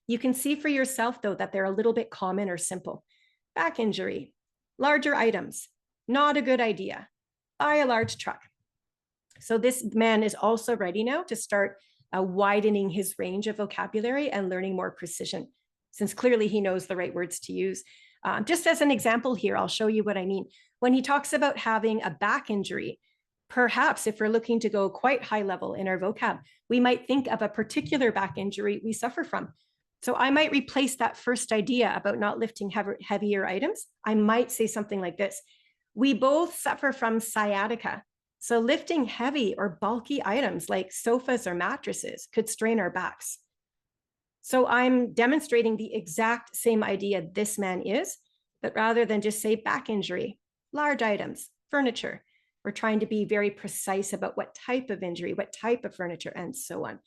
You can see for yourself, though, that they're a little bit common or simple. Back injury, larger items, not a good idea, buy a large truck. So this man is also ready now to start widening his range of vocabulary and learning more precision, since clearly he knows the right words to use. Just as an example here, I'll show you what I mean. When he talks about having a back injury, perhaps if we're looking to go quite high level in our vocab, we might think of a particular back injury we suffer from. So I might replace that first idea about not lifting heavier items. I might say something like this. We both suffer from sciatica. So lifting heavy or bulky items like sofas or mattresses could strain our backs. So I'm demonstrating the exact same idea this man is, but rather than just say back injury, large items, furniture, we're trying to be very precise about what type of injury, what type of furniture, and so on.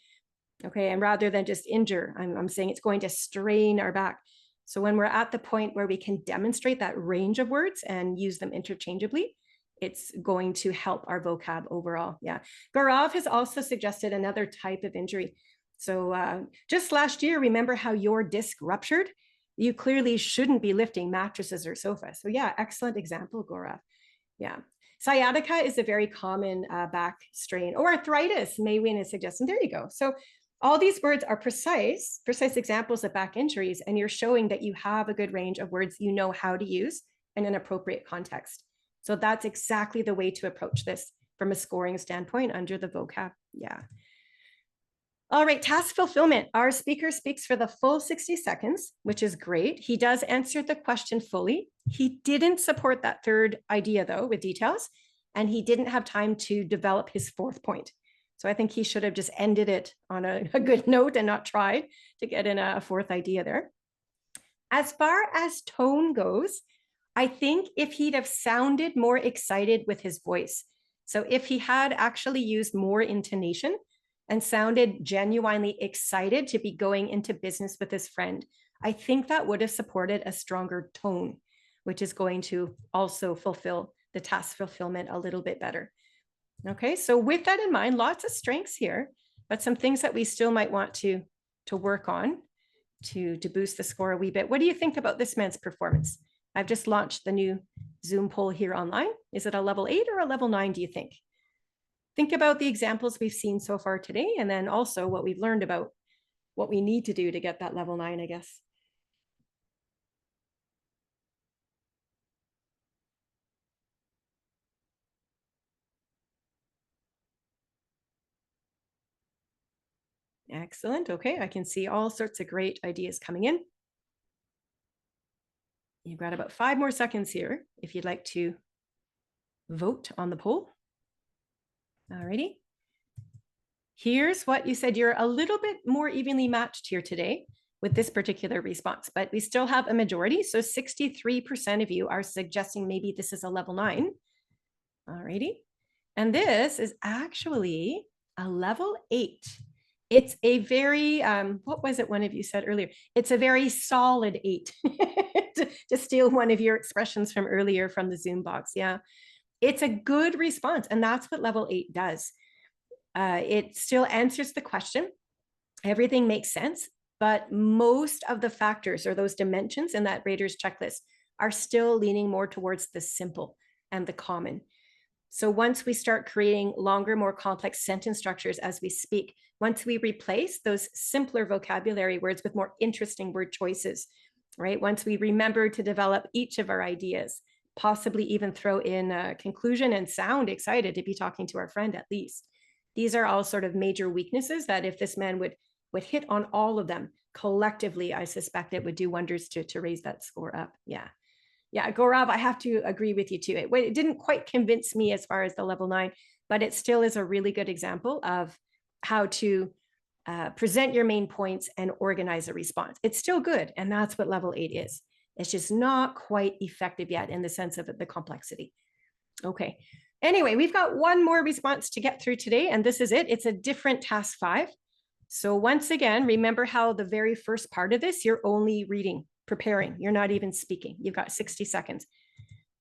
Okay, and rather than just injure, I'm saying it's going to strain our back. So when we're at the point where we can demonstrate that range of words and use them interchangeably, it's going to help our vocab overall. Yeah, Gaurav has also suggested another type of injury. So just last year, remember how your disc ruptured? You clearly shouldn't be lifting mattresses or sofas. So yeah, excellent example, Gaurav. Yeah. Sciatica is a very common back strain, or arthritis, Maywin is suggesting. There you go. So all these words are precise examples of back injuries, and you're showing that you have a good range of words you know how to use in an appropriate context. So that's exactly the way to approach this from a scoring standpoint under the vocab. Yeah. All right, task fulfillment. Our speaker speaks for the full 60 seconds, which is great. He does answer the question fully. He didn't support that third idea, though, with details, and he didn't have time to develop his fourth point. So I think he should have just ended it on a good note and not tried to get in a fourth idea there. As far as tone goes, I think if he'd have sounded more excited with his voice, So if he had actually used more intonation and sounded genuinely excited to be going into business with his friend, I think that would have supported a stronger tone, which is going to also fulfill the task fulfillment a little bit better. Okay, so with that in mind, lots of strengths here, but some things that we still might want to work on to boost the score a wee bit. What do you think about this man's performance? I've just launched the new Zoom poll here online. Is it a level 8 or a level 9, do you think? Think about the examples we've seen so far today, and then also what we've learned about what we need to do to get that level 9, I guess. Excellent. Okay, I can see all sorts of great ideas coming in. You've got about 5 more seconds here if you'd like to vote on the poll. Alrighty. Here's what you said. You're a little bit more evenly matched here today with this particular response, but we still have a majority. So 63% of you are suggesting maybe this is a level 9. Alrighty. And this is actually a level 8. It's a very, what was it one of you said earlier? It's a very solid 8, to steal one of your expressions from earlier from the Zoom box. Yeah, it's a good response. And that's what level 8 does. It still answers the question. Everything makes sense, but most of the factors or those dimensions in that Raters checklist are still leaning more towards the simple and the common. So once we start creating longer, more complex sentence structures as we speak, once we replace those simpler vocabulary words with more interesting word choices, right? Once we remember to develop each of our ideas, possibly even throw in a conclusion and sound excited to be talking to our friend at least. These are all sort of major weaknesses that if this man would hit on all of them collectively, I suspect it would do wonders to raise that score up. Yeah, Gaurav, I have to agree with you too. It didn't quite convince me as far as the level 9, but it still is a really good example of how to present your main points and organize a response. It's still good, and that's what level 8 is. It's just not quite effective yet in the sense of the complexity. Okay, anyway, we've got one more response to get through today, and this is it. It's a different task 5. So once again, remember how the very first part of this, you're only reading, preparing. You're not even speaking. You've got 60 seconds.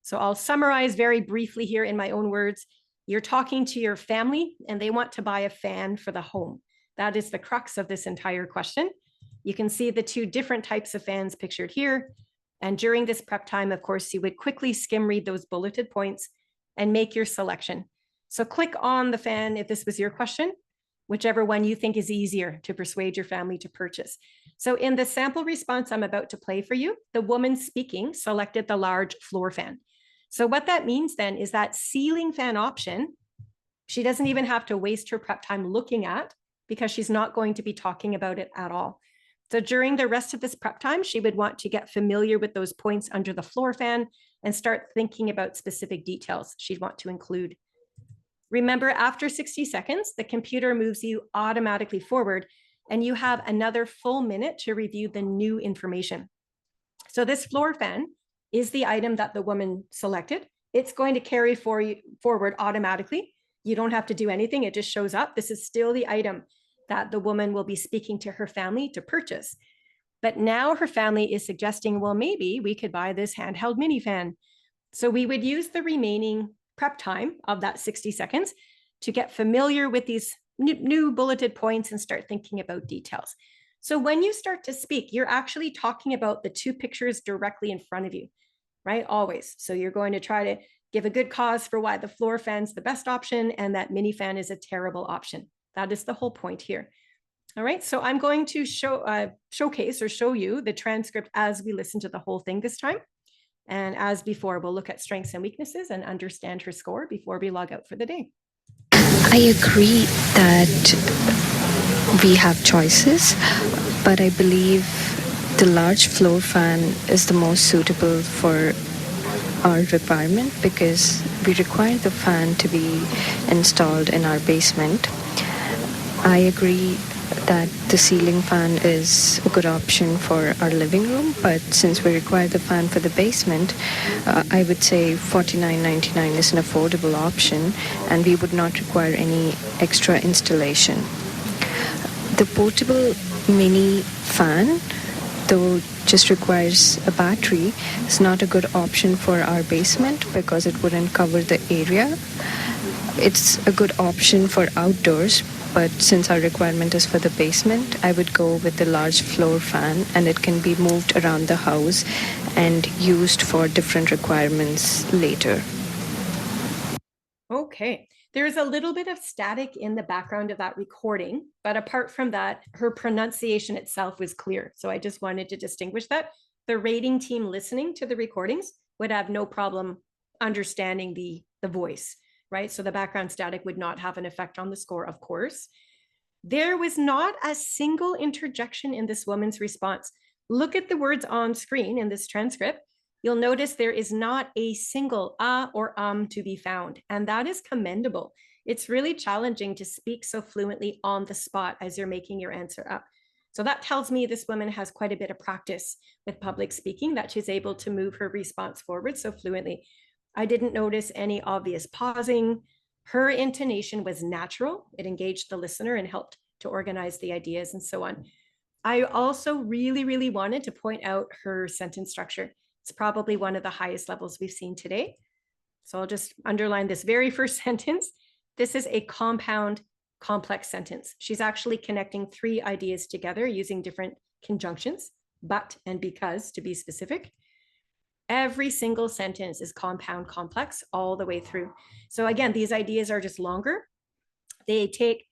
So I'll summarize very briefly here in my own words. You're talking to your family and they want to buy a fan for the home. That is the crux of this entire question. You can see the 2 different types of fans pictured here. And during this prep time, of course, you would quickly skim read those bulleted points and make your selection. So click on the fan if this was your question, whichever one you think is easier to persuade your family to purchase. So in the sample response I'm about to play for you, the woman speaking selected the large floor fan. So what that means then is that ceiling fan option, she doesn't even have to waste her prep time looking at because she's not going to be talking about it at all. So during the rest of this prep time, she would want to get familiar with those points under the floor fan and start thinking about specific details she'd want to include. Remember, after 60 seconds, the computer moves you automatically forward and you have another full minute to review the new information. So this floor fan is the item that the woman selected. It's going to carry forward automatically. You don't have to do anything. It just shows up. This is still the item that the woman will be speaking to her family to purchase. But now her family is suggesting, well, maybe we could buy this handheld mini fan. So we would use the remaining prep time of that 60 seconds to get familiar with these new bulleted points and start thinking about details. So when you start to speak, you're actually talking about the 2 pictures directly in front of you, right? Always. So you're going to try to give a good cause for why the floor fan's the best option and that mini fan is a terrible option. That is the whole point here. All right, so I'm going to showcase or show you the transcript as we listen to the whole thing this time. And as before, we'll look at strengths and weaknesses and understand her score before we log out for the day. I agree that we have choices, but I believe the large floor fan is the most suitable for our requirement because we require the fan to be installed in our basement. I agree that the ceiling fan is a good option for our living room, but since we require the fan for the basement, I would say $49.99 is an affordable option, and we would not require any extra installation. The portable mini fan, though just requires a battery, is not a good option for our basement because it wouldn't cover the area. It's a good option for outdoors, but since our requirement is for the basement, I would go with the large floor fan, and it can be moved around the house and used for different requirements later. Okay, there's a little bit of static in the background of that recording, but apart from that, her pronunciation itself was clear. So I just wanted to distinguish that. The rating team listening to the recordings would have no problem understanding the voice, right? So the background static would not have an effect on the score, of course. There was not a single interjection in this woman's response. Look at the words on screen in this transcript. You'll notice there is not a single or to be found, and that is commendable. It's really challenging to speak so fluently on the spot as you're making your answer up. So that tells me this woman has quite a bit of practice with public speaking, that she's able to move her response forward so fluently. I didn't notice any obvious pausing. Her intonation was natural. It engaged the listener and helped to organize the ideas and so on. I also really wanted to point out her sentence structure. It's probably one of the highest levels we've seen today. So I'll just underline this very first sentence. This is a compound, complex sentence. She's actually connecting three ideas together using different conjunctions, but and because to be specific. Every single sentence is compound, complex all the way through. So again, these ideas are just longer. They take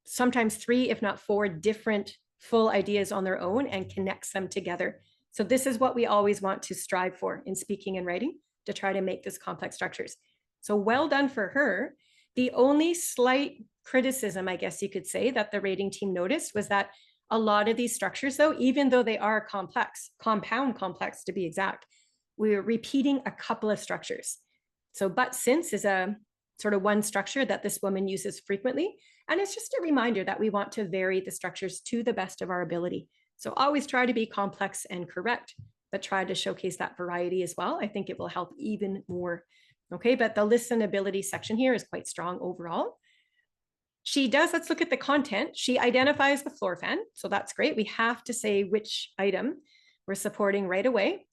sometimes 3, if not 4 different full ideas on their own and connects them together. So this is what we always want to strive for in speaking and writing, to try to make this complex structures. So well done for her. The only slight criticism, I guess you could say, that the rating team noticed was that a lot of these structures, though, even though they are complex, compound complex to be exact, we're repeating a couple of structures. So but since is a sort of one structure that this woman uses frequently. And it's just a reminder that we want to vary the structures to the best of our ability. So always try to be complex and correct, but try to showcase that variety as well. I think it will help even more. Okay, but the listenability section here is quite strong overall. She does, let's look at the content. She identifies the floor fan. So that's great. We have to say which item we're supporting right away.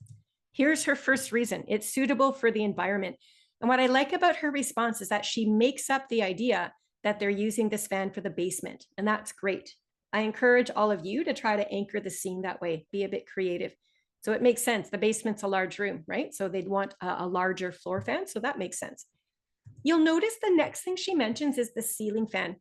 Here's her first reason. It's suitable for the environment. And what I like about her response is that she makes up the idea that they're using this fan for the basement. And that's great. I encourage all of you to try to anchor the scene that way, be a bit creative. So it makes sense. The basement's a large room, right? So they'd want a larger floor fan. So that makes sense. You'll notice the next thing she mentions is the ceiling fan.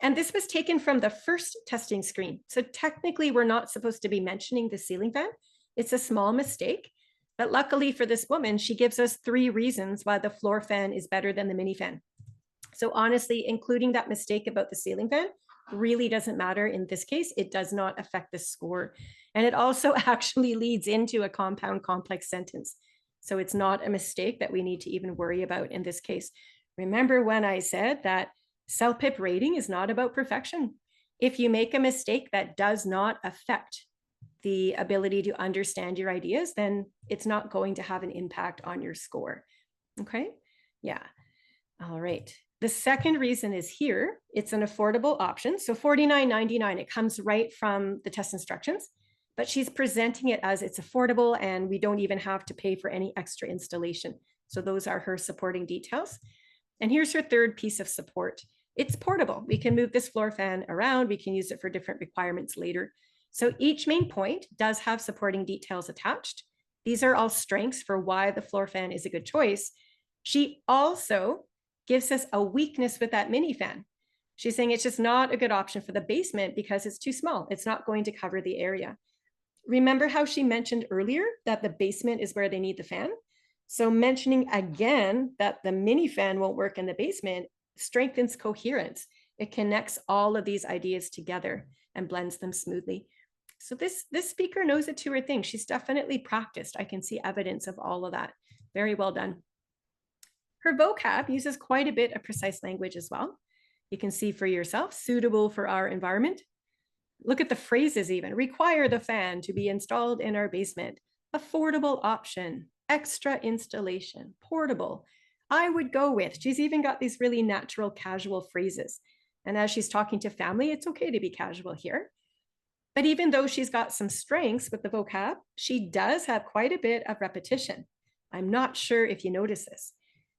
And this was taken from the first testing screen. So technically we're not supposed to be mentioning the ceiling fan. It's a small mistake. But luckily for this woman, she gives us 3 reasons why the floor fan is better than the mini fan. So honestly, including that mistake about the ceiling fan really doesn't matter in this case. It does not affect the score. And it also actually leads into a compound complex sentence. So it's not a mistake that we need to even worry about in this case. Remember when I said that CELPIP rating is not about perfection. If you make a mistake that does not affect the ability to understand your ideas, then it's not going to have an impact on your score. Okay, yeah, all right. The second reason is here. It's an affordable option. So $49.99, it comes right from the test instructions, but she's presenting it as it's affordable and we don't even have to pay for any extra installation. So those are her supporting details. And here's her third piece of support. It's portable. We can move this floor fan around. We can use it for different requirements later. So each main point does have supporting details attached. These are all strengths for why the floor fan is a good choice. She also gives us a weakness with that mini fan. She's saying it's just not a good option for the basement because it's too small. It's not going to cover the area. Remember how she mentioned earlier that the basement is where they need the fan? So mentioning again that the mini fan won't work in the basement strengthens coherence. It connects all of these ideas together and blends them smoothly. So this speaker knows a 2 thing. She's definitely practiced. I can see evidence of all of that. Very well done. Her vocab uses quite a bit of precise language as well. You can see for yourself, suitable for our environment. Look at the phrases even. Require the fan to be installed in our basement. Affordable option. Extra installation. Portable. I would go with. She's even got these really natural, casual phrases. And as she's talking to family, it's okay to be casual here. But even though she's got some strengths with the vocab, she does have quite a bit of repetition. I'm not sure if you notice this.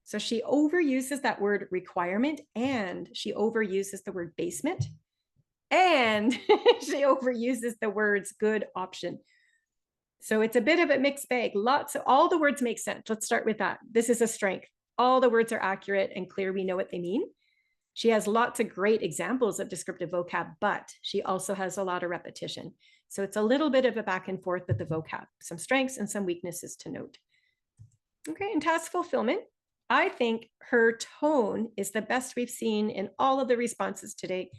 So she overuses that word requirement, and she overuses the word basement, and she overuses the words good option. So it's a bit of a mixed bag. All the words make sense. Let's start with that. This is a strength. All the words are accurate and clear. We know what they mean. She has lots of great examples of descriptive vocab, but she also has a lot of repetition. So it's a little bit of a back and forth with the vocab, some strengths and some weaknesses to note. Okay, and task fulfillment. I think her tone is the best we've seen in all of the responses today.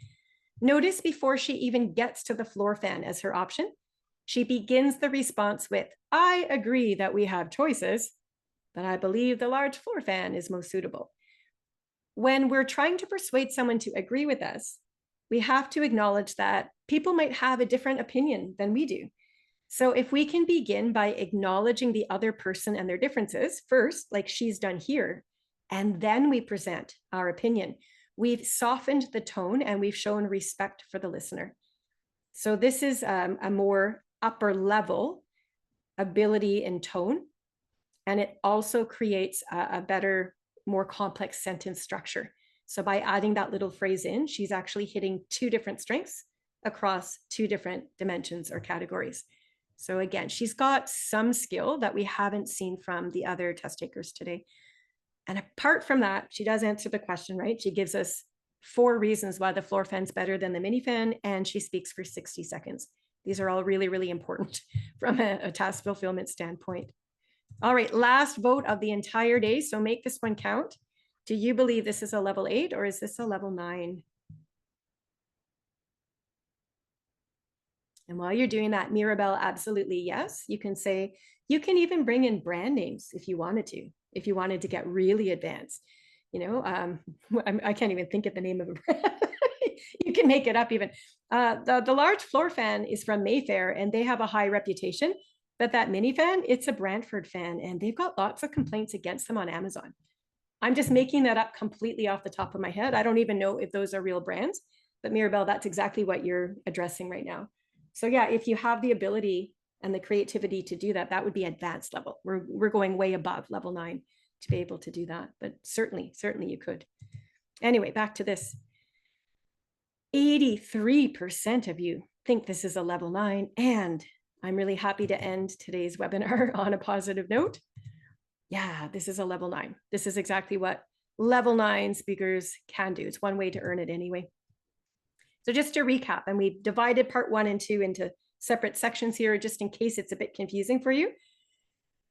Notice before she even gets to the floor fan as her option, she begins the response with, I agree that we have choices, but I believe the large floor fan is most suitable. When we're trying to persuade someone to agree with us, we have to acknowledge that people might have a different opinion than we do. So if we can begin by acknowledging the other person and their differences first, like she's done here, and then we present our opinion, we've softened the tone and we've shown respect for the listener. So this is a more upper level ability in tone, and it also creates a better, more complex sentence structure. So by adding that little phrase in, she's actually hitting two different strengths across two different dimensions or categories. So again, she's got some skill that we haven't seen from the other test takers today. And apart from that, she does answer the question, right? She gives us 4 reasons why the floor fan's better than the mini fan, and she speaks for 60 seconds. These are all really, really important from a task fulfillment standpoint. All right, last vote of the entire day. So make this one count. Do you believe this is a level 8 or is this a level 9? And while you're doing that, Mirabelle, absolutely yes. You can say, you can even bring in brand names if you wanted to get really advanced. You know, I can't even think of the name of a brand. You can make it up even. The large floor fan is from Mayfair and they have a high reputation, but that mini fan, it's a Brantford fan and they've got lots of complaints against them on Amazon. I'm just making that up completely off the top of my head. I don't even know if those are real brands, but Mirabelle, that's exactly what you're addressing right now. So yeah, if you have the ability and the creativity to do that, that would be advanced level. We're going way above level 9 to be able to do that, but certainly you could. Anyway, back to this. 83% of you think this is a level 9, and I'm really happy to end today's webinar on a positive note. Yeah, this is a level 9. This is exactly what level 9 speakers can do. It's one way to earn it anyway. So just to recap, and we've divided part 1 and 2 into separate sections here, just in case it's a bit confusing for you.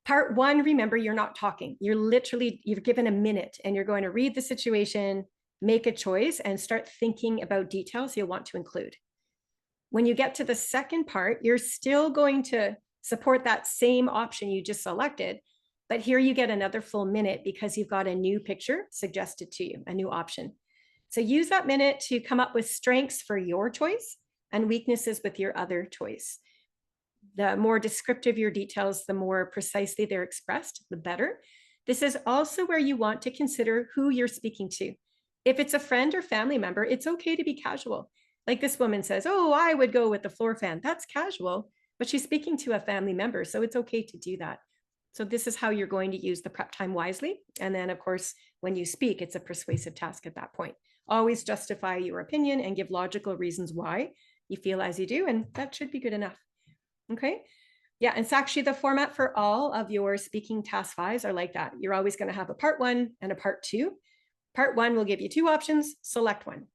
Part 1, remember, you're not talking. You've given a minute and you're going to read the situation, make a choice, and start thinking about details you'll want to include. When you get to the second part, you're still going to support that same option you just selected, but here you get another full minute because you've got a new picture suggested to you, a new option. So use that minute to come up with strengths for your choice and weaknesses with your other choice. The more descriptive your details, the more precisely they're expressed, the better. This is also where you want to consider who you're speaking to. If it's a friend or family member, it's okay to be casual. Like this woman says, oh, I would go with the floor fan. That's casual, but she's speaking to a family member, so it's okay to do that. So this is how you're going to use the prep time wisely. And then, of course, when you speak, it's a persuasive task at that point. Always justify your opinion and give logical reasons why you feel as you do, and that should be good enough. Okay. Yeah, and Sakshi, the format for all of your speaking task 5s are like that. You're always going to have a part 1 and a part 2. Part 1 will give you 2 options, select one.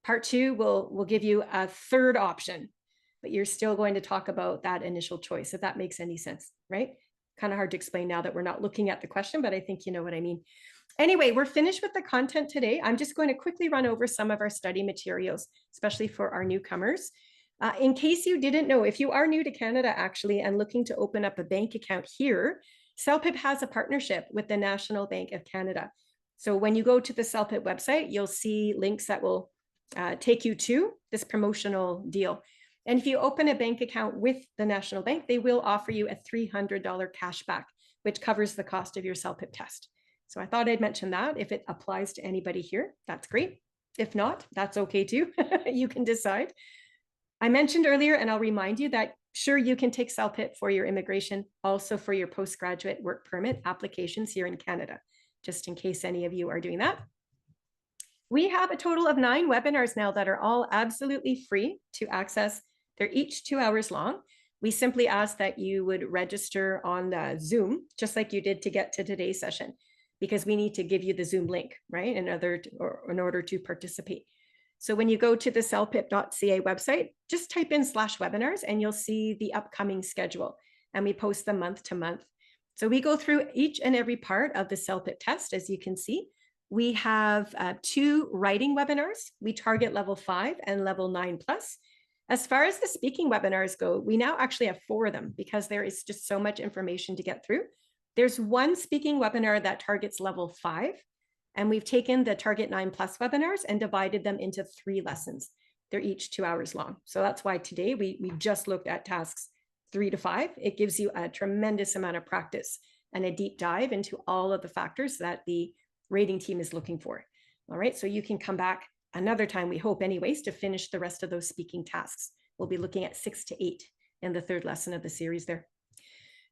Part 2 will give you a third option, but you're still going to talk about that initial choice, if that makes any sense, right? Kind of hard to explain now that we're not looking at the question, but I think you know what I mean. Anyway, we're finished with the content today. I'm just going to quickly run over some of our study materials, especially for our newcomers. In case you didn't know, if you are new to Canada actually and looking to open up a bank account here, CELPIP has a partnership with the National Bank of Canada. So when you go to the CELPIP website, you'll see links that will take you to this promotional deal. And if you open a bank account with the National Bank, they will offer you a $300 cash back, which covers the cost of your CELPIP test. So I thought I'd mention that. If it applies to anybody here, that's great. If not, that's okay too. You can decide. I mentioned earlier, and I'll remind you that sure, you can take CELPIP for your immigration, also for your postgraduate work permit applications here in Canada, just in case any of you are doing that. We have a total of 9 webinars now that are all absolutely free to access. They're each 2 hours long. We simply ask that you would register on Zoom, just like you did to get to today's session, because we need to give you the Zoom link, right, in order to participate. So when you go to the celpip.ca website, just type in /webinars and you'll see the upcoming schedule. And we post them month to month. So we go through each and every part of the CELPIP test, as you can see. We have 2 writing webinars. We target level 5 and level 9+. As far as the speaking webinars go, we now actually have 4 of them because there is just so much information to get through. There's 1 speaking webinar that targets level 5, and we've taken the target 9+ webinars and divided them into 3 lessons. They're each 2 hours long. So that's why today we just looked at tasks 3 to 5. It gives you a tremendous amount of practice and a deep dive into all of the factors that the rating team is looking for. All right, so you can come back another time, we hope anyways, to finish the rest of those speaking tasks. We'll be looking at 6 to 8 in the 3rd lesson of the series there.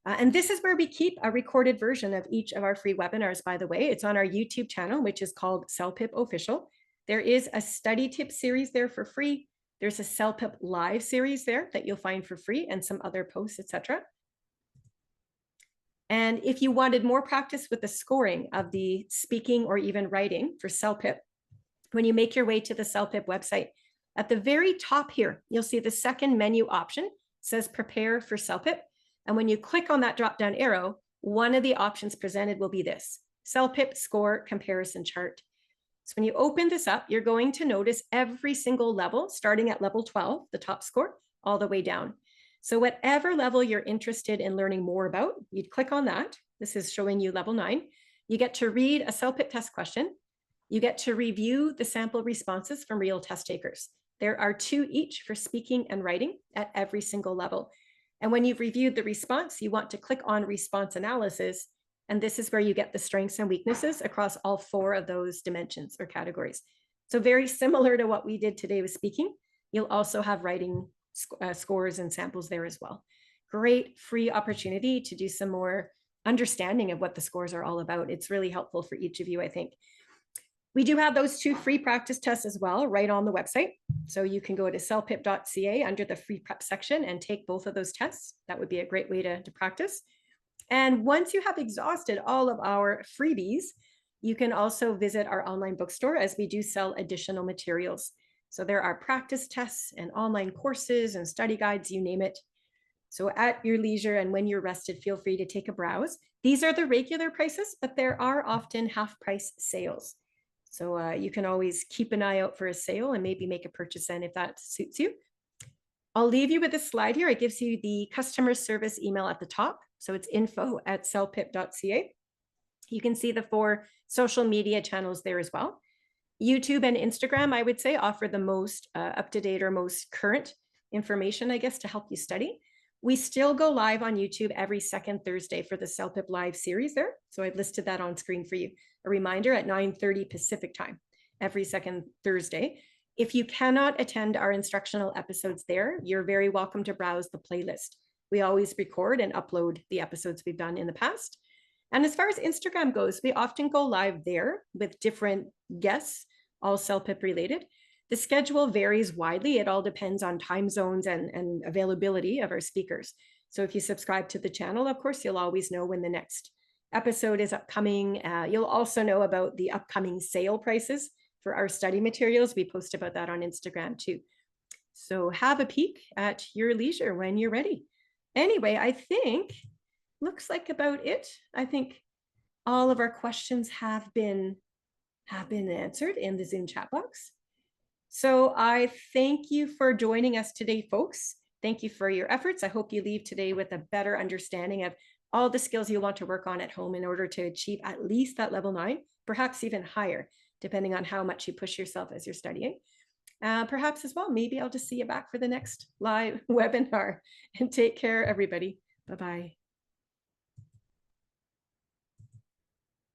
And this is where we keep a recorded version of each of our free webinars, by the way. It's on our YouTube channel, which is called CELPIP Official. There is a study tip series there for free. There's a CELPIP live series there that you'll find for free, and some other posts, etc. And if you wanted more practice with the scoring of the speaking or even writing for CELPIP, when you make your way to the CELPIP website, at the very top here, you'll see the second menu option says Prepare for CELPIP. And when you click on that drop-down arrow, one of the options presented will be this, CELPIP Score Comparison Chart. So when you open this up, you're going to notice every single level, starting at level 12, the top score, all the way down. So whatever level you're interested in learning more about, you'd click on that. This is showing you level 9. You get to read a CELPIP test question. You get to review the sample responses from real test takers. There are 2 each for speaking and writing at every single level. And when you've reviewed the response, you want to click on response analysis. And this is where you get the strengths and weaknesses across all 4 of those dimensions or categories. So very similar to what we did today with speaking, you'll also have writing scores and samples there as well. Great free opportunity to do some more understanding of what the scores are all about. It's really helpful for each of you, I think. We do have those 2 free practice tests as well right on the website. So you can go to celpip.ca under the free prep section and take both of those tests. That would be a great way to practice. And once you have exhausted all of our freebies, you can also visit our online bookstore, as we do sell additional materials. So there are practice tests and online courses and study guides, you name it. So at your leisure and when you're rested, feel free to take a browse. These are the regular prices, but there are often half-price sales. So you can always keep an eye out for a sale and maybe make a purchase then if that suits you. I'll leave you with this slide here. It gives you the customer service email at the top. So it's info@celpip.ca. You can see the 4 social media channels there as well. YouTube and Instagram, I would say, offer the most up-to-date or most current information, I guess, to help you study. We still go live on YouTube every 2nd Thursday for the CELPIP Live series there. So I've listed that on screen for you. A reminder at 9:30 Pacific time, every 2nd Thursday. If you cannot attend our instructional episodes there, you're very welcome to browse the playlist. We always record and upload the episodes we've done in the past. And as far as Instagram goes, we often go live there with different guests, all CELPIP related. The schedule varies widely. It all depends on time zones and availability of our speakers. So if you subscribe to the channel, of course, you'll always know when the next episode is upcoming. You'll also know about the upcoming sale prices for our study materials. We post about that on Instagram too. So have a peek at your leisure when you're ready. Anyway, I think looks like about it. I think all of our questions have been answered in the Zoom chat box. So I thank you for joining us today, folks. Thank you for your efforts. I hope you leave today with a better understanding of all the skills you want to work on at home in order to achieve at least that level 9, perhaps even higher, depending on how much you push yourself as you're studying. perhaps as well, maybe I'll just see you back for the next live webinar. And take care, everybody. Bye-bye.